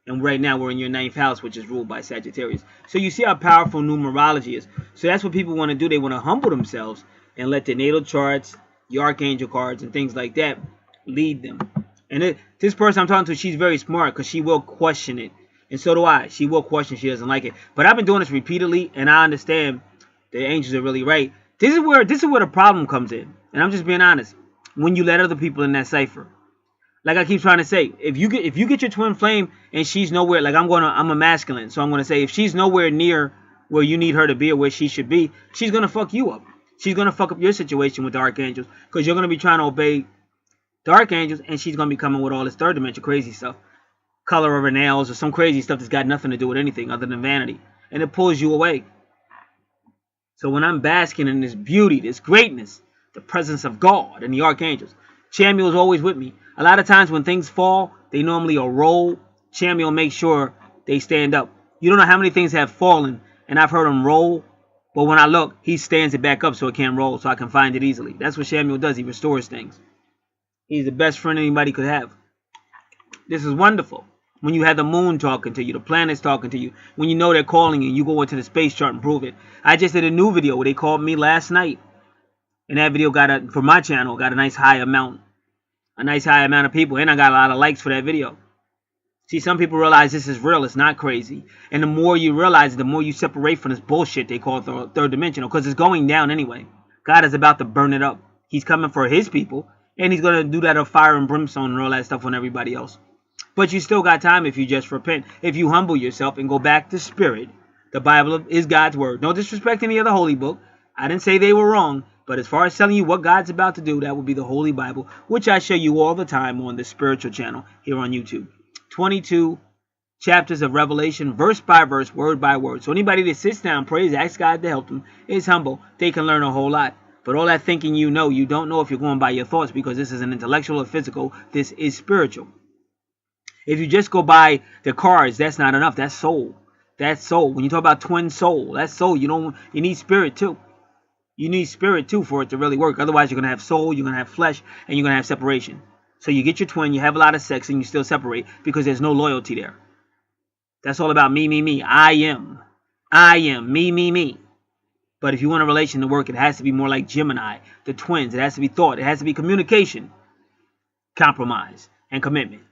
And right now we're in your 9th house, which is ruled by Sagittarius. So you see how powerful numerology is. So that's what people want to do. They want to humble themselves and let the natal charts, the Archangel cards, and things like that lead them. And this person I'm talking to, she's very smart because she will question it. And so do I. She will question. She doesn't like it. But I've been doing this repeatedly, and I understand the angels are really right. This is where the problem comes in. And I'm just being honest. When you let other people in that cipher, like I keep trying to say, if you get your twin flame and she's nowhere, like I'm a masculine, so I'm gonna say if she's nowhere near where you need her to be or where she should be, she's gonna fuck you up. She's gonna fuck up your situation with the archangels because you're gonna be trying to obey the archangels, and she's gonna be coming with all this third dimension crazy stuff, color of her nails or some crazy stuff that's got nothing to do with anything other than vanity, and it pulls you away. So when I'm basking in this beauty, this greatness, the presence of God and the archangels, Chamuel is always with me. A lot of times when things fall, they normally are roll. Chamuel makes sure they stand up. You don't know how many things have fallen, and I've heard them roll, but when I look, he stands it back up so it can't roll, so I can find it easily. That's what Chamuel does. He restores things. He's the best friend anybody could have. This is wonderful. When you have the moon talking to you, the planets talking to you, when you know they're calling you, you go into the space chart and prove it. I just did a new video where they called me last night. And that video for my channel, got a nice high amount of people. And I got a lot of likes for that video. See, some people realize this is real. It's not crazy. And the more you realize it, the more you separate from this bullshit they call third dimensional. Because it's going down anyway. God is about to burn it up. He's coming for his people. And he's going to do that of fire and brimstone and all that stuff on everybody else. But you still got time if you just repent. If you humble yourself and go back to spirit. The Bible is God's word. No disrespect any other holy book. I didn't say they were wrong. But as far as telling you what God's about to do, that would be the Holy Bible, which I show you all the time on the spiritual channel here on YouTube. 22 chapters of Revelation, verse by verse, word by word. So anybody that sits down, prays, asks God to help them, is humble, they can learn a whole lot. But all that thinking you don't know if you're going by your thoughts, because this is an intellectual or physical. This is spiritual. If you just go by the cards, that's not enough. That's soul. That's soul. When you talk about twin soul, that's soul. You need spirit too. You need spirit too for it to really work. Otherwise, you're going to have soul, you're going to have flesh, and you're going to have separation. So you get your twin, you have a lot of sex, and you still separate because there's no loyalty there. That's all about me, me, me. I am, me, me, me. But if you want a relation to work, it has to be more like Gemini, the twins. It has to be thought. It has to be communication, compromise, and commitment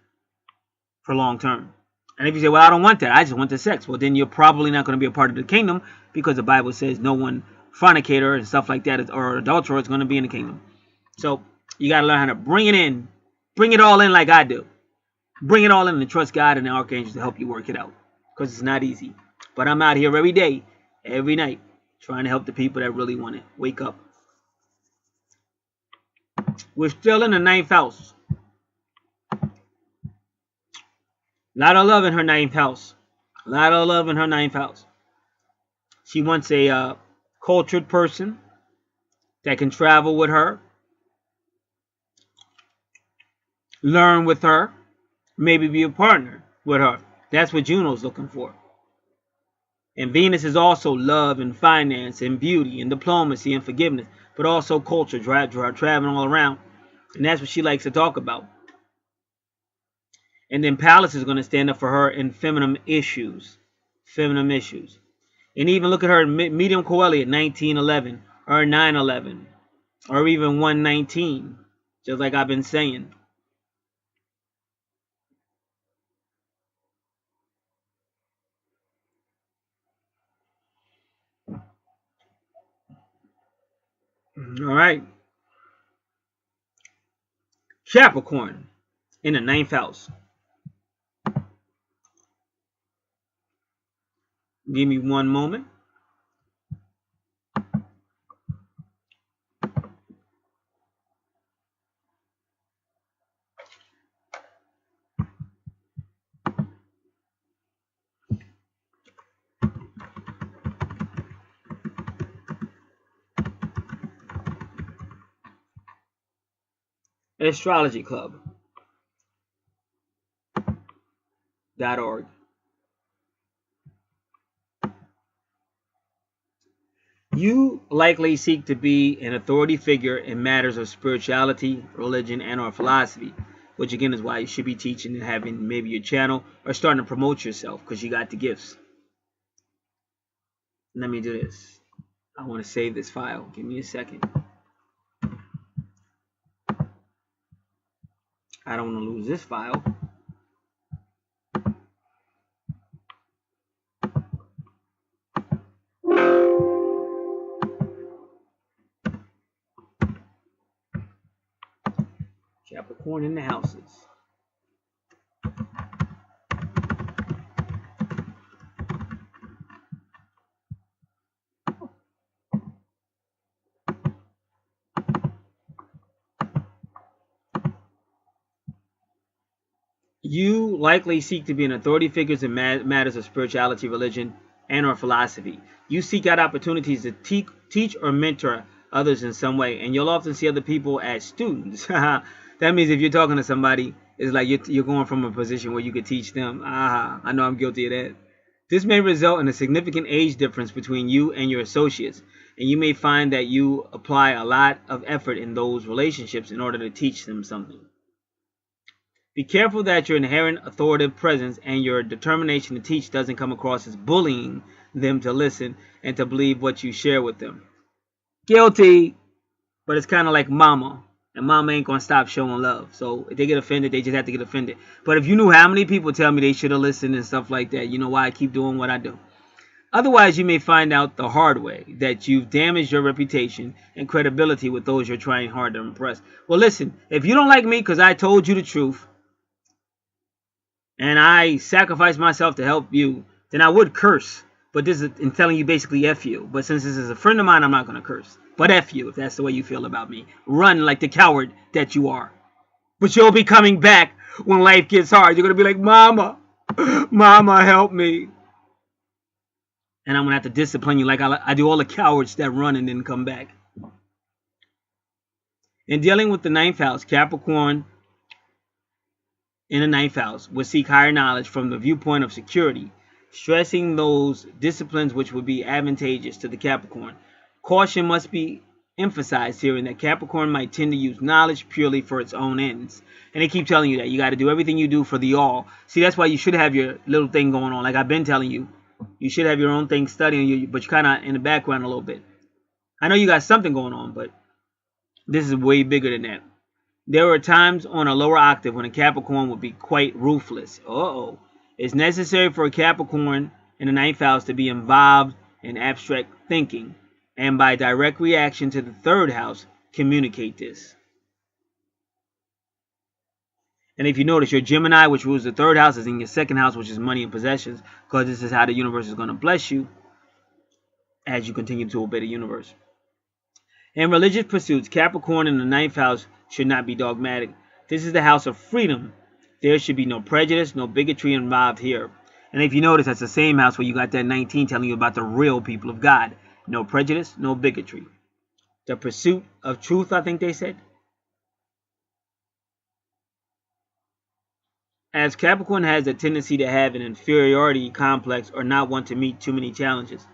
for long term. And if you say, well, I don't want that, I just want the sex. Well, then you're probably not going to be a part of the kingdom because the Bible says no one fornicator and stuff like that or adulterer is going to be in the kingdom. So you got to learn how to bring it in. Bring it all in like I do. Bring it all in and trust God and the archangels to help you work it out. Because it's not easy. But I'm out here every day, every night, trying to help the people that really want it. Wake up. We're still in the 9th house. A lot of love in her ninth house. A lot of love in her ninth house. She wants a cultured person that can travel with her, learn with her, maybe be a partner with her. That's what Juno's looking for. And Venus is also love and finance and beauty and diplomacy and forgiveness, but also culture, traveling all around. And that's what she likes to talk about. And then Pallas is going to stand up for her in feminine issues. Feminine issues. And even look at her medium coeli at 1911 or 911 or even 119, just like I've been saying. All right. Capricorn in the ninth house. Give me one moment. Astrology Club.org. You likely seek to be an authority figure in matters of spirituality, religion, and or philosophy, which again is why you should be teaching and having maybe your channel or starting to promote yourself because you got the gifts. Let me do this. I want to save this file. Give me a second. I don't want to lose this file. Capricorn in the houses. You likely seek to be an authority figure in matters of spirituality, religion, and or philosophy. You seek out opportunities to teach or mentor others in some way, and you'll often see other people as students. That means if you're talking to somebody, it's like you're going from a position where you could teach them. I know I'm guilty of that. This may result in a significant age difference between you and your associates, and you may find that you apply a lot of effort in those relationships in order to teach them something. Be careful that your inherent authoritative presence and your determination to teach doesn't come across as bullying them to listen and to believe what you share with them. Guilty, but it's kind of like mama. And mama ain't going to stop showing love. So if they get offended, they just have to get offended. But if you knew how many people tell me they should have listened and stuff like that, you know why I keep doing what I do. Otherwise, you may find out the hard way that you've damaged your reputation and credibility with those you're trying hard to impress. Well, listen, if you don't like me because I told you the truth, and I sacrificed myself to help you, then I would curse. But this is in telling you basically F you. But since this is a friend of mine, I'm not going to curse. But F you if that's the way you feel about me. Run like the coward that you are. But you'll be coming back when life gets hard. You're going to be like, Mama, Mama, help me. And I'm going to have to discipline you like I do all the cowards that run and then come back. In dealing with the ninth house, Capricorn in the ninth house will seek higher knowledge from the viewpoint of security, stressing those disciplines which would be advantageous to the Capricorn. Caution must be emphasized here in that Capricorn might tend to use knowledge purely for its own ends. And they keep telling you that you got to do everything you do for the all. See, that's why you should have your little thing going on. Like I've been telling you, you should have your own thing studying, but you're kind of in the background a little bit. I know you got something going on, but this is way bigger than that. There are times on a lower octave when a Capricorn would be quite ruthless. It's necessary for a Capricorn in the ninth house to be involved in abstract thinking, and by direct reaction to the third house, communicate this. And if you notice, your Gemini, which rules the third house, is in your second house, which is money and possessions, because this is how the universe is going to bless you as you continue to obey the universe. In religious pursuits, Capricorn in the ninth house should not be dogmatic. This is the house of freedom, There should be no prejudice, no bigotry involved here. And if you notice, that's the same house where you got that 19 telling you about the real people of God. No prejudice, no bigotry. The pursuit of truth, I think they said. As Capricorn has a tendency to have an inferiority complex or not want to meet too many challenges,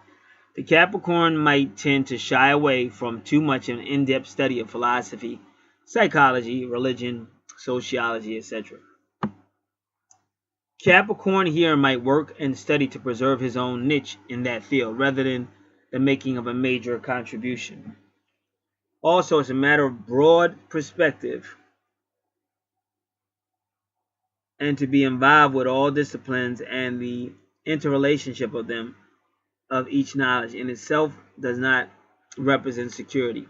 the Capricorn might tend to shy away from too much an in-depth study of philosophy, psychology, religion, sociology, etc. Capricorn here might work and study to preserve his own niche in that field rather than the making of a major contribution. Also, it's a matter of broad perspective and to be involved with all disciplines and the interrelationship of them, of each knowledge in itself does not represent security.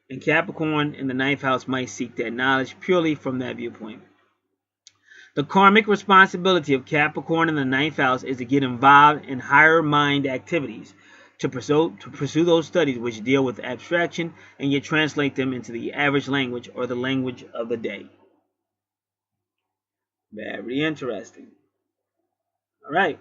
And Capricorn in the 9th house might seek that knowledge purely from that viewpoint. The karmic responsibility of Capricorn in the 9th house is to get involved in higher mind activities, to pursue those studies which deal with abstraction and yet translate them into the average language or the language of the day. Very interesting. All right.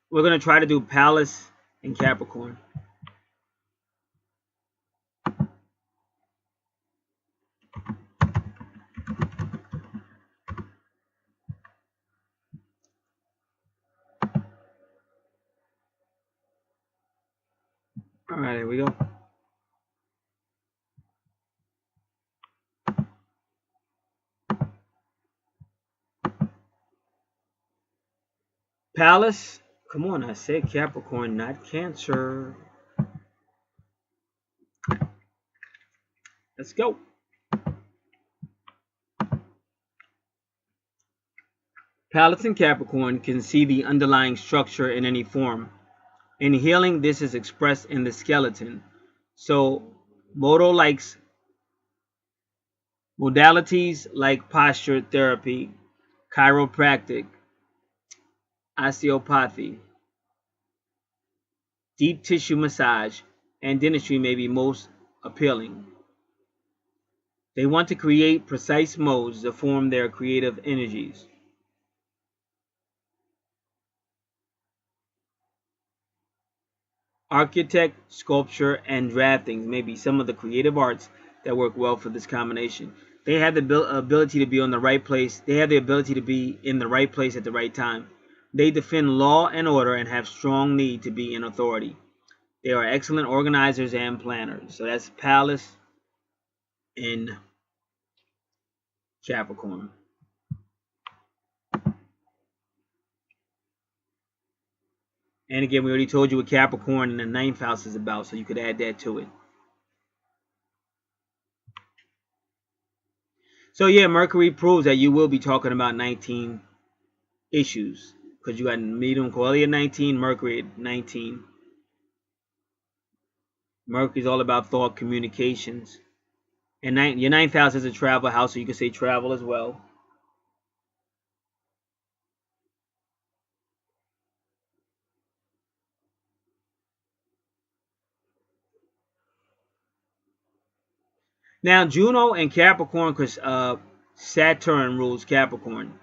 We're going to try to do Palace and Capricorn. All right, here we go. Palace. Come on, I said Capricorn, not Cancer. Let's go. Palace and Capricorn can see the underlying structure in any form. In healing, this is expressed in the skeleton. So, modalities like posture therapy, chiropractic, osteopathy, deep tissue massage, and dentistry may be most appealing. They want to create precise modes to form their creative energies. Architect, sculpture, and drafting may be some of the creative arts that work well for this combination. They have the ability to be on the right place. They have the ability to be in the right place at the right time. They defend law and order and have strong need to be in authority. They are excellent organizers and planners. So that's Palace in Capricorn. And again, we already told you what Capricorn in the 9th house is about, so you could add that to it. So yeah, Mercury proves that you will be talking about 19 issues. Because you got medium quality at 19, Mercury at 19. Mercury is all about thought, communications. And your 9th house is a travel house, so you can say travel as well. Now, Juno and Capricorn, because Saturn rules Capricorn.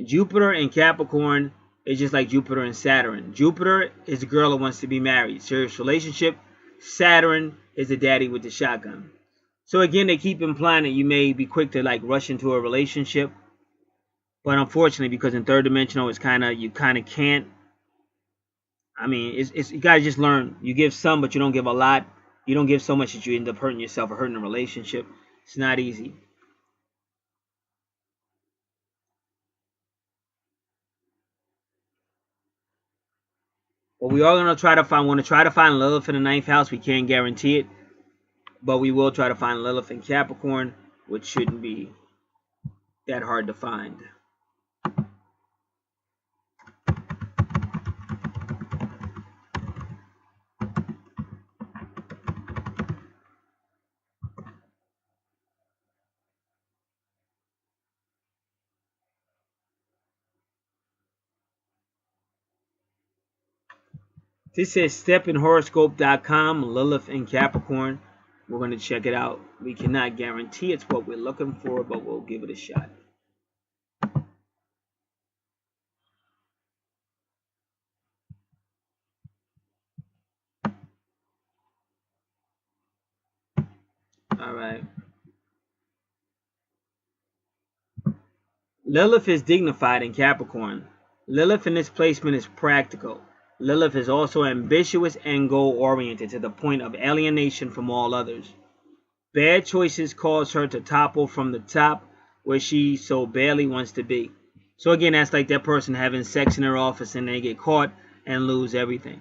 Jupiter and Capricorn is just like Jupiter and Saturn. Jupiter is the girl who wants to be married. Serious relationship. Saturn is the daddy with the shotgun. So again, they keep implying that you may be quick to like rush into a relationship. But unfortunately, because in third dimensional, it's you kind of can't. I mean, you gotta just learn. You give some, but you don't give a lot. You don't give so much that you end up hurting yourself or hurting a relationship. It's not easy. But we are gonna want to try to find Lilith in the 9th house. We can't guarantee it, but we will try to find Lilith in Capricorn, which shouldn't be that hard to find. This says stepinhoroscope.com, Lilith in Capricorn. We're going to check it out. We cannot guarantee it's what we're looking for, but we'll give it a shot. All right. Lilith is dignified in Capricorn. Lilith in this placement is practical. Lilith is also ambitious and goal-oriented to the point of alienation from all others. Bad choices cause her to topple from the top where she so badly wants to be. So again, that's like that person having sex in their office and they get caught and lose everything.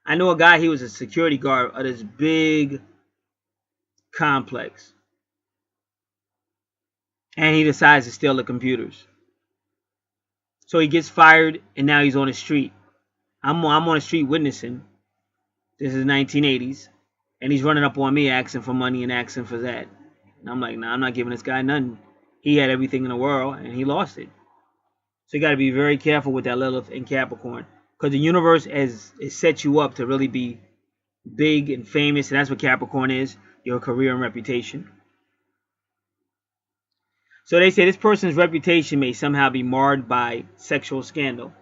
I know a guy, he was a security guard of this big complex. And he decides to steal the computers. So he gets fired and now he's on the street. I'm on the street witnessing. This is 1980s. And he's running up on me asking for money and asking for that. And I'm like, nah, I'm not giving this guy nothing. He had everything in the world and he lost it. So you got to be very careful with that Lilith in Capricorn. Because the universe has set you up to really be big and famous. And that's what Capricorn is. Your career and reputation. So they say this person's reputation may somehow be marred by sexual scandal.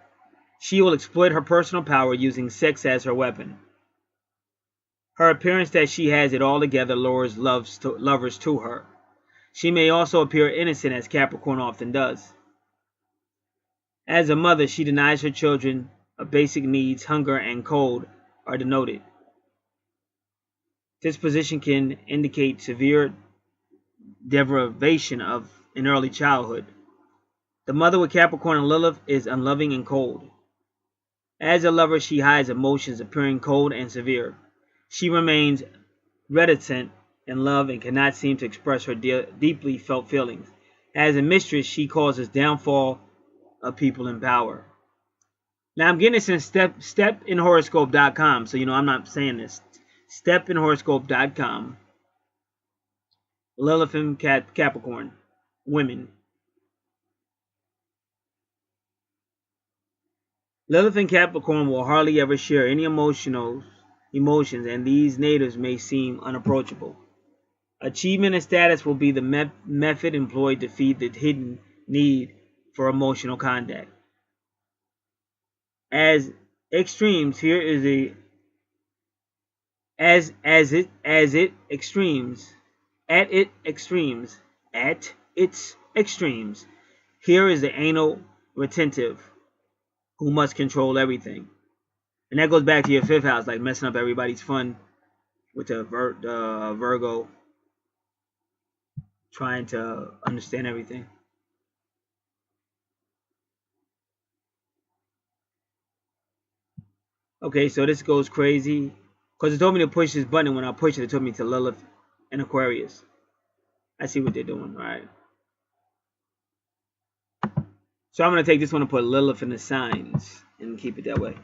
She will exploit her personal power using sex as her weapon. Her appearance that she has it all together lures lovers to her. She may also appear innocent, as Capricorn often does. As a mother, she denies her children of basic needs. Hunger and cold are denoted. This position can indicate severe deprivation in early childhood. The mother with Capricorn and Lilith is unloving and cold. As a lover, she hides emotions, appearing cold and severe. She remains reticent in love and cannot seem to express her deeply felt feelings. As a mistress, she causes downfall of people in power. Now, I'm getting this in stepinhoroscope.com, so I'm not saying this. Stepinhoroscope.com. Lilith in Capricorn. Women. Lilith in Capricorn will hardly ever share any emotions, and these natives may seem unapproachable. Achievement and status will be the method employed to feed the hidden need for emotional contact. As extremes, here is the at its extremes, here is the anal retentive, who must control everything. And that goes back to your fifth house, like messing up everybody's fun with the Virgo, trying to understand everything. Okay, so this goes crazy. Because it told me to push this button, and when I pushed it, it took me to Lilith and Aquarius. I see what they're doing, alright. So I'm going to take this one and put Lilith in the signs and keep it that way.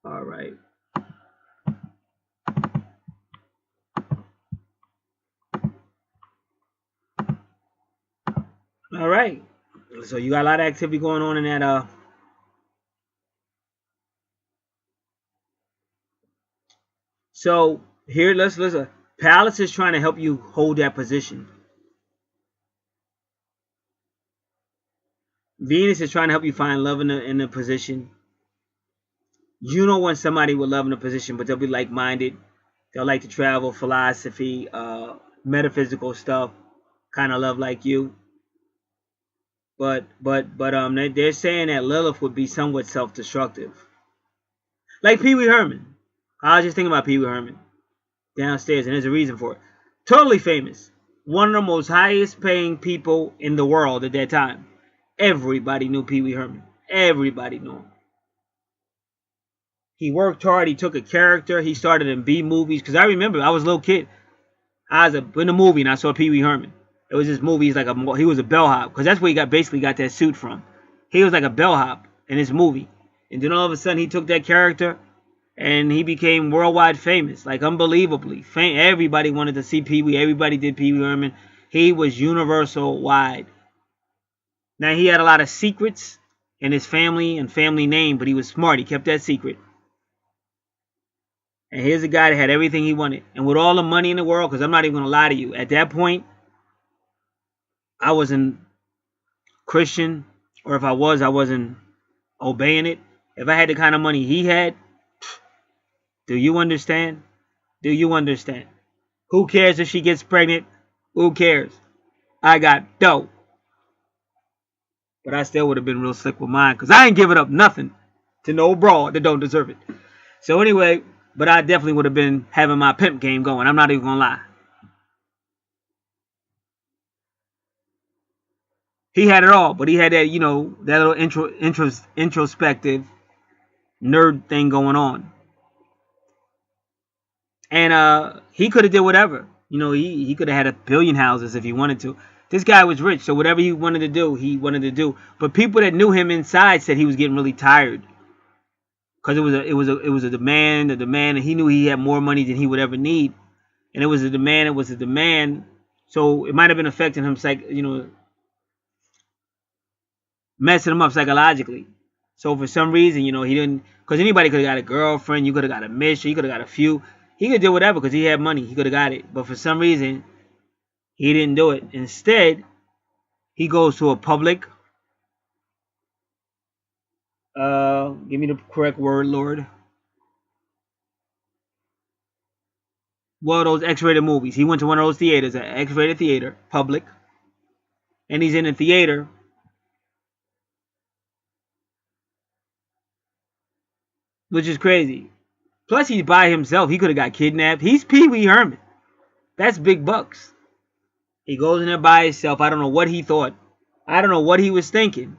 Alright. Alright. So you got a lot of activity going on in that So here, let's listen. Palace is trying to help you hold that position. Venus is trying to help you find love in the position. You don't want somebody with love in a position, but they'll be like-minded. They'll like to travel, philosophy, metaphysical stuff, kind of love like you. But they're saying that Lilith would be somewhat self-destructive. Like Pee Wee Herman. I was just thinking about Pee Wee Herman downstairs, and there's a reason for it. Totally famous. One of the most highest paying people in the world at that time. Everybody knew Pee Wee Herman. Everybody knew him. He worked hard. He took a character. He started in B movies. Because I remember, I was a little kid. I was in a movie and I saw Pee Wee Herman. It was this movie. He was a bellhop. Because that's where he basically got that suit from. He was like a bellhop in this movie. And then all of a sudden he took that character and he became worldwide famous, like unbelievably. Everybody wanted to see Pee Wee. Everybody did Pee Wee Herman. He was universal wide. Now he had a lot of secrets in his family and family name, but he was smart. He kept that secret. And here's a guy that had everything he wanted. And with all the money in the world, because I'm not even going to lie to you, at that point, I wasn't Christian, or if I was, I wasn't obeying it. If I had the kind of money he had, do you understand? Do you understand? Who cares if she gets pregnant? Who cares? I got dough. But I still would have been real slick with mine, because I ain't giving up nothing to no broad that don't deserve it. So anyway, but I definitely would have been having my pimp game going. I'm not even going to lie. He had it all, but he had that, you know, that little introspective nerd thing going on. And he could have did whatever. You know, he could have had 1 billion houses if he wanted to. This guy was rich, so whatever he wanted to do, he wanted to do. But people that knew him inside said he was getting really tired, because it was a demand, and he knew he had more money than he would ever need, and it was a demand. So it might have been affecting him, messing him up psychologically. So for some reason, you know, he didn't, because anybody could have got a girlfriend, you could have got a mission, you could have got a few. He could do whatever because he had money. He could have got it. But for some reason, he didn't do it. Instead, he goes to a public, give me the correct word, Lord. One of those X-rated movies. He went to one of those theaters, an X-rated theater, public. And he's in a theater. Which is crazy. Plus, he's by himself. He could have got kidnapped. He's Pee Wee Herman. That's big bucks. He goes in there by himself. I don't know what he thought. I don't know what he was thinking.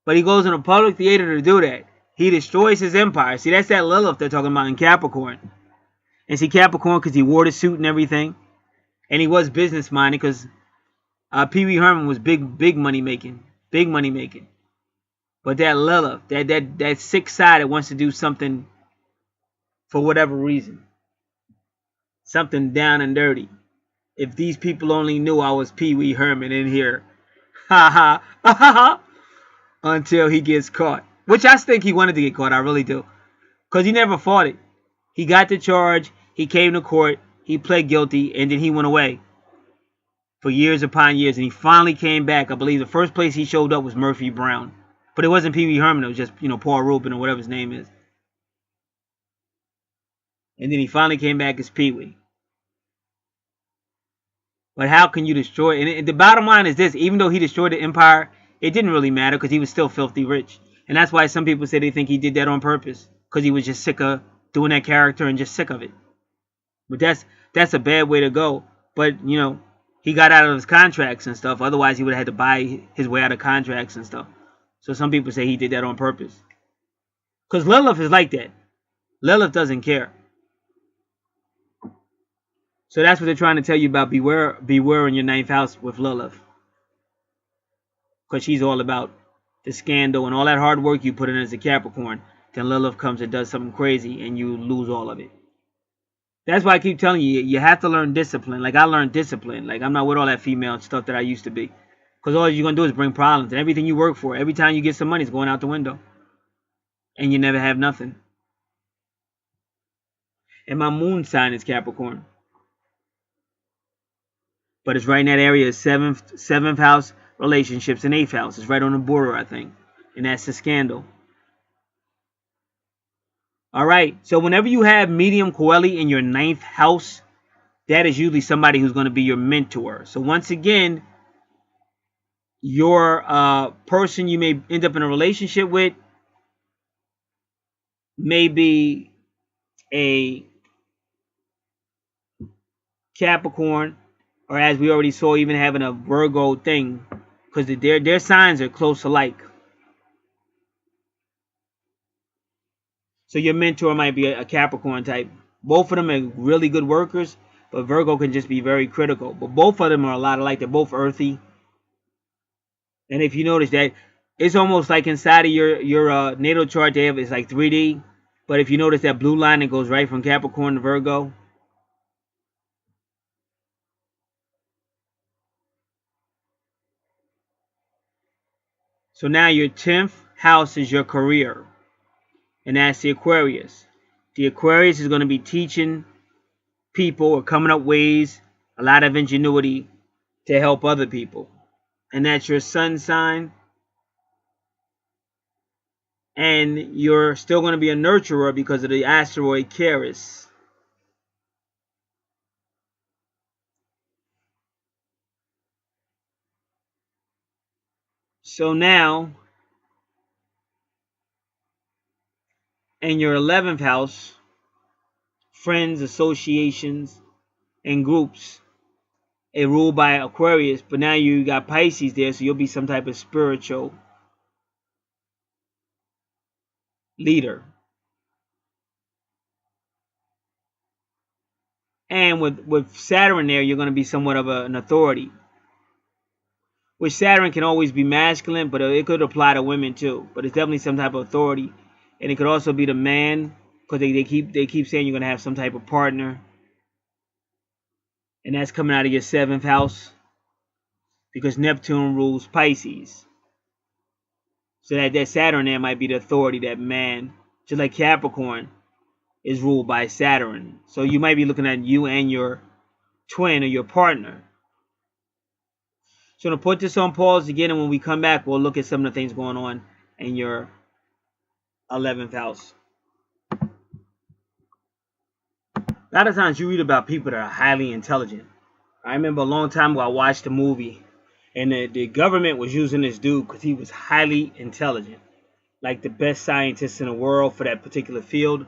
But he goes in a public theater to do that. He destroys his empire. See, that's that Lilith they're talking about in Capricorn. And see, Capricorn, because he wore the suit and everything. And he was business minded, because Pee Wee Herman was big money making. Big money making. But that Lilith, that sick side that wants to do something for whatever reason. Something down and dirty. If these people only knew I was Pee Wee Herman in here. Ha ha. Until he gets caught. Which I think he wanted to get caught. I really do. Because he never fought it. He got the charge. He came to court. He pled guilty. And then he went away. For years upon years. And he finally came back. I believe the first place he showed up was Murphy Brown. But it wasn't Pee Wee Herman. It was just, Paul Rubin or whatever his name is. And then he finally came back as Pee Wee. But how can you destroy it? And the bottom line is this. Even though he destroyed the empire, it didn't really matter because he was still filthy rich. And that's why some people say they think he did that on purpose. Because he was just sick of doing that character and just sick of it. But that's a bad way to go. But, he got out of his contracts and stuff. Otherwise, he would have had to buy his way out of contracts and stuff. So some people say he did that on purpose. Because Lilith is like that. Lilith doesn't care. So that's what they're trying to tell you about. Beware in your 9th house with Lilith. Because she's all about the scandal and all that hard work you put in as a Capricorn. Then Lilith comes and does something crazy and you lose all of it. That's why I keep telling you, you have to learn discipline. Like I learned discipline. Like I'm not with all that female stuff that I used to be. Because all you're going to do is bring problems. And everything you work for, every time you get some money, is going out the window. And you never have nothing. And my moon sign is Capricorn. But it's right in that area, 7th house, relationships, and 8th house. It's right on the border, I think. And that's the scandal. All right. So whenever you have medium Coeli in your 9th house, that is usually somebody who's going to be your mentor. So once again, your person you may end up in a relationship with may be a Capricorn, or as we already saw, even having a Virgo thing, because their signs are close alike. So your mentor might be a Capricorn type. Both of them are really good workers, but Virgo can just be very critical. But both of them are a lot alike. They're both earthy. And if you notice that, it's almost like inside of your natal chart they have, it's like 3D. But if you notice that blue line that goes right from Capricorn to Virgo, so now your 10th house is your career, and that's the Aquarius. The Aquarius is going to be teaching people or coming up ways, a lot of ingenuity to help other people. And that's your sun sign. And you're still going to be a nurturer because of the asteroid Charis. So now, in your 11th house, friends, associations, and groups, it ruled by Aquarius, but now you got Pisces there, so you'll be some type of spiritual leader. And with Saturn there, you're going to be somewhat of an authority. Which Saturn can always be masculine, but it could apply to women too. But it's definitely some type of authority. And it could also be the man, because they keep saying you're going to have some type of partner. And that's coming out of your 7th house, because Neptune rules Pisces. So that Saturn there might be the authority, that man. Just like Capricorn is ruled by Saturn. So you might be looking at you and your twin or your partner. So to put this on pause again, and when we come back, we'll look at some of the things going on in your 11th house. A lot of times you read about people that are highly intelligent. I remember a long time ago I watched a movie, and the government was using this dude because he was highly intelligent. Like the best scientist in the world for that particular field.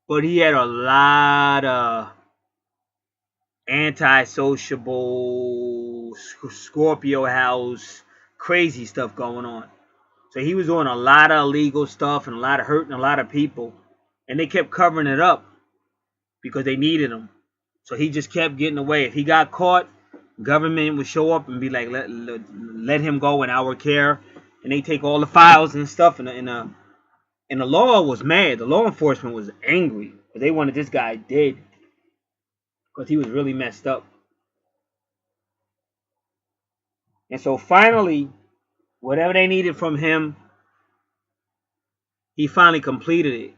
But he had a lot of antisociable, Scorpio house, crazy stuff going on. So he was doing a lot of illegal stuff and a lot of hurting a lot of people. And they kept covering it up because they needed him. So he just kept getting away. If he got caught, government would show up and be like, let him go in our care. And they take all the files and stuff. And the law was mad. The law enforcement was angry. But they wanted this guy dead. Because he was really messed up. And so finally, whatever they needed from him, he finally completed it.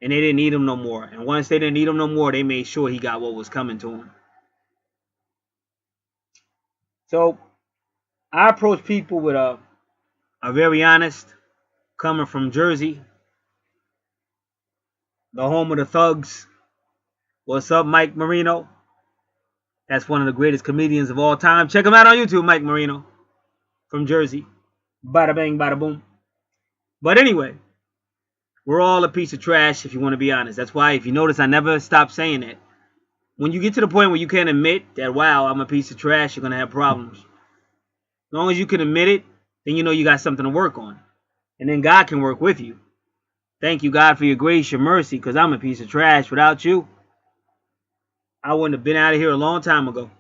And they didn't need him no more. And once they didn't need him no more, they made sure he got what was coming to him. So I approach people with a very honest, coming from Jersey, the home of the thugs. What's up, Mike Marino? That's one of the greatest comedians of all time. Check him out on YouTube, Mike Marino, from Jersey. Bada bang, bada boom. But anyway, we're all a piece of trash if you want to be honest. That's why, if you notice, I never stop saying that. When you get to the point where you can't admit that, wow, I'm a piece of trash, you're going to have problems. As long as you can admit it, then you know you got something to work on. And then God can work with you. Thank you, God, for your grace, your mercy, because I'm a piece of trash. Without you, I wouldn't have been out of here a long time ago.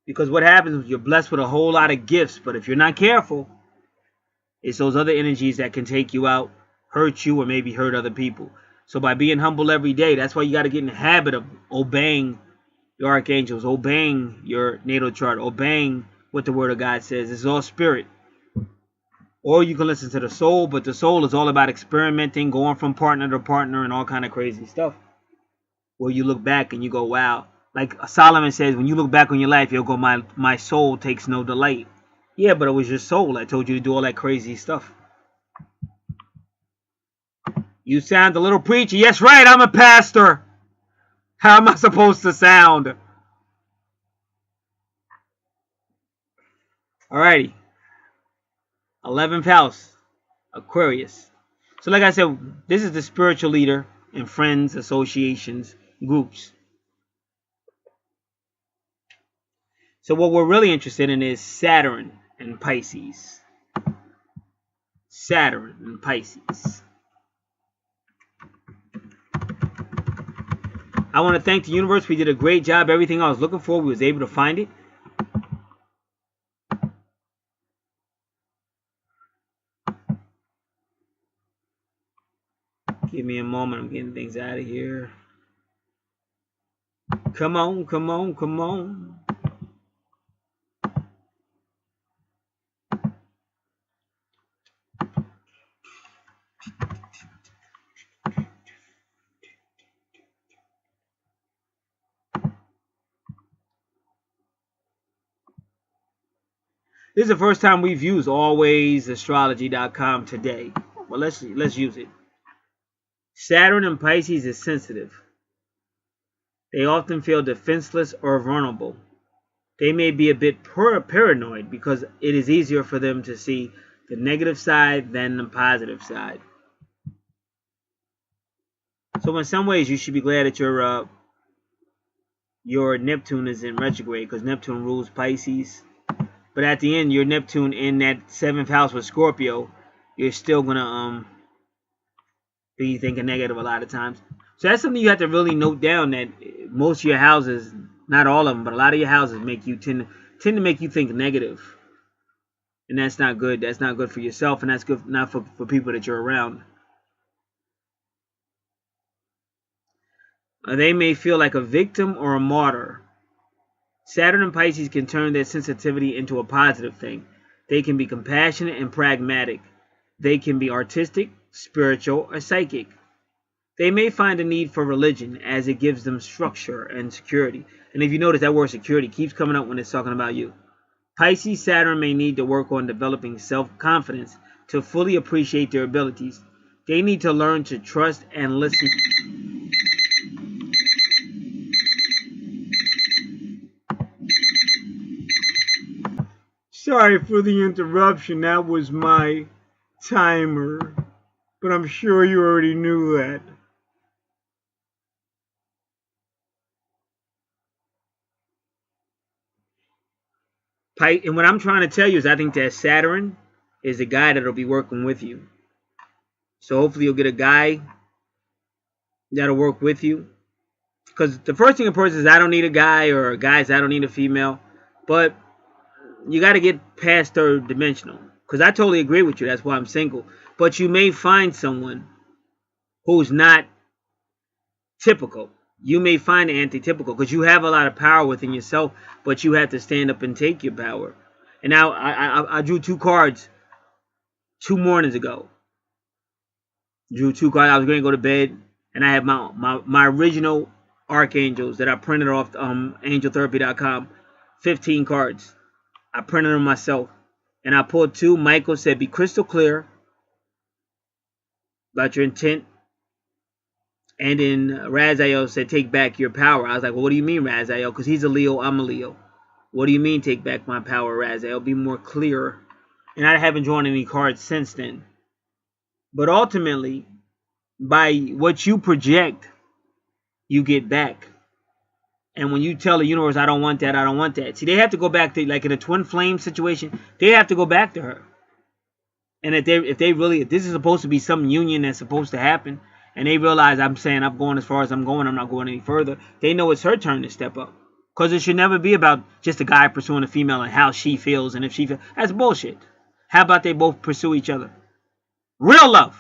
Because what happens is you're blessed with a whole lot of gifts, but if you're not careful, it's those other energies that can take you out, hurt you, or maybe hurt other people. So by being humble every day, that's why you got to get in the habit of obeying your archangels, obeying your natal chart, obeying what the Word of God says. It's all spirit. Or you can listen to the soul, but the soul is all about experimenting, going from partner to partner, and all kind of crazy stuff. Where you look back and you go, wow. Like Solomon says, when you look back on your life, you'll go, my soul takes no delight. Yeah, but it was your soul that told you to do all that crazy stuff. You sound a little preachy. Yes, right, I'm a pastor. How am I supposed to sound? Alrighty. 11th house, Aquarius. So like I said, this is the spiritual leader in friends, associations, groups. So what we're really interested in is Saturn and Pisces. Saturn and Pisces. I want to thank the universe. We did a great job. Everything I was looking for, we was able to find it. Give me a moment. I'm getting things out of here. Come on, come on, come on. This is the first time we've used alwaysastrology.com today. Well, let's use it. Saturn in Pisces is sensitive. They often feel defenseless or vulnerable. They may be a bit paranoid because it is easier for them to see the negative side than the positive side. So in some ways, you should be glad that your Neptune is in retrograde, because Neptune rules Pisces. But at the end, your Neptune in that 7th house with Scorpio, you're still gonna be thinking negative a lot of times. So that's something you have to really note down, that most of your houses, not all of them, but a lot of your houses make you tend to make you think negative. And that's not good. That's not good for yourself, and that's good not for people that you're around. They may feel like a victim or a martyr. Saturn and Pisces can turn their sensitivity into a positive thing. They can be compassionate and pragmatic. They can be artistic, spiritual, or psychic. They may find a need for religion, as it gives them structure and security. And if you notice, that word security keeps coming up when it's talking about you. Pisces Saturn may need to work on developing self-confidence to fully appreciate their abilities. They need to learn to trust and listen. Sorry for the interruption. That was my timer. But I'm sure you already knew that. And what I'm trying to tell you is I think that Saturn is the guy that'll be working with you. So hopefully you'll get a guy that'll work with you. Because the first thing a person is, I don't need a guy, or guys, I don't need a female. But you got to get past third dimensional. Because I totally agree with you. That's why I'm single. But you may find someone who's not typical. You may find anti-typical, because you have a lot of power within yourself, but you have to stand up and take your power. And now I drew 2 cards 2 mornings ago. Drew 2 cards. I was going to go to bed, and I had my original Archangels that I printed off angeltherapy.com. 15 cards. I printed them myself, and I pulled 2. Michael said, be crystal clear about your intent. And then Raziel said, take back your power. I was like, well, what do you mean, Raziel? Because he's a Leo, I'm a Leo. What do you mean, take back my power, Raziel? Be more clear. And I haven't drawn any cards since then. But ultimately, by what you project, you get back. And when you tell the universe, I don't want that, I don't want that. See, they have to go back to, like in a twin flame situation, they have to go back to her. And if this is supposed to be some union that's supposed to happen, and they realize I'm saying I'm going as far as I'm going, I'm not going any further, they know it's her turn to step up. Because it should never be about just a guy pursuing a female and how she feels and if she feels. That's bullshit. How about they both pursue each other? Real love.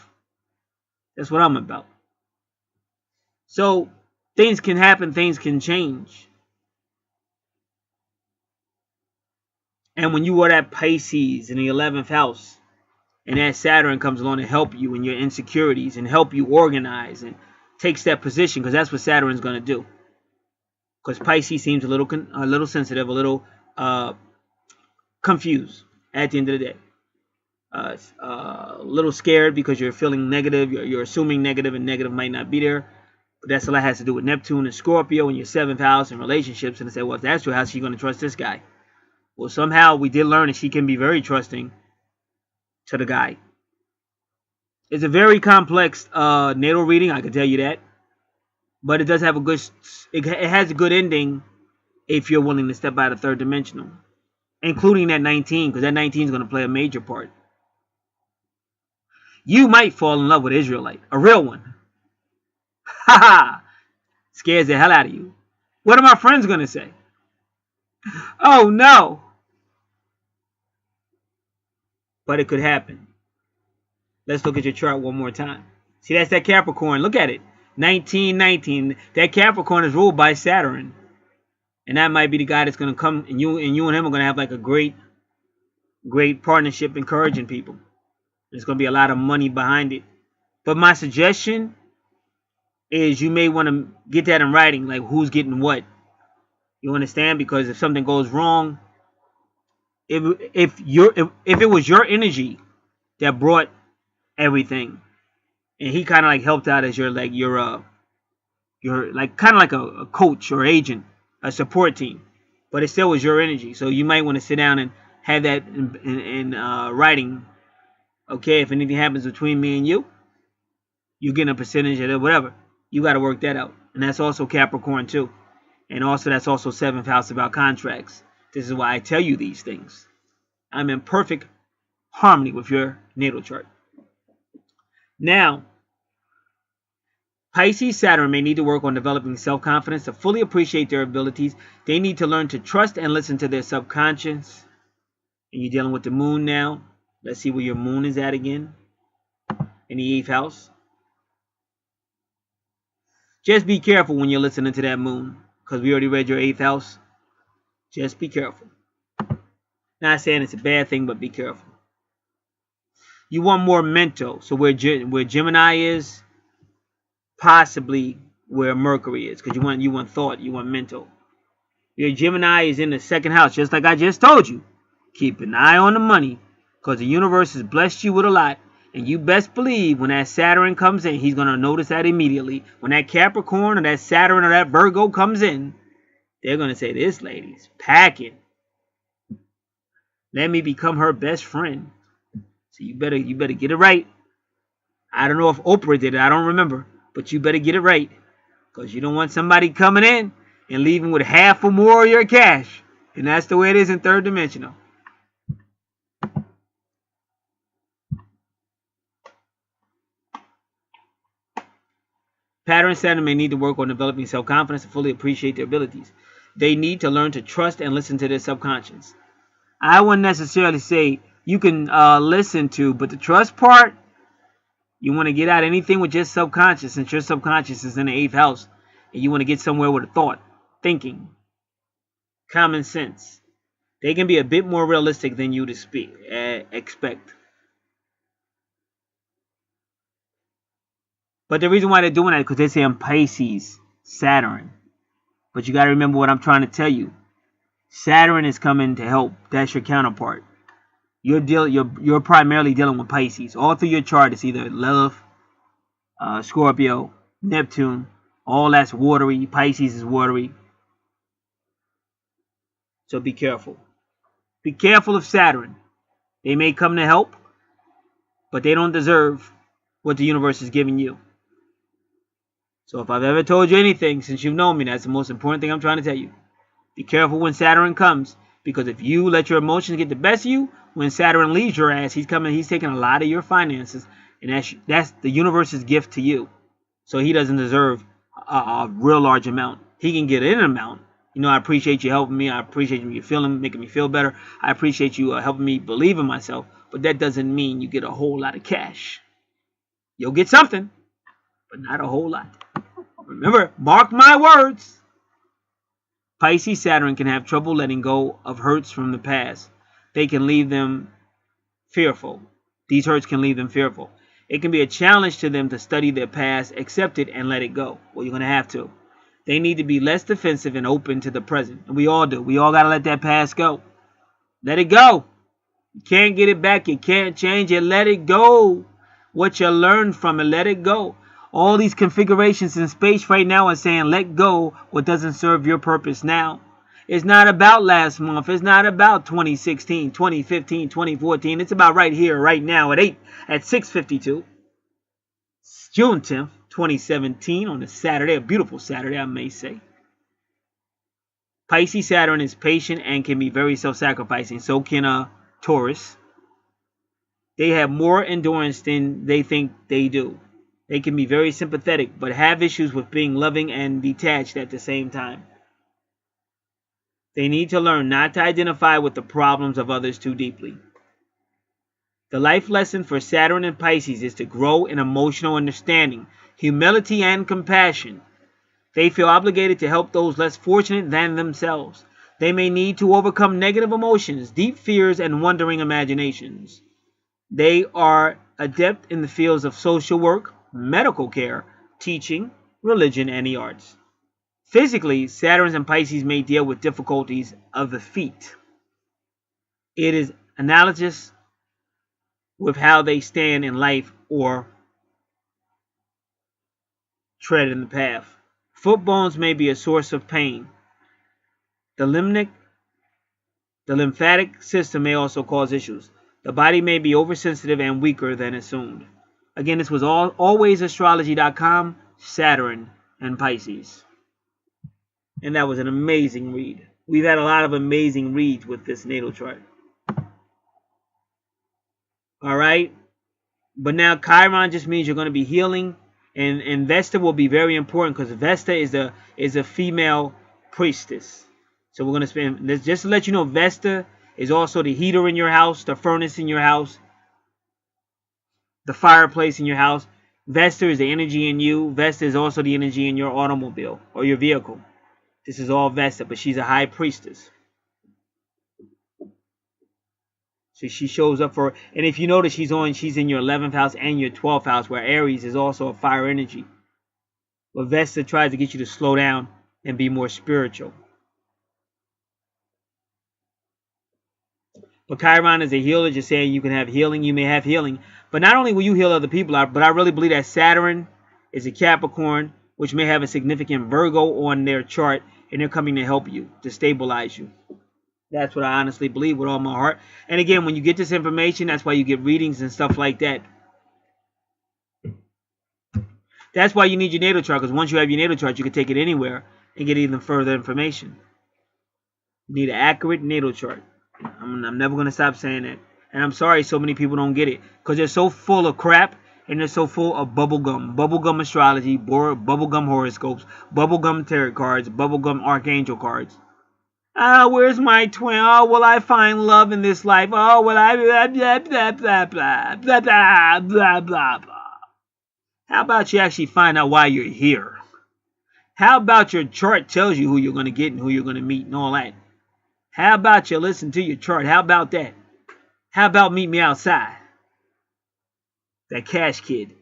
That's what I'm about. So things can happen, things can change. And when you are that Pisces in the 11th house, and that Saturn comes along to help you in your insecurities and help you organize and takes that position, because that's what Saturn's going to do. Because Pisces seems a little sensitive, a little confused at the end of the day. A little scared because you're feeling negative, you're assuming negative, and negative might not be there. But that's all that has to do with Neptune and Scorpio in your 7th house and relationships. And they say, well, if that's true, how's she going to trust this guy? Well, somehow we did learn that she can be very trusting to the guy. It's a very complex natal reading, I can tell you that. But it does have it has a good ending if you're willing to step out of third dimensional. Including that 19, because that 19 is going to play a major part. You might fall in love with Israelite, a real one. Ha ha! Scares the hell out of you. What are my friends going to say? Oh no! But it could happen. Let's look at your chart one more time. See, that's that Capricorn. Look at it. 1919. That Capricorn is ruled by Saturn. And that might be the guy that's going to come, and you and him are going to have like a great partnership encouraging people. There's going to be a lot of money behind it. But my suggestion is you may want to get that in writing, like who's getting what. You understand? Because if something goes wrong, if it was your energy that brought everything, and he kind of like helped out as your like kind of like a coach or agent, a support team, but it still was your energy. So you might want to sit down and have that in writing. Okay, if anything happens between me and you, you get a percentage of it, whatever. You got to work that out, and that's also Capricorn too. And also, that's also 7th house about contracts. This is why I tell you these things. I'm in perfect harmony with your natal chart. Now, Pisces Saturn may need to work on developing self-confidence to fully appreciate their abilities. They need to learn to trust and listen to their subconscious. And you're dealing with the moon now. Let's see where your moon is at again. In the 8th house. Just be careful when you're listening to that moon. Because we already read your 8th house. Just be careful. Not saying it's a bad thing, but be careful. You want more mental. So where Gemini is, possibly where Mercury is. Because you want thought, you want mental. Your Gemini is in the 2nd house, just like I just told you. Keep an eye on the money. Because the universe has blessed you with a lot. And you best believe when that Saturn comes in, he's going to notice that immediately. When that Capricorn or that Saturn or that Virgo comes in, they're going to say, this lady's packing. Let me become her best friend. So you better get it right. I don't know if Oprah did it. I don't remember. But you better get it right. Because you don't want somebody coming in and leaving with half or more of your cash. And that's the way it is in 3rd dimensional. Pattern Saturn may need to work on developing self-confidence to fully appreciate their abilities. They need to learn to trust and listen to their subconscious. I wouldn't necessarily say you can listen to, but the trust part, you want to get out anything with just subconscious, since your subconscious is in the 8th house, and you want to get somewhere with a thought, thinking, common sense. They can be a bit more realistic than you expect. But the reason why they're doing that is because they say I'm Pisces, Saturn. But you got to remember what I'm trying to tell you. Saturn is coming to help. That's your counterpart. You're primarily dealing with Pisces. All through your chart, it's either Lilith, Scorpio, Neptune. All that's watery. Pisces is watery. So be careful. Be careful of Saturn. They may come to help, but they don't deserve what the universe is giving you. So if I've ever told you anything since you've known me, that's the most important thing I'm trying to tell you. Be careful when Saturn comes, because if you let your emotions get the best of you, when Saturn leaves your ass, he's taking a lot of your finances, and that's the universe's gift to you. So he doesn't deserve a real large amount. He can get an amount. You know, I appreciate you helping me. I appreciate you making me feel better. I appreciate you helping me believe in myself. But that doesn't mean you get a whole lot of cash. You'll get something, but not a whole lot. Remember, mark my words. Pisces Saturn can have trouble letting go of hurts from the past. They can leave them fearful. These hurts can leave them fearful. It can be a challenge to them to study their past, accept it, and let it go. Well, you're going to have to. They need to be less defensive and open to the present. And we all do. We all got to let that past go. Let it go. You can't get it back. You can't change it. Let it go. What you learned from it, let it go. All these configurations in space right now are saying let go what doesn't serve your purpose now. It's not about last month. It's not about 2016, 2015, 2014. It's about right here, right now at 6:52. June 10th, 2017 on a Saturday, a beautiful Saturday, I may say. Pisces Saturn is patient and can be very self-sacrificing. So can Taurus. They have more endurance than they think they do. They can be very sympathetic, but have issues with being loving and detached at the same time. They need to learn not to identify with the problems of others too deeply. The life lesson for Saturn and Pisces is to grow in emotional understanding, humility, and compassion. They feel obligated to help those less fortunate than themselves. They may need to overcome negative emotions, deep fears, and wandering imaginations. They are adept in the fields of social work, medical care, teaching, religion, and the arts. Physically, Saturn and Pisces may deal with difficulties of the feet. It is analogous with how they stand in life or tread in the path. Foot bones may be a source of pain. The lymphatic system may also cause issues. The body may be oversensitive and weaker than assumed. Again, this was alwaysastrology.com, Saturn and Pisces. And that was an amazing read. We've had a lot of amazing reads with this natal chart. All right. But now Chiron just means you're going to be healing. And Vesta will be very important because Vesta is a female priestess. So we're going to spend, just to let you know, Vesta is also the heater in your house, the furnace in your house, the fireplace in your house. Vesta is the energy in you. Vesta is also the energy in your automobile or your vehicle. This is all Vesta, but she's a high priestess. So she shows up for, and if you notice, she's in your 11th house and your 12th house, where Aries is also a fire energy. But Vesta tries to get you to slow down and be more spiritual. But Chiron is a healer, just saying you can have healing, you may have healing. But not only will you heal other people out, but I really believe that Saturn is a Capricorn, which may have a significant Virgo on their chart, and they're coming to help you, to stabilize you. That's what I honestly believe with all my heart. And again, when you get this information, that's why you get readings and stuff like that. That's why you need your natal chart, because once you have your natal chart, you can take it anywhere and get even further information. You need an accurate natal chart. I'm never going to stop saying that. And I'm sorry so many people don't get it, because they're so full of crap and they're so full of bubblegum astrology, bubblegum horoscopes, bubblegum tarot cards, bubblegum archangel cards. Where's my twin? Oh, will I find love in this life? Oh, will I blah, blah, blah, blah, blah, blah, blah, blah, blah, blah. How about you actually find out why you're here? How about your chart tells you who you're going to get and who you're going to meet and all that? How about you listen to your chart? How about that? How about meet me outside? That cash kid.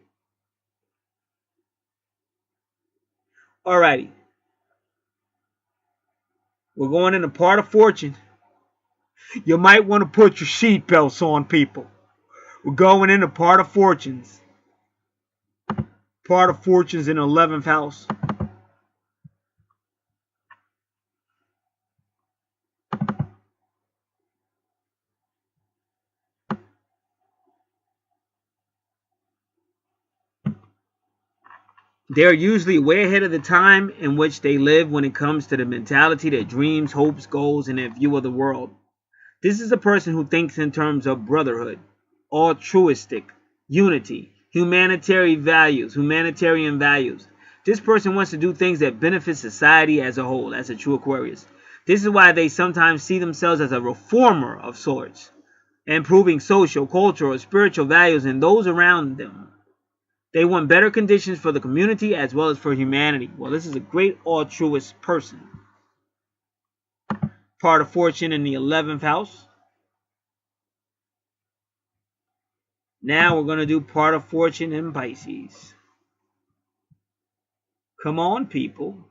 Alrighty. We're going in a part of fortune. You might want to put your seatbelts on, people. We're going into part of fortunes. Part of fortunes in the 11th house. They're usually way ahead of the time in which they live when it comes to the mentality, their dreams, hopes, goals, and their view of the world. This is a person who thinks in terms of brotherhood, altruistic, unity, humanitarian values. This person wants to do things that benefit society as a whole, as a true Aquarius. This is why they sometimes see themselves as a reformer of sorts, improving social, cultural, or spiritual values in those around them. They want better conditions for the community as well as for humanity. Well, this is a great altruist person. Part of fortune in the 11th house. Now we're going to do part of fortune in Pisces. Come on, people.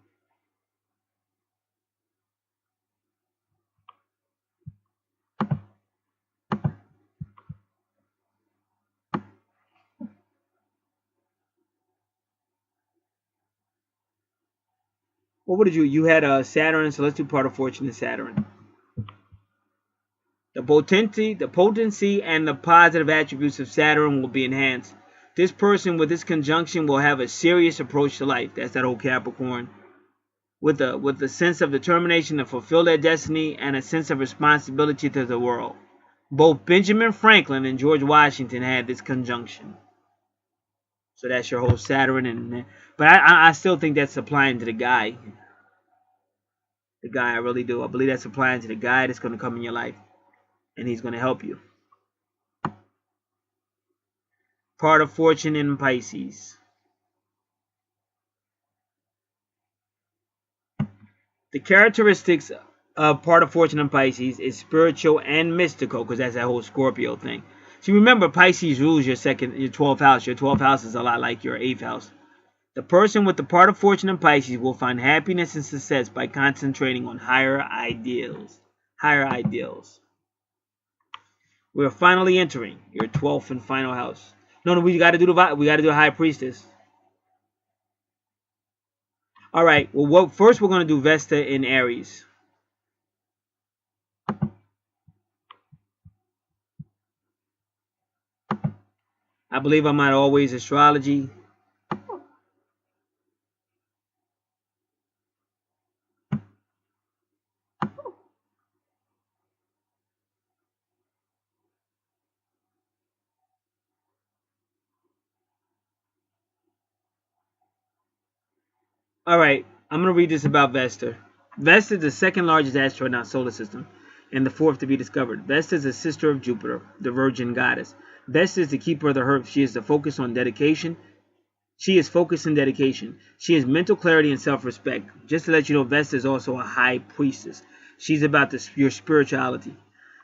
What would you? You had Saturn, so let's do part of fortune in Saturn. The potency and the positive attributes of Saturn will be enhanced. This person with this conjunction will have a serious approach to life. That's that old Capricorn. With a sense of determination to fulfill their destiny and a sense of responsibility to the world. Both Benjamin Franklin and George Washington had this conjunction. So that's your whole Saturn. But I still think that's applying to the guy. The guy, I really do. I believe that's applying to the guy that's going to come in your life. And he's going to help you. Part of fortune in Pisces. The characteristics of part of fortune in Pisces is spiritual and mystical, because that's that whole Scorpio thing. So remember, Pisces rules your 12th house. Your 12th house is a lot like your 8th house. The person with the part of fortune in Pisces will find happiness and success by concentrating on higher ideals. Higher ideals. We're finally entering your 12th and final house. No, we got to do the High Priestess. All right. Well, first we're going to do Vesta in Aries. I believe I'm at Always Astrology. All right, I'm going to read this about Vesta. Vesta is the second largest asteroid in our solar system and the fourth to be discovered. Vesta is a sister of Jupiter, the virgin goddess. Vesta is the keeper of the hearth. She is the focus on dedication. She is focused and dedication. She has mental clarity and self-respect. Just to let you know, Vesta is also a high priestess. She's about your spirituality.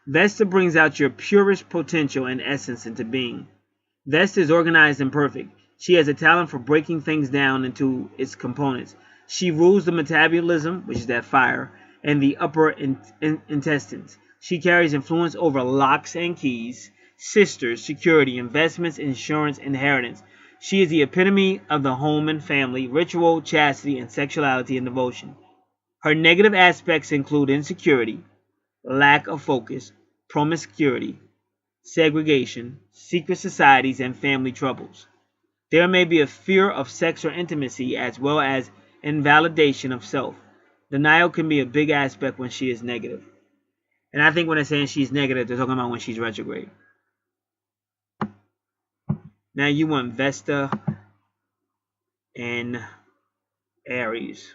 Vesta brings out your purest potential and essence into being. Vesta is organized and perfect. She has a talent for breaking things down into its components. She rules the metabolism, which is that fire, and the upper intestines. She carries influence over locks and keys, sisters, security, investments, insurance, inheritance. She is the epitome of the home and family, ritual, chastity, and sexuality and devotion. Her negative aspects include insecurity, lack of focus, promiscuity, segregation, secret societies, and family troubles. There may be a fear of sex or intimacy as well as invalidation of self. Denial can be a big aspect when she is negative. And I think when they're saying she's negative, they're talking about when she's retrograde. Now you want Vesta and Aries.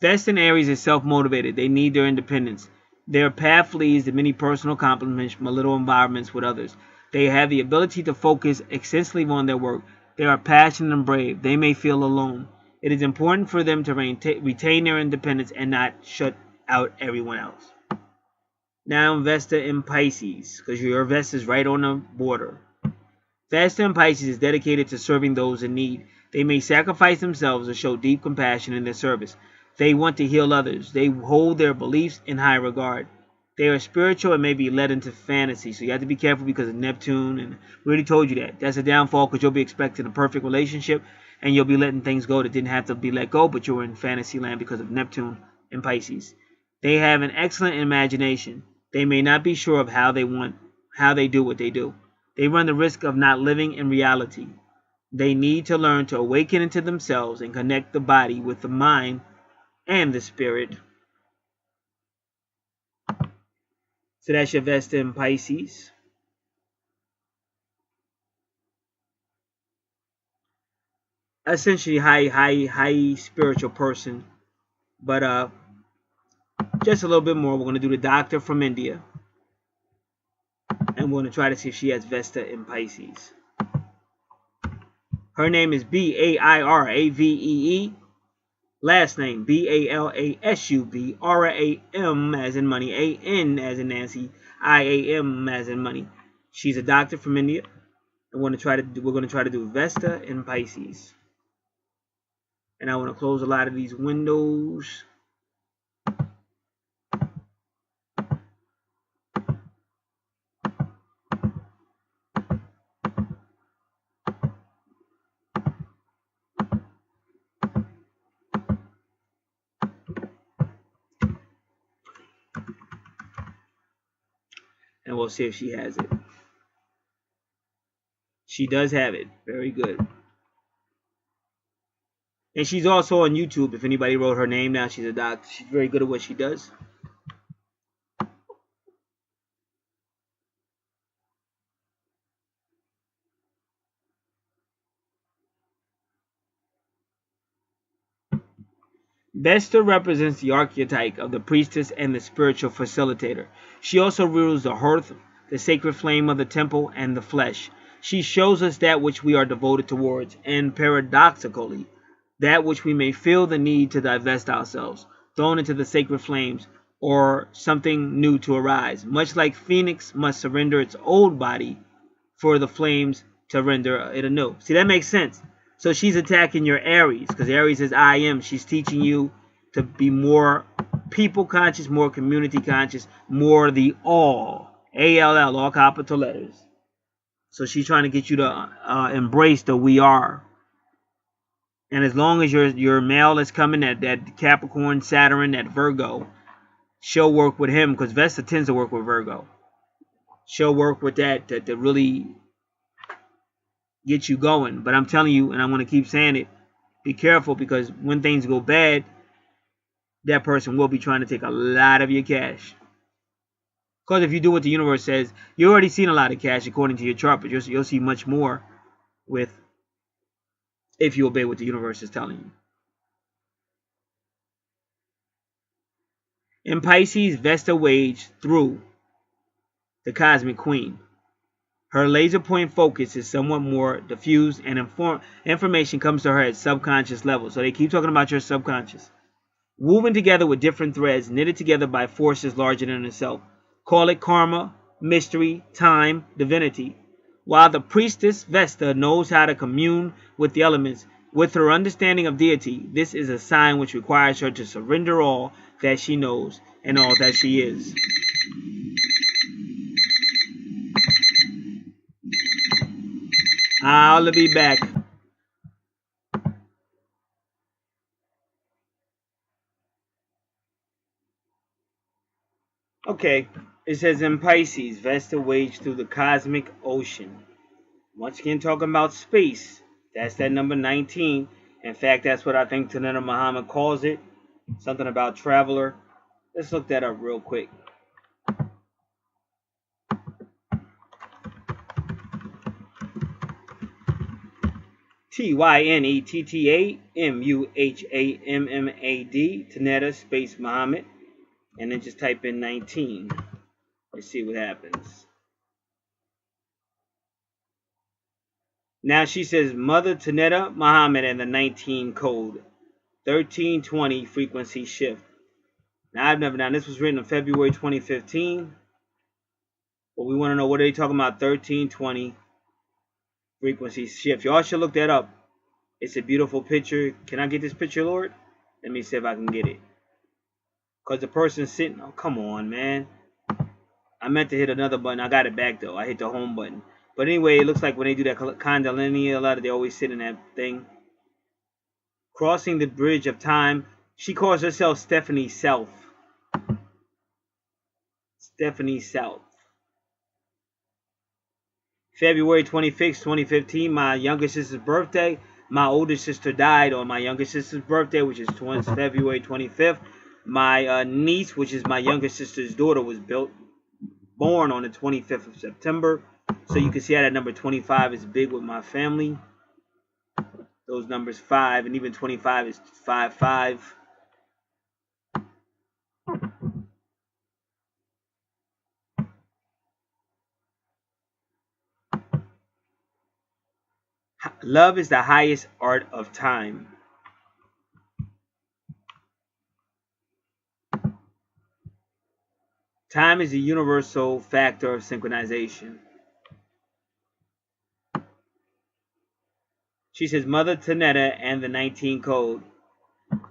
Vesta and Aries is self-motivated. They need their independence. Their path leads to many personal accomplishments from little environments with others. They have the ability to focus extensively on their work. They are passionate and brave. They may feel alone. It is important for them to retain their independence and not shut out everyone else. Now Vesta in Pisces, because your Vesta is right on the border. Vesta in Pisces is dedicated to serving those in need. They may sacrifice themselves or show deep compassion in their service. They want to heal others. They hold their beliefs in high regard. They are spiritual and may be led into fantasy. So you have to be careful because of Neptune. And we already told you that. That's a downfall because you'll be expecting a perfect relationship. And you'll be letting things go that didn't have to be let go. But you're in fantasy land because of Neptune and Pisces. They have an excellent imagination. They may not be sure of how they do what they do. They run the risk of not living in reality. They need to learn to awaken into themselves and connect the body with the mind and the spirit. So that's your Vesta in Pisces. Essentially high spiritual person. But just a little bit more. We're going to do the doctor from India. And we're going to try to see if she has Vesta in Pisces. Her name is Bairavee. Last name Balasub. Ram as in money. An as in Nancy. Iam as in money. She's a doctor from India. And we're going to try to do Vesta in Pisces. And I want to close a lot of these windows. And we'll see if she has it. She does have it. Very good. And she's also on YouTube. If anybody wrote her name down, she's a doctor. She's very good at what she does. Vesta represents the archetype of the priestess and the spiritual facilitator. She also rules the hearth, the sacred flame of the temple, and the flesh. She shows us that which we are devoted towards, and paradoxically, that which we may feel the need to divest ourselves, thrown into the sacred flames, or something new to arise. Much like Phoenix must surrender its old body for the flames to render it anew. See, that makes sense. So she's attacking your Aries, because Aries is I am. She's teaching you to be more people conscious, more community conscious, more the all. A-L-L, all capital letters. So she's trying to get you to embrace the we are. And as long as your male is coming, that Capricorn, Saturn, that Virgo, she'll work with him, because Vesta tends to work with Virgo. She'll work with that to really get you going. But I'm telling you, and I'm going to keep saying it, be careful, because when things go bad, that person will be trying to take a lot of your cash. Because if you do what the universe says, you already seen a lot of cash according to your chart, but you'll see much more with if you obey what the universe is telling you. In Pisces, Vesta waged through the Cosmic Queen. Her laser point focus is somewhat more diffused, and information comes to her at subconscious level. So they keep talking about your subconscious. Woven together with different threads, knitted together by forces larger than itself. Call it karma, mystery, time, divinity. While the priestess Vesta knows how to commune with the elements, with her understanding of deity, this is a sign which requires her to surrender all that she knows and all that she is. I'll be back. Okay, it says in Pisces, Vesta waged through the cosmic ocean. Once again, talking about space. That's that number 19. In fact, that's what I think Tanita Muhammad calls it. Something about traveler. Let's look that up real quick. T-Y-N-E-T-T-A-M-U-H-A-M-M-A-D. Tanita space Muhammad. And then just type in 19. Let's see what happens. Now she says Mother Tanita Muhammad and the 19 code. 1320 frequency shift. Now this was written in February 2015. But we want to know, what are they talking about? 1320 frequency shift. Y'all should look that up. It's a beautiful picture. Can I get this picture, Lord? Let me see if I can get it. Because the person's sitting... Oh, come on, man. I meant to hit another button. I got it back, though. I hit the home button. But anyway, it looks like when they do that Kundalini, a lot of they always sit in that thing. Crossing the bridge of time. She calls herself Stephanie Self. Stephanie Self. February 26, 2015, my younger sister's birthday. My older sister died on my younger sister's birthday, which is February 25th. My niece, which is my younger sister's daughter, was born on the 25th of September. So you can see how that number 25 is big with my family. Those numbers 5 and even 25 is 5-5. Love is the highest art of time. Time is the universal factor of synchronization. She says, Mother Tanita and the 19 code.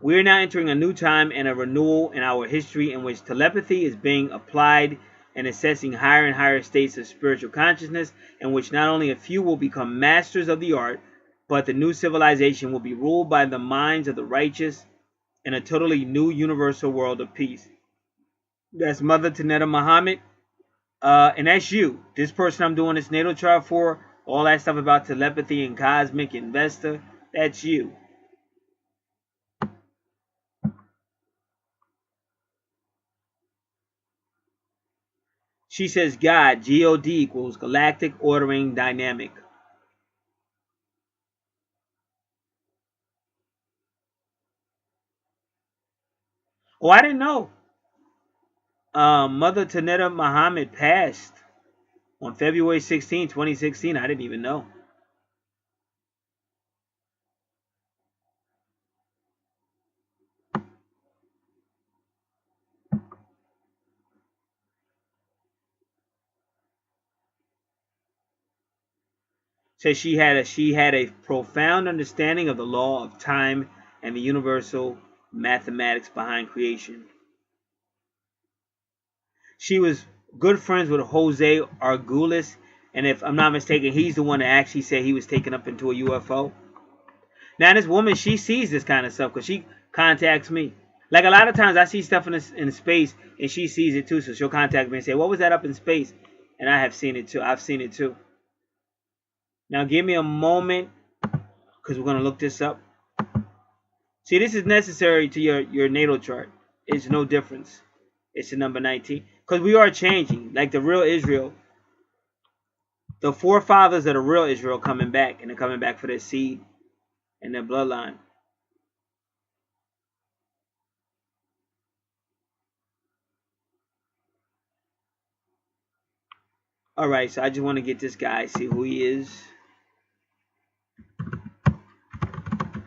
We are now entering a new time and a renewal in our history in which telepathy is being applied and assessing higher and higher states of spiritual consciousness, in which not only a few will become masters of the art, but the new civilization will be ruled by the minds of the righteous in a totally new universal world of peace. That's Mother Tanita Muhammad. And that's you. This person I'm doing this natal chart for, all that stuff about telepathy and cosmic and Vesta, that's you. She says God, G-O-D, equals galactic ordering dynamic. Oh, I didn't know. Mother Tanetta Muhammad passed on February 16, 2016. I didn't even know. Says she had a profound understanding of the law of time and the universal mathematics behind creation. She was good friends with Jose Arguelles, and if I'm not mistaken, he's the one that actually said he was taken up into a UFO. Now, this woman, she sees this kind of stuff because she contacts me. Like, a lot of times I see stuff in space, and she sees it too, so she'll contact me and say, what was that up in space? And I have seen it too. I've seen it too. Now, give me a moment, because we're going to look this up. See, this is necessary to your natal chart. It's no difference. It's the number 19. Because we are changing. Like the real Israel. The forefathers of the real Israel coming back. And they're coming back for their seed and their bloodline. Alright, so I just want to get this guy. See who he is.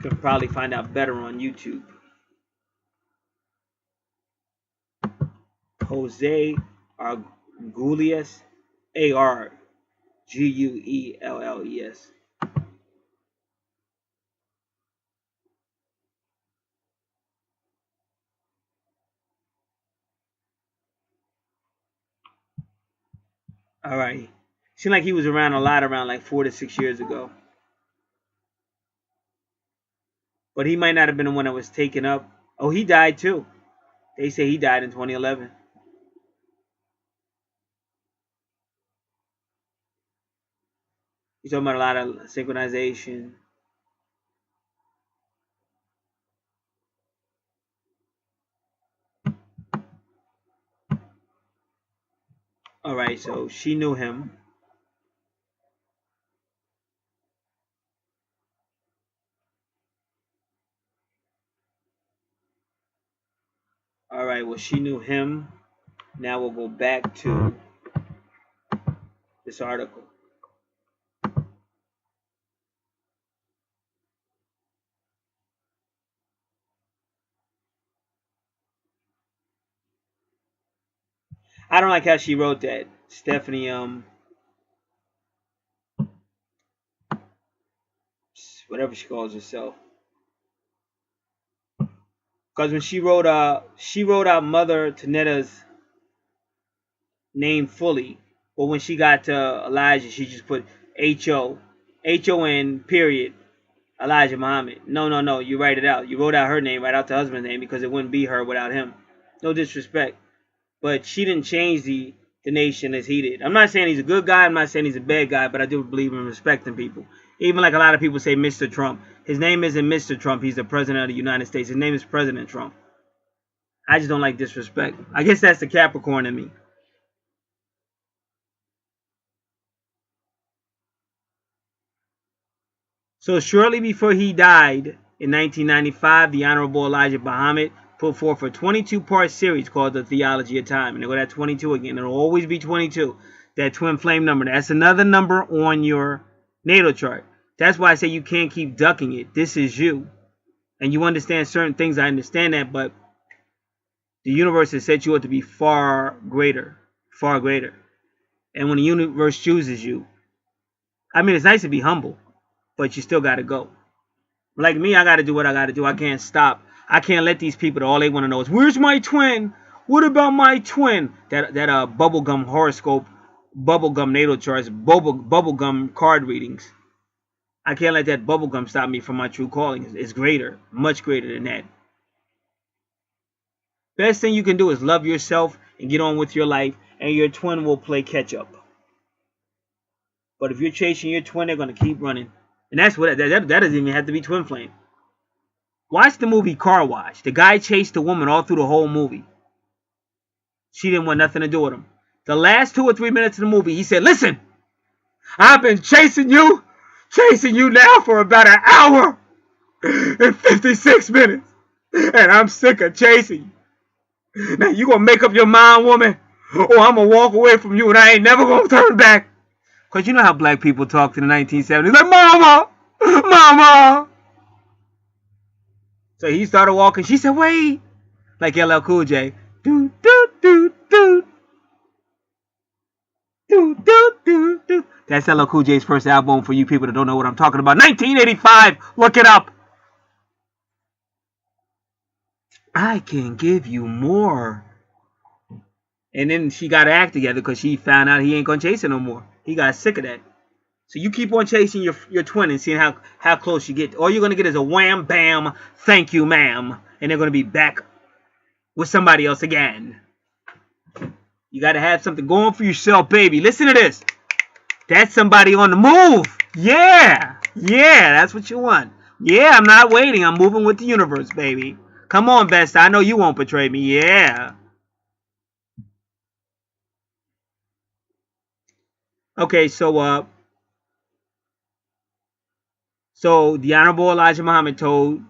You can probably find out better on YouTube. Jose Arguelles, Arguelles. All right. Seemed like he was around a lot, around like 4 to 6 years ago. But he might not have been the one that was taken up. Oh, he died too. They say he died in 2011. He's talking about a lot of synchronization. All right, so she knew him. All right, well, she knew him. Now we'll go back to this article. I don't like how she wrote that. Stephanie, whatever she calls herself. Because when she wrote out Mother Tanetta's name fully, but when she got to Elijah, she just put H-O-N period Elijah Muhammad. No, you write it out. You wrote out her name, write out the husband's name, because it wouldn't be her without him. No disrespect. But she didn't change the nation as he did. I'm not saying he's a good guy. I'm not saying he's a bad guy, but I do believe in respecting people. Even like a lot of people say Mr. Trump. His name isn't Mr. Trump. He's the president of the United States. His name is President Trump. I just don't like disrespect. I guess that's the Capricorn in me. So shortly before he died in 1995, the Honorable Elijah Muhammad put forth a 22-part series called The Theology of Time. And they'll go to 22 again. It'll always be 22. That twin flame number. That's another number on your natal chart. That's why I say you can't keep ducking it. This is you. And you understand certain things. I understand that. But the universe has set you up to be far greater. Far greater. And when the universe chooses you, I mean, it's nice to be humble, but you still got to go. Like me, I got to do what I got to do. I can't stop. I can't let these people, all they want to know is, where's my twin? What about my twin? That bubblegum horoscope, bubblegum natal charts, bubblegum card readings. I can't let that bubblegum stop me from my true calling. It's greater, much greater than that. Best thing you can do is love yourself and get on with your life, and your twin will play catch up. But if you're chasing your twin, they're going to keep running. And that's what that doesn't even have to be twin flame. Watch the movie Car Wash. The guy chased the woman all through the whole movie. She didn't want nothing to do with him. The last 2 or 3 minutes of the movie, he said, listen, I've been chasing you now for about an hour and 56 minutes. And I'm sick of chasing you. Now you gonna make up your mind, woman, or I'm gonna walk away from you and I ain't never gonna turn back. Cause you know how black people talked in the 1970s, like mama, mama. So he started walking. She said, wait, like LL Cool J. Do do do do do do do do. That's LL Cool J's first album for you people that don't know what I'm talking about. 1985. Look it up. I can give you more. And then she got her act together because she found out he ain't gonna chase her no more. He got sick of that. So you keep on chasing your twin and seeing how close you get. All you're gonna get is a wham bam, thank you, ma'am, and they're gonna be back with somebody else again. You gotta have something going for yourself, baby. Listen to this. That's somebody on the move. Yeah, that's what you want. Yeah, I'm not waiting. I'm moving with the universe, baby. Come on, Best. I know you won't betray me. Yeah. Okay, so the Honorable Elijah Muhammad told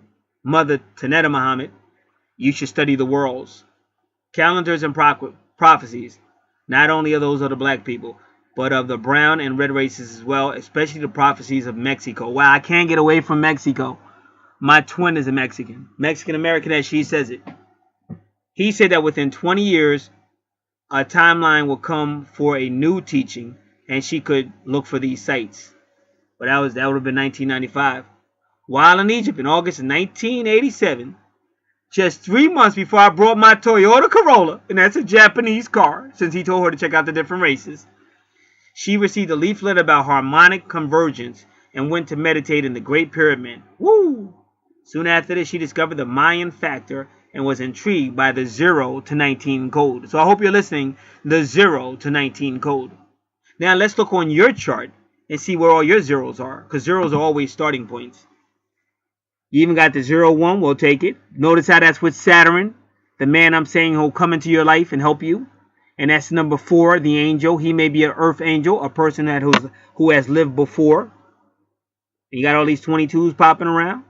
Mother Tanetta Muhammad, you should study the worlds, calendars, and prophecies, not only of those of the black people, but of the brown and red races as well, especially the prophecies of Mexico. Wow, I can't get away from Mexico. My twin is a Mexican. Mexican American as she says it. He said that within 20 years, a timeline will come for a new teaching, and she could look for these sites. But that would have been 1995. While in Egypt in August of 1987, just 3 months before I brought my Toyota Corolla, and that's a Japanese car, since he told her to check out the different races, she received a leaflet about harmonic convergence and went to meditate in the Great Pyramid. Woo! Soon after this, she discovered the Mayan factor and was intrigued by the 0 to 19 code. So I hope you're listening, the 0 to 19 code. Now let's look on your chart and see where all your zeros are, because zeros are always starting points. You even got the 0-1, we'll take it. Notice how that's with Saturn, the man I'm saying who'll come into your life and help you. And that's number 4, the angel. He may be an earth angel, a person who has lived before. And you got all these 22s popping around.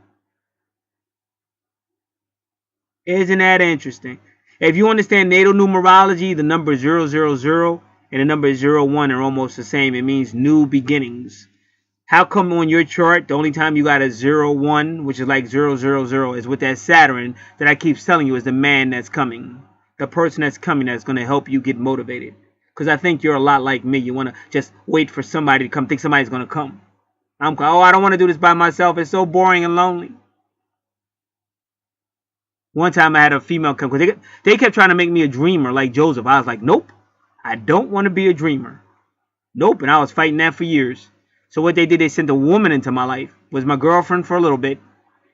Isn't that interesting? If you understand natal numerology, the number 000 and the number 01 are almost the same. It means new beginnings. How come on your chart, the only time you got a 01, which is like 000, is with that Saturn that I keep telling you is the man that's coming. The person that's coming that's going to help you get motivated. Because I think you're a lot like me. You want to just wait for somebody to come, think somebody's going to come. I don't want to do this by myself. It's so boring and lonely. One time I had a female come, because they kept trying to make me a dreamer like Joseph. I was like, nope, I don't want to be a dreamer. Nope, and I was fighting that for years. So what they did, they sent a woman into my life. Was my girlfriend for a little bit.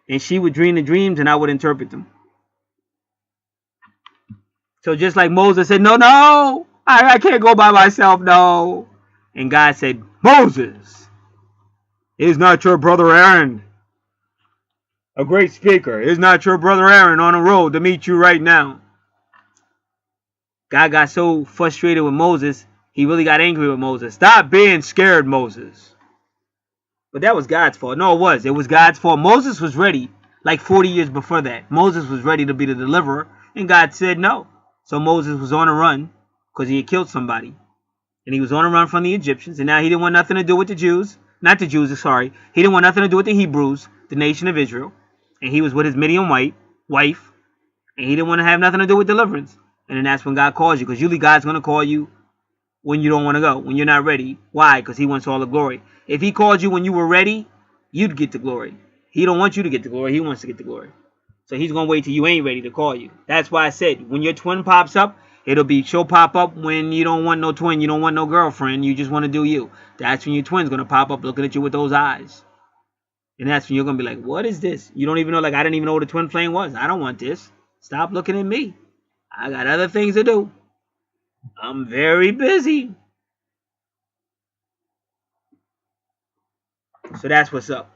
And she would dream the dreams and I would interpret them. So just like Moses said, no, I can't go by myself, no. And God said, Moses, is not your brother Aaron a great speaker? Is not your brother Aaron on the road to meet you right now? God got so frustrated with Moses, he really got angry with Moses. Stop being scared, Moses. But that was God's fault. No, it was. It was God's fault. Moses was ready, like 40 years before that. Moses was ready to be the deliverer, and God said no. So Moses was on a run because he had killed somebody. And he was on a run from the Egyptians, and now he didn't want nothing to do with the Jews. Not the Jews, sorry. He didn't want nothing to do with the Hebrews, the nation of Israel. And he was with his Midian wife, and he didn't want to have nothing to do with deliverance. And then that's when God calls you, because usually God's going to call you when you don't want to go, when you're not ready. Why? Because he wants all the glory. If he called you when you were ready, you'd get the glory. He don't want you to get the glory. He wants to get the glory. So he's going to wait till you ain't ready to call you. That's why I said, when your twin pops up, she'll pop up when you don't want no twin, you don't want no girlfriend, you just want to do you. That's when your twin's going to pop up looking at you with those eyes. And that's when you're going to be like, what is this? You don't even know, like, I didn't even know what a twin flame was. I don't want this. Stop looking at me. I got other things to do. I'm very busy. So that's what's up.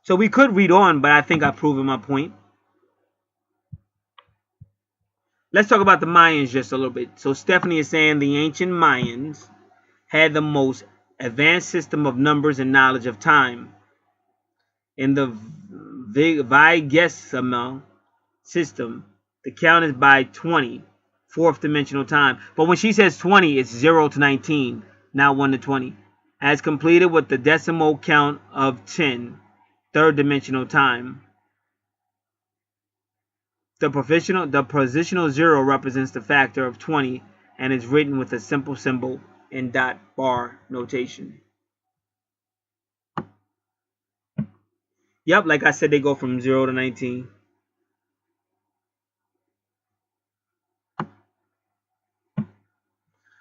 So we could read on, but I think I've proven my point. Let's talk about the Mayans just a little bit. So Stephanie is saying the ancient Mayans had the most advanced system of numbers and knowledge of time. In the Vigesima system, The count is by 20, fourth dimensional time. But when she says 20, it's 0 to 19, not 1 to 20. As completed with the decimal count of 10, third dimensional time. The positional 0 represents the factor of 20 and is written with a simple symbol in dot bar notation. Yep, like I said, they go from 0 to 19.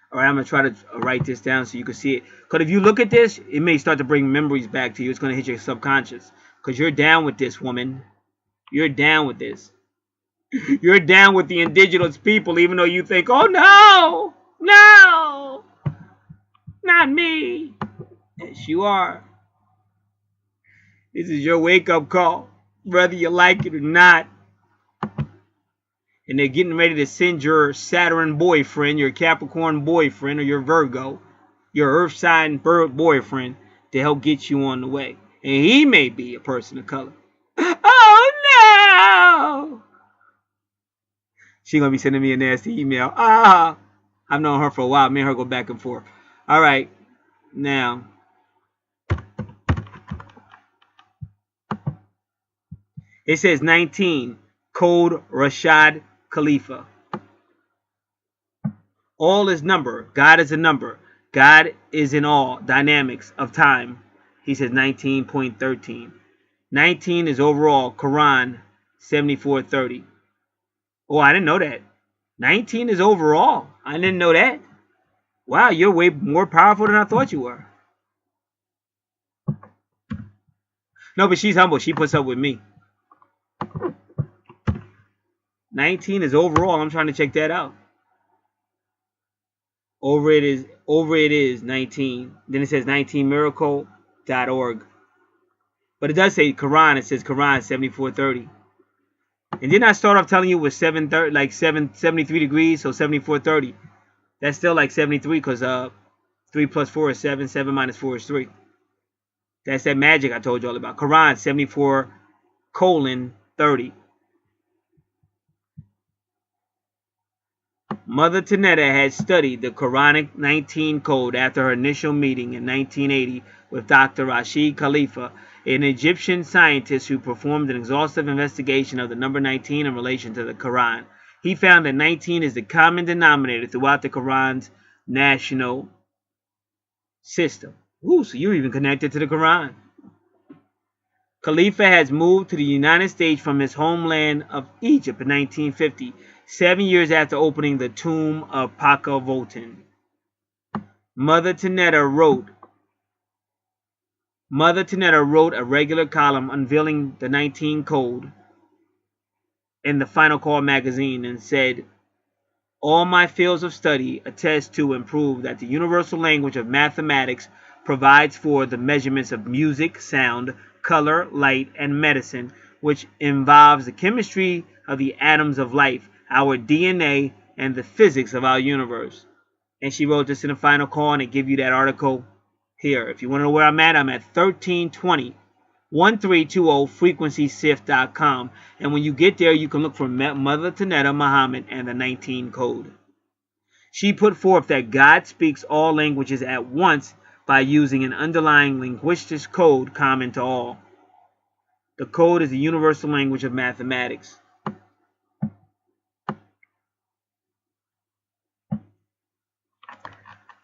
All right, I'm going to try to write this down so you can see it. Because if you look at this, it may start to bring memories back to you. It's going to hit your subconscious. Because you're down with this, woman. You're down with this. You're down with the indigenous people, even though you think, oh, no, no, not me. Yes, you are. This is your wake-up call, whether you like it or not. And they're getting ready to send your Saturn boyfriend, your Capricorn boyfriend, or your Virgo, your Earth sign boyfriend, to help get you on the way. And he may be a person of color. Oh, no! She's going to be sending me a nasty email. I've known her for a while. Me and her go back and forth. All right. Now, it says 19. Code Rashad Khalifa. All is number. God is a number. God is in all dynamics of time. He says 19.13. 19 is overall. Quran 7430. Oh, I didn't know that. 19 is overall. I didn't know that. Wow, you're way more powerful than I thought you were. No, but she's humble. She puts up with me. 19 is overall. I'm trying to check that out. Over it is 19. Then it says 19miracle.org. But it does say Quran. It says Quran 7430. And didn't I start off telling you it was 73 degrees, so 7430. That's still like 73 because 3 plus 4 is 7. 7 minus 4 is 3. That's that magic I told you all about. Quran 74:30. Mother Tenetta had studied the Quranic 19 code after her initial meeting in 1980 with Dr. Rashid Khalifa, an Egyptian scientist who performed an exhaustive investigation of the number 19 in relation to the Quran. He found that 19 is the common denominator throughout the Quran's national system. Ooh, so you're even connected to the Quran. Khalifa has moved to the United States from his homeland of Egypt in 1950, 7 years after opening the tomb of Pakavotin. Mother Tenetta wrote a regular column unveiling the 19 code in the Final Call magazine and said, all my fields of study attest to and prove that the universal language of mathematics provides for the measurements of music, sound, color, light, and medicine, which involves the chemistry of the atoms of life, our DNA, and the physics of our universe. And she wrote this in the Final Call, and I give you that article here. If you want to know where I'm at 1320 1320 frequencysif.com. And when you get there, you can look for Mother Tenetta Muhammad and the 19 code. She put forth that God speaks all languages at once by using an underlying linguistic code common to all. The code is the universal language of mathematics.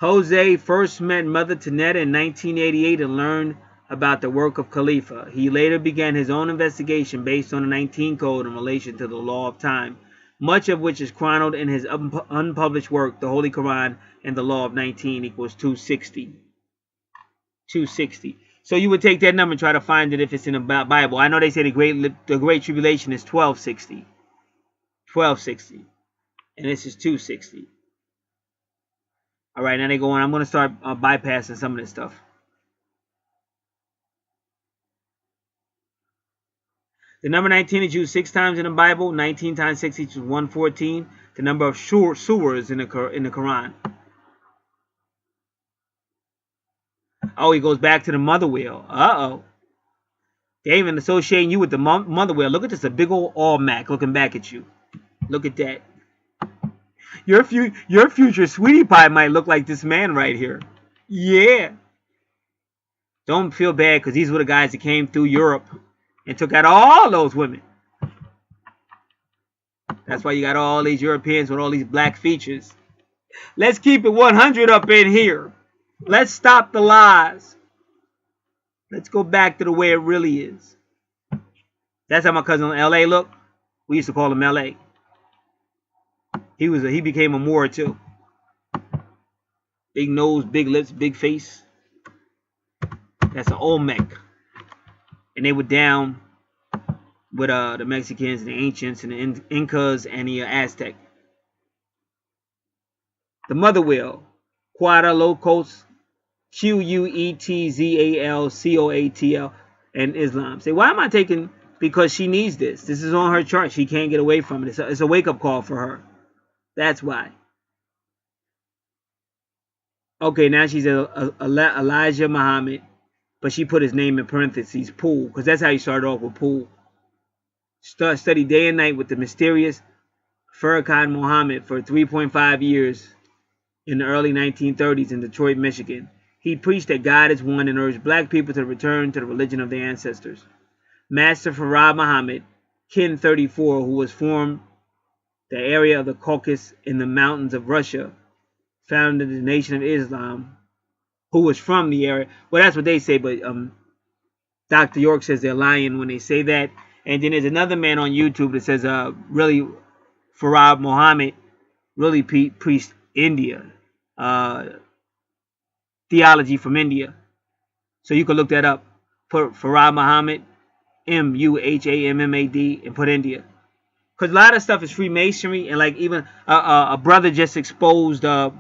Jose first met Mother Tenetta in 1988 and learned about the work of Khalifa. He later began his own investigation based on the 19 code in relation to the law of time, much of which is chronicled in his unpublished work, The Holy Quran and the Law of 19 equals 260. 260. So you would take that number and try to find it if it's in the Bible. I know they say the Great Tribulation is 1260. 1260. And this is 260. All right, now they go on. I'm going to start bypassing some of this stuff. The number 19 is used 6 times in the Bible. 19 times 6 equals 114. The number of surahs in the Quran. Oh, he goes back to the mother wheel. Uh-oh. They're even associating you with the mother wheel. Look at this, a big old Olmec looking back at you. Look at that. Your future sweetie pie might look like this man right here. Yeah. Don't feel bad because these were the guys that came through Europe and took out all those women. That's why you got all these Europeans with all these black features. Let's keep it 100 up in here. Let's stop the lies. Let's go back to the way it really is. That's how my cousin in LA looked. We used to call him LA. He became a Moor too. Big nose, big lips, big face. That's an Olmec. And they were down with the Mexicans and the ancients and the Incas and the Aztec. The mother wheel, Quetzalcoatl, Quetzalcoatl, and Islam. Say, why am I taking? Because she needs this. This is on her chart. She can't get away from it. It's a wake-up call for her. That's why. Okay, now she's Elijah Muhammad, but she put his name in parentheses, Pool, because that's how you started off with Pool. Studied day and night with the mysterious Farrakhan Muhammad for 3.5 years in the early 1930s in Detroit, Michigan. He preached that God is one and urged black people to return to the religion of their ancestors. Master Farad Muhammad, Kin 34, who was from the area of the Caucasus in the mountains of Russia, founded the Nation of Islam, who was from the area. Well, that's what they say, but Dr. York says they're lying when they say that. And then there's another man on YouTube that says, really, Farad Muhammad really preached India, theology from India. So you can look that up. Put Farad Muhammad, Muhammad, and put India. Because a lot of stuff is Freemasonry, and like even a brother just exposed Sinetta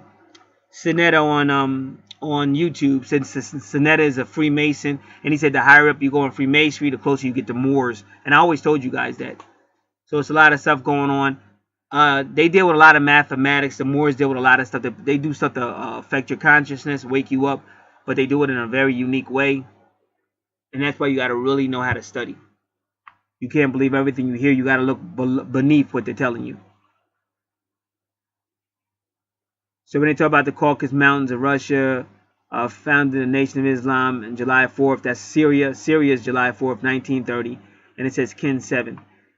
on YouTube. Said Sinetta is a Freemason, and he said the higher up you go in Freemasonry, the closer you get to Moors. And I always told you guys that. So it's a lot of stuff going on. They deal with a lot of mathematics. The Moors deal with a lot of stuff. They do stuff to affect your consciousness, wake you up, but they do it in a very unique way. And that's why you got to really know how to study. You can't believe everything you hear. You got to look beneath what they're telling you. So when they talk about the Caucasus Mountains of Russia, founded the Nation of Islam on July 4th, that's Syria. Syria is July 4th, 1930. And it says Kin 7.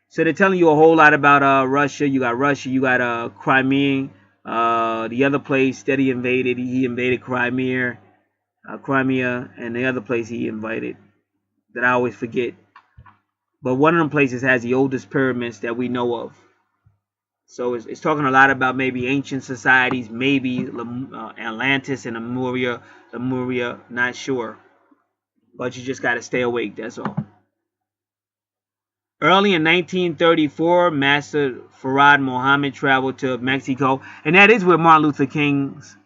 So they're telling you a whole lot about Russia. You got Crimea, the other place that he invaded Crimea, and the other place he invaded that I always forget. But one of them places has the oldest pyramids that we know of. So it's talking a lot about maybe ancient societies, maybe Atlantis and Lemuria, not sure. But you just got to stay awake, that's all. Early in 1934, Master Farad Muhammad traveled to Mexico. And that is where Martin Luther King's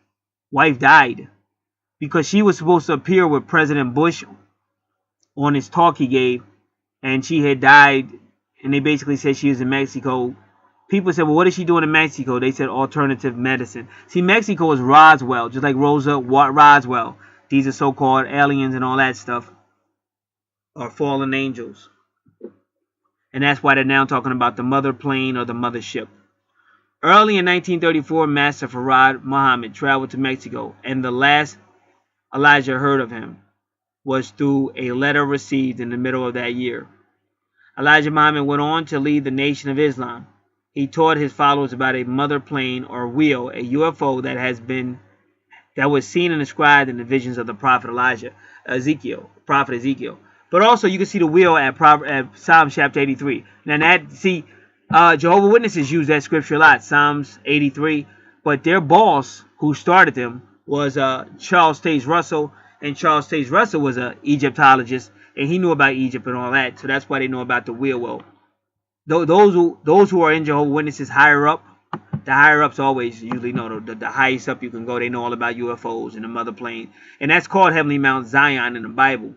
wife died. Because she was supposed to appear with President Bush on his talk he gave. And she had died. And they basically said she was in Mexico. People said, well, what is she doing in Mexico? They said alternative medicine. See, Mexico is Roswell, just like Roswell. These are so-called aliens and all that stuff. Or fallen angels. And that's why they're now talking about the mother plane or the mothership. Early in 1934, Master Farad Muhammad traveled to Mexico. And the last Elijah heard of him was through a letter received in the middle of that year. Elijah Muhammad went on to lead the Nation of Islam. He taught his followers about a mother plane or wheel, a UFO that was seen and described in the visions of the prophet Ezekiel. But also you can see the wheel at Psalms chapter 83. Now Jehovah's Witnesses use that scripture a lot, Psalms 83. But their boss, who started them, was Charles Taze Russell. And Charles Taze Russell was an Egyptologist, and he knew about Egypt and all that. So that's why they know about the wheel. Well, those who are in Jehovah's Witnesses higher up, the higher ups always usually know the highest up you can go. They know all about UFOs and the mother plane. And that's called Heavenly Mount Zion in the Bible.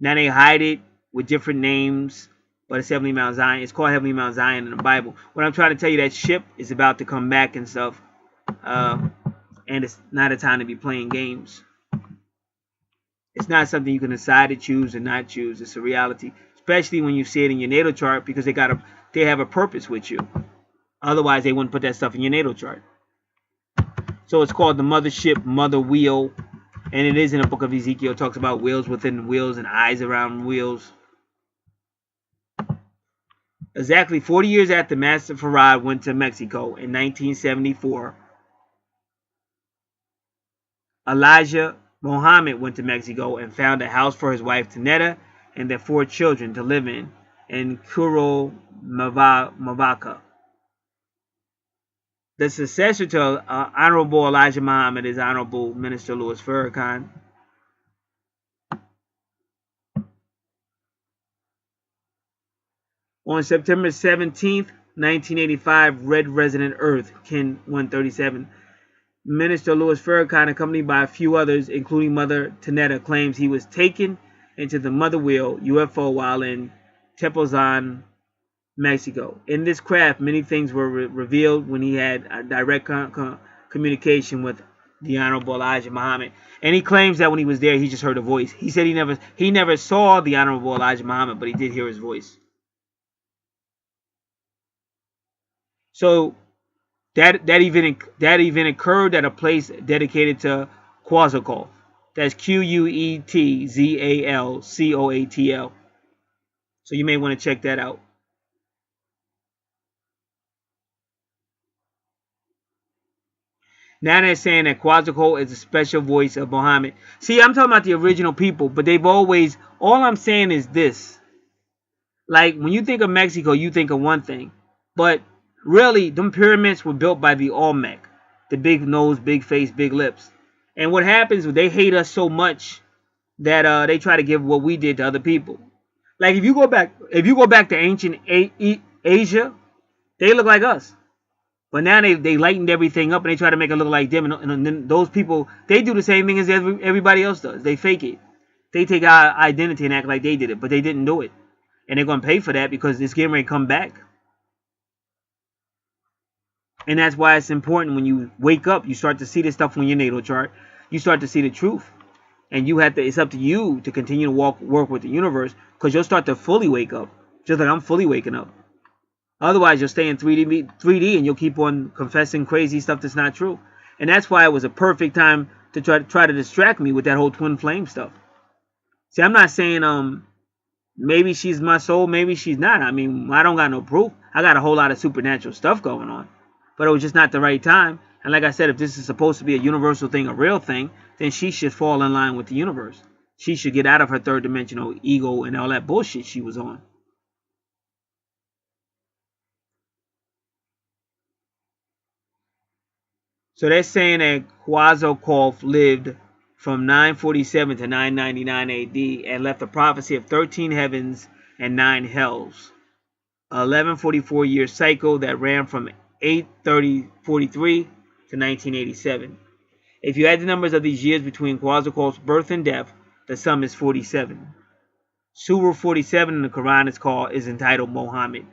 Now they hide it with different names, but it's Heavenly Mount Zion. It's called Heavenly Mount Zion in the Bible. What I'm trying to tell you, that ship is about to come back and stuff. And it's not a time to be playing games. It's not something you can decide to choose or not choose. It's a reality. Especially when you see it in your natal chart, because they have a purpose with you. Otherwise, they wouldn't put that stuff in your natal chart. So it's called the mothership, mother wheel. And it is in the book of Ezekiel. It talks about wheels within wheels and eyes around wheels. Exactly 40 years after Master Farad went to Mexico in 1974, Elijah Muhammad went to Mexico and found a house for his wife Taneta and their 4 children to live in Cuernavaca. The successor to Honorable Elijah Muhammad is Honorable Minister Louis Farrakhan. On September 17th, 1985, Red Resident Earth, Kin 137, Minister Louis Farrakhan, accompanied by a few others, including Mother Taneta, claims he was taken into the Mother Wheel UFO while in Tepozan, Mexico. In this craft, many things were revealed when he had a direct communication with the Honorable Elijah Muhammad. And he claims that when he was there, he just heard a voice. He said he never saw the Honorable Elijah Muhammad, but he did hear his voice. So that event occurred at a place dedicated to Quetzalcoatl. That's Quetzalcoatl. So you may want to check that out. Now they're saying that Quetzalcoatl is a special voice of Muhammad. See, I'm talking about the original people, but they've always, all I'm saying is this. Like, when you think of Mexico, you think of one thing. But really, them pyramids were built by the Olmec. The big nose, big face, big lips. And what happens is they hate us so much that they try to give what we did to other people. Like, if you go back to ancient Asia, they look like us. But now they lightened everything up and they try to make it look like them. And then those people, they do the same thing as everybody else does. They fake it. They take our identity and act like they did it, but they didn't do it. And they're going to pay for that because it's getting ready to come back. And that's why it's important when you wake up, you start to see this stuff on your natal chart. You start to see the truth. And you have to, it's up to you to continue to work with the universe, because you'll start to fully wake up. Just like I'm fully waking up. Otherwise, you'll stay in 3D and you'll keep on confessing crazy stuff that's not true. And that's why it was a perfect time to try to distract me with that whole twin flame stuff. See, I'm not saying maybe she's my soul, maybe she's not. I mean, I don't got no proof. I got a whole lot of supernatural stuff going on. But it was just not the right time. And like I said, if this is supposed to be a universal thing, a real thing, then she should fall in line with the universe. She should get out of her third dimensional ego and all that bullshit she was on. So they're saying that Quetzalcoatl lived from 947 to 999 AD and left a prophecy of 13 heavens and 9 hells. 1144-year cycle that ran from 843 to 1987. If you add the numbers of these years between Quetzalcoatl's birth and death, the sum is 47. Surah 47 in the Quran is entitled Muhammad.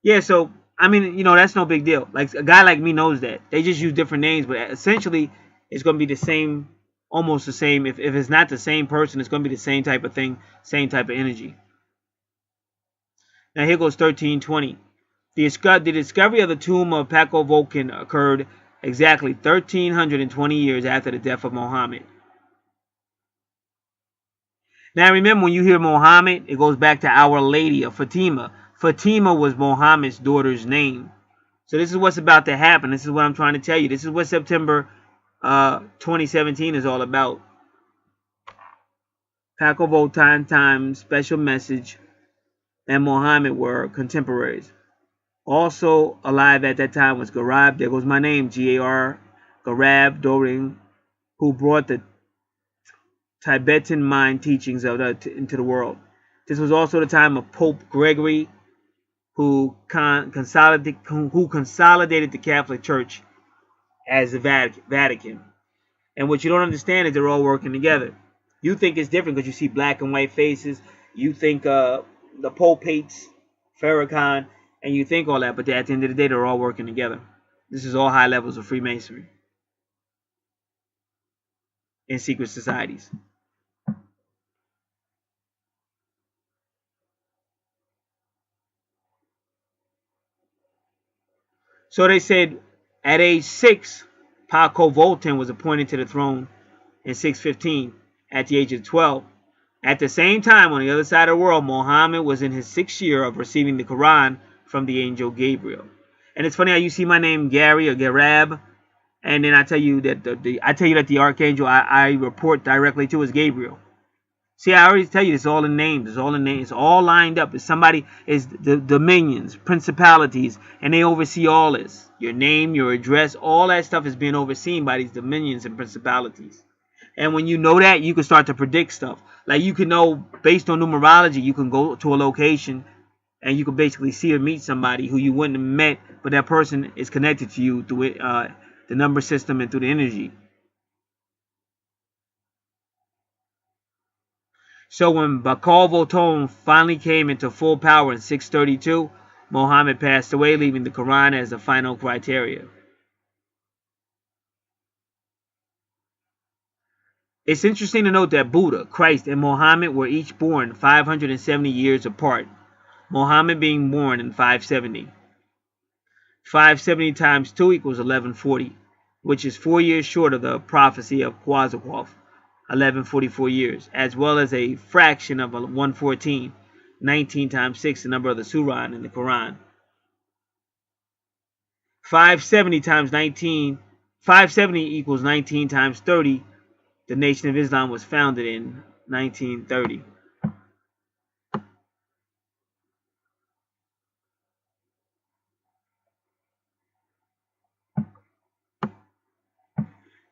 Yeah, so I mean, that's no big deal. Like, a guy like me knows that. They just use different names, but essentially it's going to be the same, almost the same. If it's not the same person, it's going to be the same type of thing, same type of energy. Now here goes 1320. The discovery of the tomb of Paco Vulcan occurred exactly 1320 years after the death of Muhammad. Now remember, when you hear Muhammad, it goes back to Our Lady of Fatima. Fatima was Muhammad's daughter's name. So this is what's about to happen. This is what I'm trying to tell you. This is what September 2017 is all about. Paco Vulcan time, special message, and Muhammad were contemporaries. Also alive at that time was Garab, there goes my name, G-A-R, Garab Doring, who brought the Tibetan mind teachings into the world. This was also the time of Pope Gregory, who consolidated the Catholic Church as the Vatican. And what you don't understand is they're all working together. You think it's different because you see black and white faces. You think the Pope hates Farrakhan, and you think all that. But at the end of the day, they're all working together. This is all high levels of Freemasonry in secret societies. So they said at age 6, Paco Voltan was appointed to the throne in 615 at the age of 12. At the same time, on the other side of the world, Muhammad was in his 6th year of receiving the Quran from the angel Gabriel. And it's funny how you see my name Gary or Garab, and then I tell you that the archangel I report directly to is Gabriel. See, I already tell you it's all in names. It's all in names. It's all lined up. It's somebody is the dominions, principalities, and they oversee all this. Your name, your address, all that stuff is being overseen by these dominions and principalities. And when you know that, you can start to predict stuff. Like you can know based on numerology, you can go to a location and you can basically see or meet somebody who you wouldn't have met, but that person is connected to you through the number system and through the energy. So when Bakal Voton finally came into full power in 632, Muhammad passed away, leaving the Quran as the final criteria. It's interesting to note that Buddha, Christ, and Muhammad were each born 570 years apart, Muhammad being born in 570. 570 times 2 equals 1140, which is 4 years short of the prophecy of Quetzalocatl, 1144 years, as well as a fraction of 114, 19 times 6, the number of the Surah in the Quran. 570 times 19, 570 equals 19 times 30. The Nation of Islam was founded in 1930.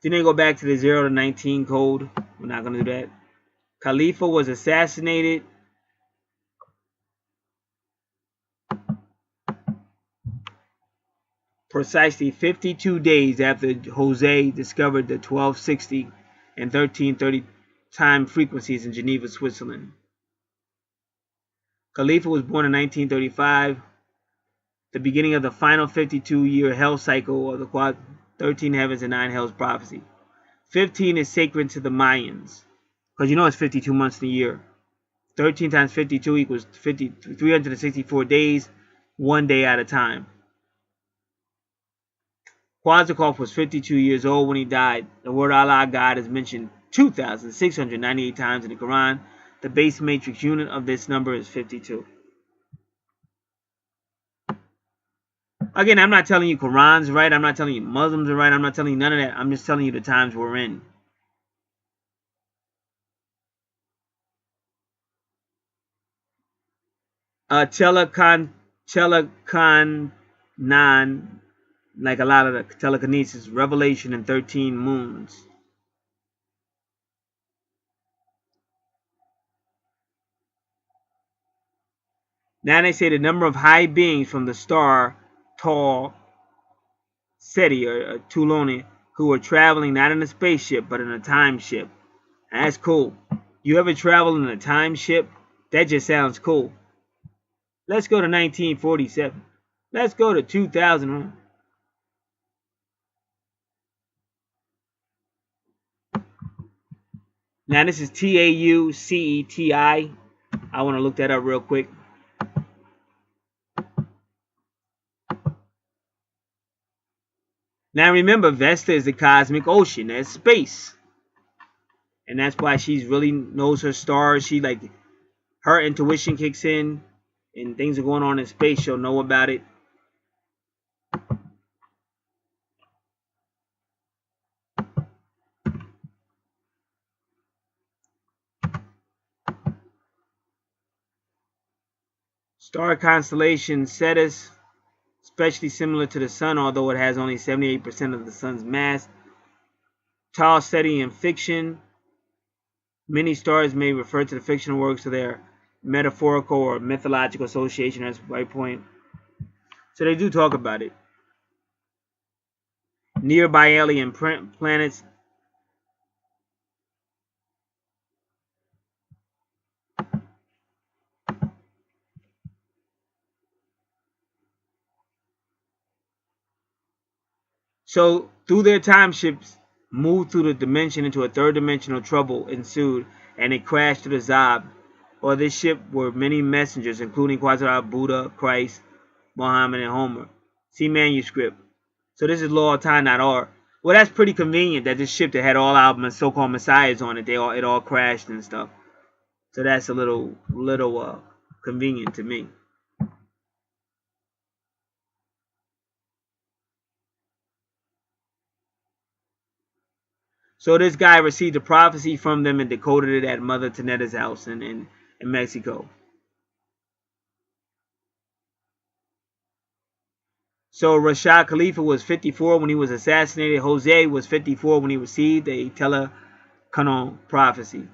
Then they go back to the 0 to 19 code. We're not going to do that. Khalifa was assassinated precisely 52 days after Jose discovered the 1260 and 1330 time frequencies in Geneva, Switzerland. Khalifa was born in 1935, the beginning of the final 52-year hell cycle of the 13 heavens and 9 hells prophecy. 15 is sacred to the Mayans, because you know it's 52 months in a year. 13 times 52 equals 364 days, 1 day at a time. Quetzalcoatl was 52 years old when he died. The word Allah, God, is mentioned 2,698 times in the Quran. The base matrix unit of this number is 52. Again, I'm not telling you Quran's right. I'm not telling you Muslims are right. I'm not telling you none of that. I'm just telling you the times we're in. Teleconnan, like a lot of the telekinesis, revelation, and 13 moons. Now they say the number of high beings from the star Tau Ceti or Tulone who were traveling not in a spaceship but in a time ship. That's cool. You ever travel in a time ship? That just sounds cool. Let's go to 1947. Let's go to 2001. Now this is Tauceti. I want to look that up real quick. Now remember, Vesta is the cosmic ocean. That's space. And that's why she really knows her stars. She like, her intuition kicks in. And things are going on in space. She'll know about it. Star constellation Cetus, especially similar to the Sun, although it has only 78% of the Sun's mass. Tau Ceti in fiction. Many stars may refer to the fictional works of their metaphorical or mythological association. That's the right point. So they do talk about it. Nearby alien planets. So through their time ships moved through the dimension into a third dimensional trouble ensued, and it crashed to the Zab. On this ship were many messengers, including Quetzalcoatl, Buddha, Christ, Muhammad, and Homer. See manuscript. So this is lawtime.org. Well, that's pretty convenient that this ship that had all our so-called messiahs on it, it all crashed and stuff. So that's a little convenient to me. So this guy received a prophecy from them and decoded it at Mother Teneda's house in Mexico. So Rashad Khalifa was 54 when he was assassinated. Jose was 54 when he received a telecanon prophecy.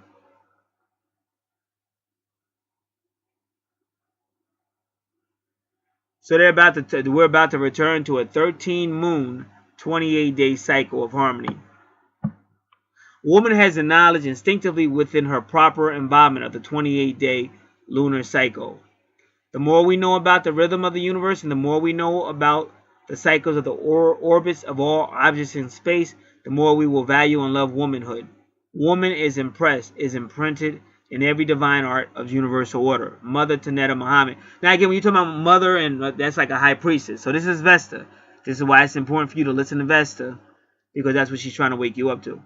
So we're about to return to a 13-moon, 28-day cycle of harmony. Woman has the knowledge instinctively within her proper embodiment of the 28-day lunar cycle. The more we know about the rhythm of the universe and the more we know about the cycles of the orbits of all objects in space, the more we will value and love womanhood. Woman is imprinted in every divine art of universal order. Mother Teneda Muhammad. Now again, when you're talking about mother, and that's like a high priestess. So this is Vesta. This is why it's important for you to listen to Vesta, because that's what she's trying to wake you up to.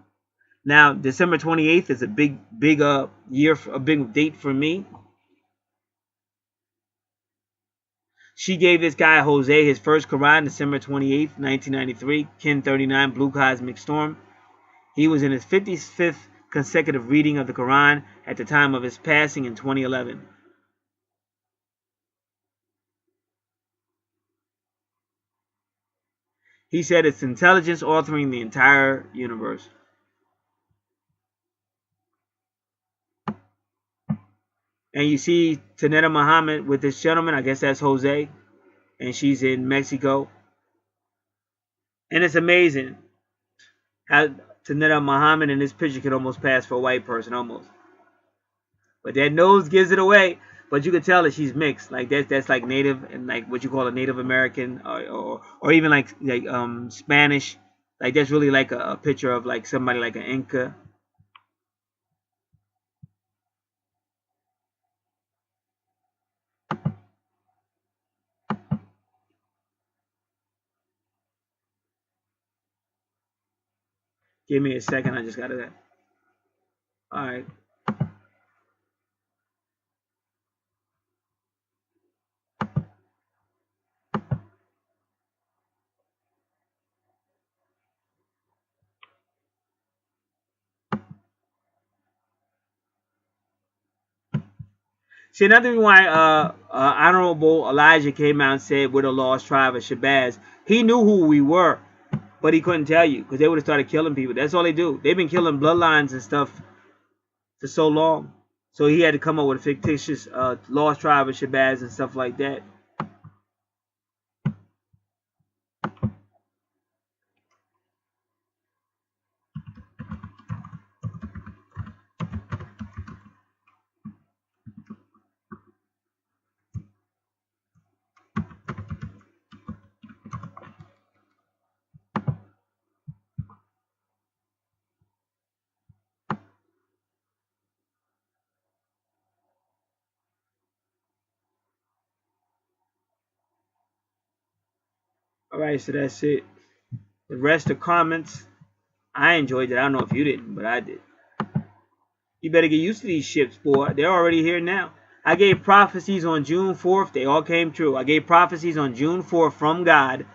Now, December 28th is a big date for me. She gave this guy Jose his first Quran, December 28th, 1993, Kin 39, Blue Cosmic Storm. He was in his 55th consecutive reading of the Quran at the time of his passing in 2011. He said it's intelligence authoring the entire universe. And you see Teneda Muhammad with this gentleman, I guess that's Jose, and she's in Mexico. And it's amazing how Teneda Muhammad in this picture could almost pass for a white person, almost. But that nose gives it away. But you can tell that she's mixed. Like that's like Native and like what you call a Native American or even like Spanish. Like that's really like a picture of like somebody like an Inca. Give me a second. I just got it. All right. See, another reason why Honorable Elijah came out and said we're the lost tribe of Shabazz. He knew who we were, but he couldn't tell you because they would have started killing people. That's all they do. They've been killing bloodlines and stuff for so long. So he had to come up with a fictitious lost tribe of Shabazz and stuff like that. Alright, so that's it. The rest of comments, I enjoyed it. I don't know if you didn't, but I did. You better get used to these ships, boy. They're already here now. I gave prophecies on June 4th. They all came true. I gave prophecies on June 4th from God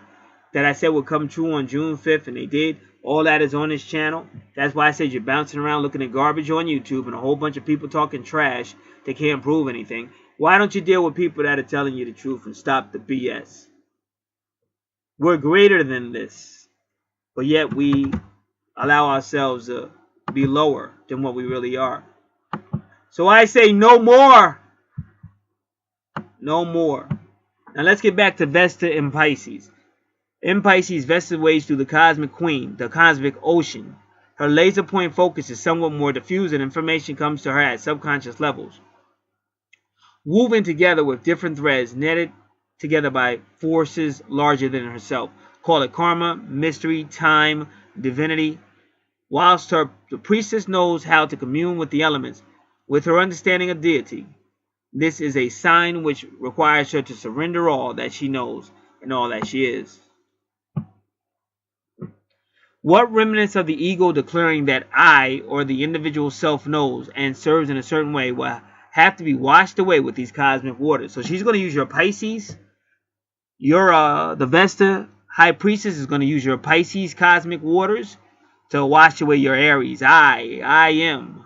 that I said would come true on June 5th, and they did. All that is on this channel. That's why I said you're bouncing around looking at garbage on YouTube and a whole bunch of people talking trash. They can't prove anything. Why don't you deal with people that are telling you the truth and stop the BS? We're greater than this, but yet we allow ourselves to be lower than what we really are. So I say no more. No more. Now let's get back to Vesta in Pisces. In Pisces, Vesta waves through the cosmic queen, the cosmic ocean. Her laser point focus is somewhat more diffuse and information comes to her at subconscious levels. Woven together with different threads, netted together by forces larger than herself. Call it karma, mystery, time, divinity. Whilst the priestess knows how to commune with the elements, with her understanding of deity, this is a sign which requires her to surrender all that she knows, and all that she is. What remnants of the ego declaring that I or the individual self knows and serves in a certain way will have to be washed away with these cosmic waters. So she's going to use your Pisces. The Vesta High Priestess is going to use your Pisces cosmic waters to wash away your Aries. I am.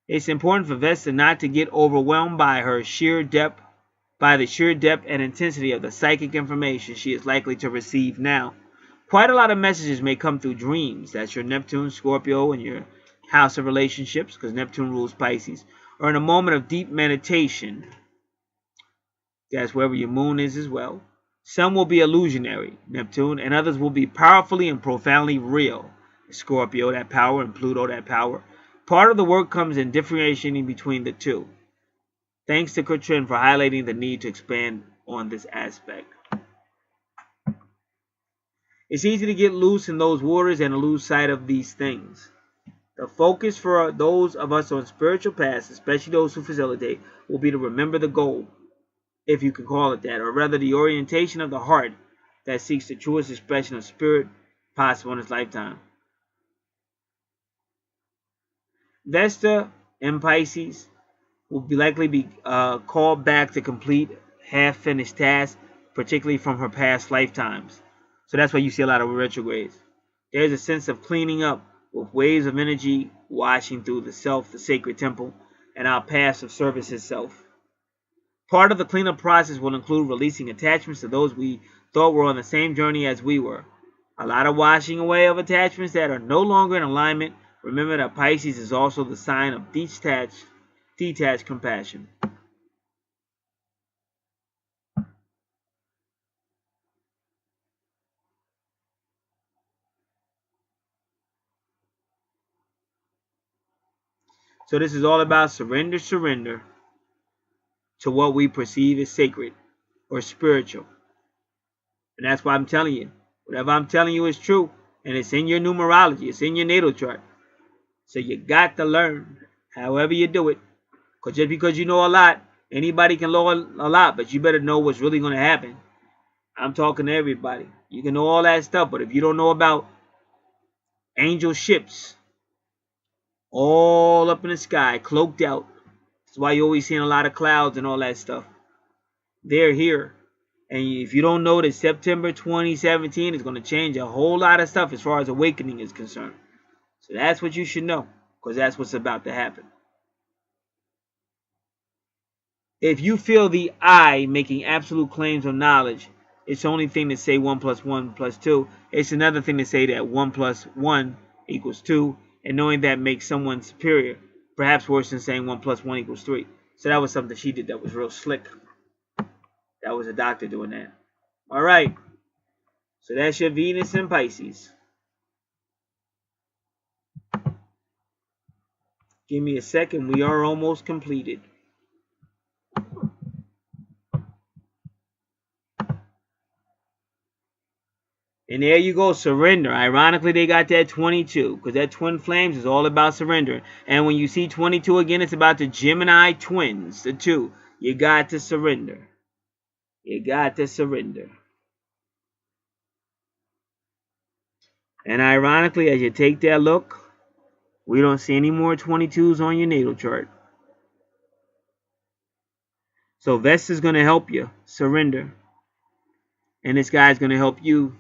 It's important for Vesta not to get overwhelmed by the sheer depth and intensity of the psychic information she is likely to receive now. Quite a lot of messages may come through dreams. That's your Neptune, Scorpio, and your house of relationships, because Neptune rules Pisces. Or in a moment of deep meditation. That's wherever your moon is as well. Some will be illusionary, Neptune, and others will be powerfully and profoundly real. Scorpio, that power, and Pluto, that power. Part of the work comes in differentiating between the two. Thanks to Katrin for highlighting the need to expand on this aspect. It's easy to get loose in those waters and to lose sight of these things. The focus for those of us on spiritual paths, especially those who facilitate, will be to remember the goal, if you can call it that, or rather the orientation of the heart that seeks the truest expression of spirit possible in its lifetime. Vesta and Pisces will likely be called back to complete half-finished tasks, particularly from her past lifetimes. So that's why you see a lot of retrogrades. There's a sense of cleaning up with waves of energy washing through the self, the sacred temple, and our paths of service itself. Part of the cleanup process will include releasing attachments to those we thought were on the same journey as we were. A lot of washing away of attachments that are no longer in alignment. Remember that Pisces is also the sign of detached compassion. So this is all about surrender to what we perceive as sacred or spiritual. And that's why I'm telling you, whatever I'm telling you is true, and it's in your numerology, it's in your natal chart. So you got to learn however you do it. Because just because you know a lot, anybody can know a lot, but you better know what's really going to happen. I'm talking to everybody. You can know all that stuff, but if you don't know about angel ships all up in the sky, cloaked out, that's why you're always seeing a lot of clouds and all that stuff. They're here. And if you don't know that September 2017 is going to change a whole lot of stuff as far as awakening is concerned. So that's what you should know, because that's what's about to happen. If you feel the I making absolute claims of knowledge, it's the only thing to say 1 + 1 + 2. It's another thing to say that 1 + 1 = 2, and knowing that makes someone superior. Perhaps worse than saying 1 + 1 = 3. So that was something she did that was real slick. That was a doctor doing that. All right. So that's your Venus in Pisces. Give me a second. We are almost completed. And there you go, surrender. Ironically, they got that 22, because that twin flames is all about surrender. And when you see 22 again, it's about the Gemini twins, the 2. You got to surrender. You got to surrender. And ironically, as you take that look, we don't see any more 22s on your natal chart. So Vesta's going to help you surrender. And this guy's going to help you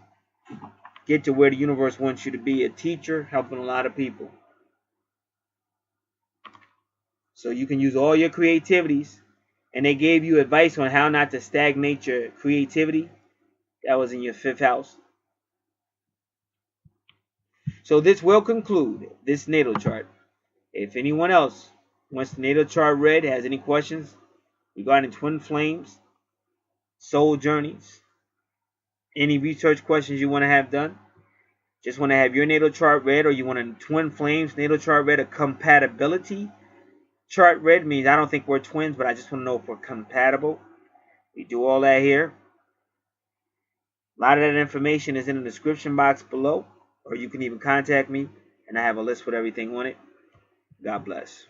get to where the universe wants you to be, a teacher helping a lot of people. So you can use all your creativities. And they gave you advice on how not to stagnate your creativity. That was in your 5th house. So this will conclude this natal chart. If anyone else wants the natal chart read, has any questions regarding twin flames, soul journeys, any research questions you want to have done, just want to have your natal chart read, or you want a twin flames natal chart read, a compatibility chart read, means I don't think we're twins, but I just want to know if we're compatible. We do all that here. A lot of that information is in the description box below, or you can even contact me, and I have a list with everything on it. God bless.